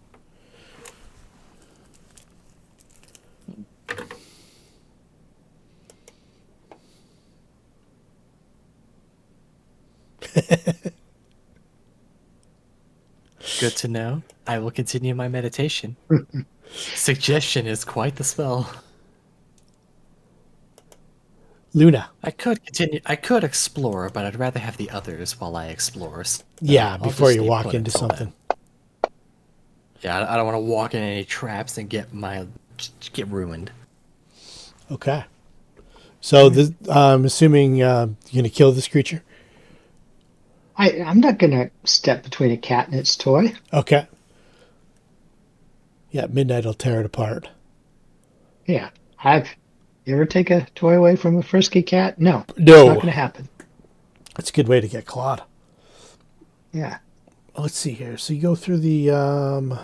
Good to know. I will continue my meditation. Suggestion is quite the spell. Luna. I could continue. I could explore, but I'd rather have the others while I explore. So Yeah, I'll before just you stay walk put into until then. something. Yeah, I don't want to walk in any traps and get ruined. Okay. So I'm assuming you're going to kill this creature? I'm not going to step between a cat and its toy. Okay. Yeah, Midnight will tear it apart. Yeah. You ever take a toy away from a frisky cat? No. It's No. not going to happen. That's a good way to get clawed. Yeah. Let's see here. So you go through the...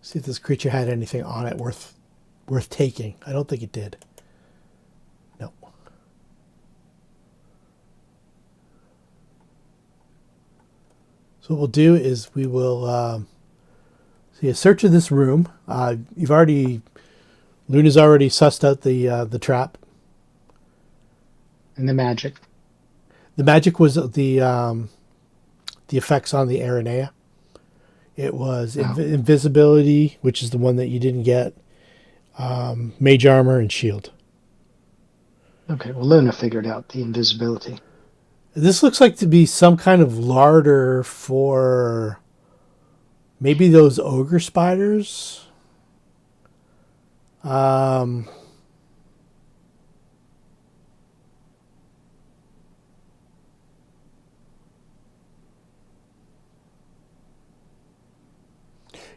see if this creature had anything on it worth taking. I don't think it did. No. So what we'll do is we will see a search of this room. Luna's already sussed out the trap. And the magic. The magic was the effects on the Aranea. It was invisibility, which is the one that you didn't get, mage armor, and shield. Okay, well, Luna figured out the invisibility. This looks like to be some kind of larder for maybe those ogre spiders.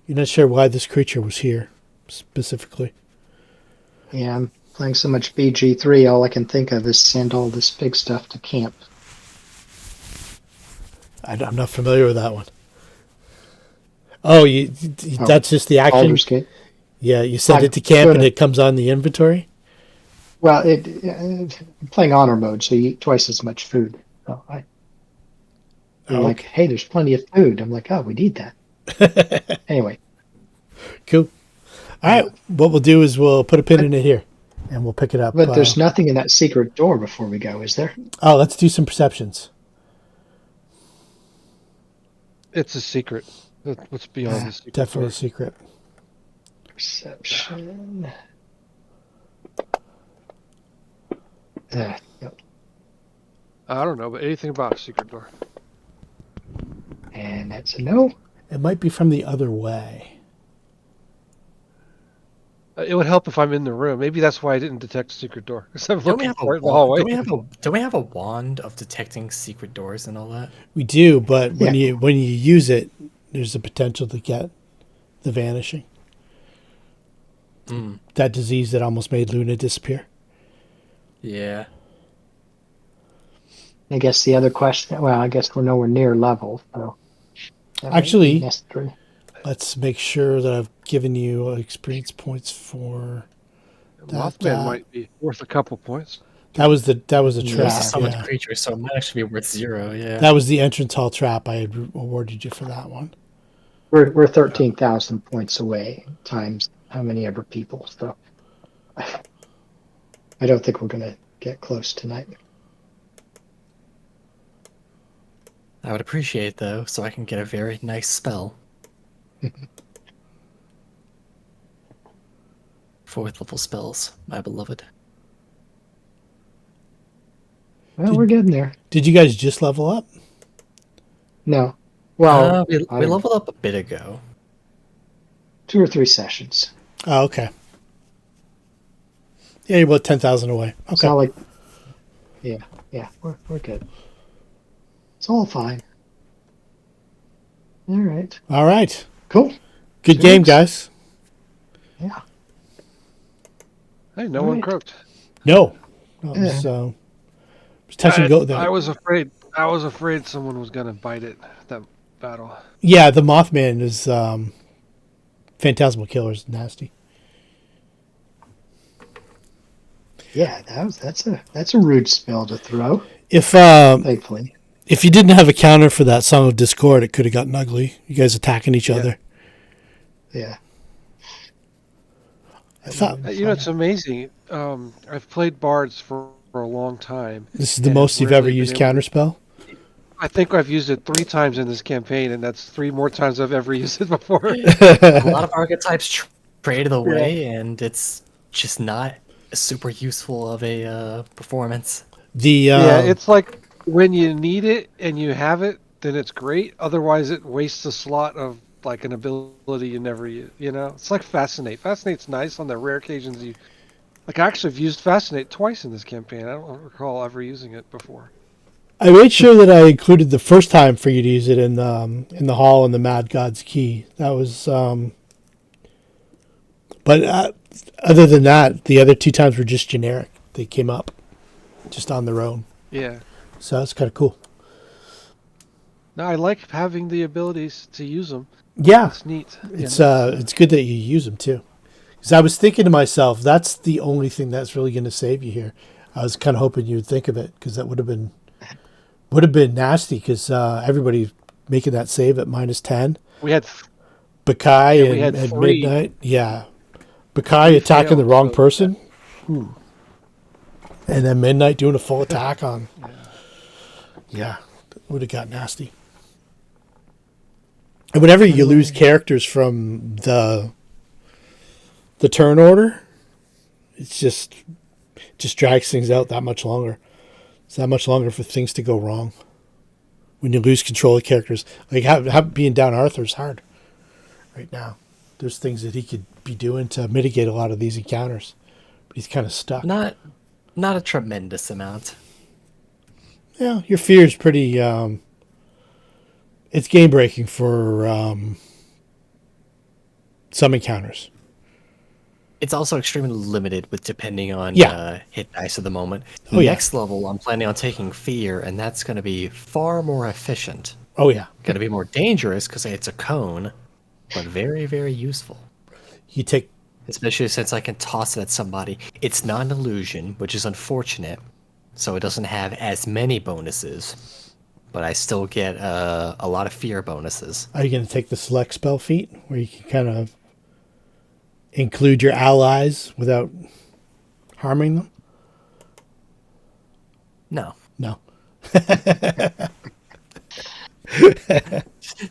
You're not sure why this creature was here specifically. Yeah, I'm playing so much BG3, all I can think of is send all this big stuff to camp. I'm not familiar with that one. Oh, that's just the action? Baldur's Gate. Yeah, you send it to camp and it comes on the inventory? Well, I'm playing honor mode, so you eat twice as much food. So they're like, hey, there's plenty of food. I'm like, oh, we need that. Anyway. Cool. All right. What we'll do is we'll put a pin in it here. and we'll pick it up. But there's nothing in that secret door before we go, is there? Oh, let's do some perceptions. It's a secret. What's beyond the secret? Definitely door? a secret. Perception. Yep. I don't know, but anything about a secret door. And that's a no. It might be from the other way. It would help if I'm in the room. Maybe that's why I didn't detect a secret door. Because I'm Don't we looking have a for it in the wand? hallway. Don't we have a wand of detecting secret doors and all that? We do, but when Yeah. you use it, there's a potential to get the vanishing. Mm. That disease that almost made Luna disappear. Yeah. I guess the other question. Well, I guess we're nowhere near level, so that might Actually- be necessary. Let's make sure that I've given you experience points for Mothman might be worth a couple points. that was the Yeah. It's a trap. summoned Yeah. creature, so it might actually be worth 0. Yeah. That was the entrance hall trap. I had awarded you for that one. We're 13,000 points away times how many ever people. So I don't think we're gonna get close tonight. I would appreciate it, though, so I can get a very nice spell. 4th level spells, my beloved. Well, we're getting there. Did you guys just level up? No, well, we I don't- leveled up a bit ago. 2 or 3 sessions. Oh, okay. Yeah, you're about 10,000 away. It's Okay. not like, yeah, we're good. It's all fine. All right, All right. cool. Good game, Thanks. guys. Yeah, Hey, no All one right. croaked. No. It was, it was touch and go there. I was afraid. I was afraid someone was gonna bite it. That battle. Yeah, the Mothman is Phantasmal Killer's nasty. yeah. That's a rude spell to throw. If Thankfully, if you didn't have a counter for that Song of Discord, it could have gotten ugly. You guys attacking each other. yeah. I thought You know, it's amazing. I've played bards for a long time. this is the and most have you've ever rarely used been able- counterspell. I think I've used it 3 times in this campaign, and that's 3 more times I've ever used it before. A lot of archetypes trade away, and it's just not super useful of a performance. The Yeah, it's like when you need it and you have it, then it's great. Otherwise, it wastes a slot of like an ability you never use. You know, it's like Fascinate. Fascinate's nice on the rare occasions you. Like I actually have used Fascinate twice in this campaign. I don't recall ever using it before. I made sure that I included the first time for you to use it in the hall and the Mad God's Key. That was, but other than that, the other 2 times were just generic. They came up just on their own, Yeah. so that's kind of cool. No, I like having the abilities to use them. Yeah, It's neat. it's good that you use them too. Because I was thinking to myself, that's the only thing that's really going to save you here. I was kind of hoping you would think of it because that would have been nasty. Because everybody making that save at -10. We had Baccae we had and 3. midnight. Yeah. Baccae attacking the failed, wrong so- person. And then midnight doing a full attack on. Yeah. Would have got nasty. And whenever you lose characters from the turn order, it's just drags things out that much longer. It's that much longer for things to go wrong. When you lose control of characters. Like being down Arthur's hard right now. There's things that he could be doing to mitigate a lot of these encounters. But he's kind of stuck. Not a tremendous amount. Yeah, your fear is pretty it's game breaking for some encounters. It's also extremely limited with depending on Yeah. hit dice at the moment. Oh, yeah. Next level, I'm planning on taking fear, and that's going to be far more efficient. Oh yeah. Going to be more dangerous because it's a cone, but very, very useful. You take Especially since I can toss it at somebody. It's not an illusion, which is unfortunate, so it doesn't have as many bonuses, but I still get a lot of fear bonuses. Are you going to take the select spell feat where you can kind of include your allies without harming them? No. No.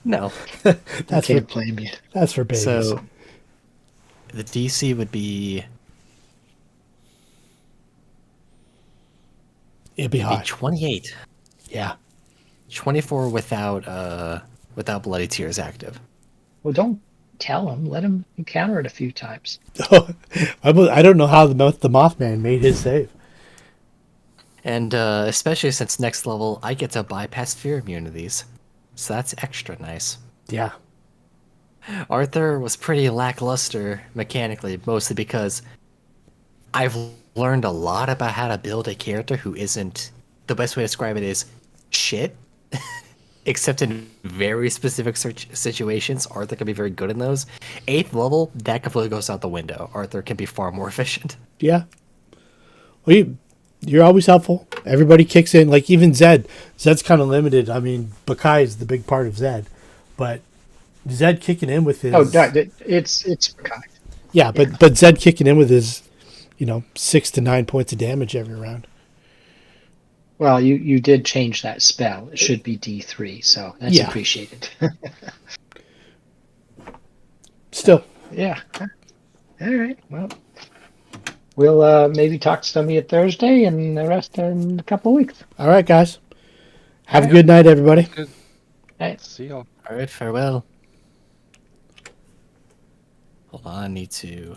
No. That's Can't for blame you. that's for babies. So the DC would be It'd be a high. 28. Yeah. 24 without Bloody Tears active. Well, don't tell him. Let him encounter it a few times. I don't know how the Mothman made his save. And especially since next level, I get to bypass fear immunities. So that's extra nice. Yeah. Arthur was pretty lackluster mechanically, mostly because I've learned a lot about how to build a character who isn't... The best way to describe it is shit. Except in very specific situations, Arthur can be very good in those. 8th level, that completely goes out the window. Arthur can be far more efficient. Yeah. Well, you're always helpful. Everybody kicks in. Like, even Zed. Zed's kind of limited. I mean, Baccae is the big part of Zed. But Zed kicking in with his... Oh, no, it's kind. Yeah, but Zed kicking in with his, 6 to 9 points of damage every round. Well, you did change that spell. It should be D3, so that's Yeah. appreciated. Still. Yeah. All right. Well, we'll maybe talk to some of you Thursday and the rest in a couple of weeks. All right, guys. Have a All good night, everybody. Good. All right. See y'all. Alright, farewell. Hold on, I need to...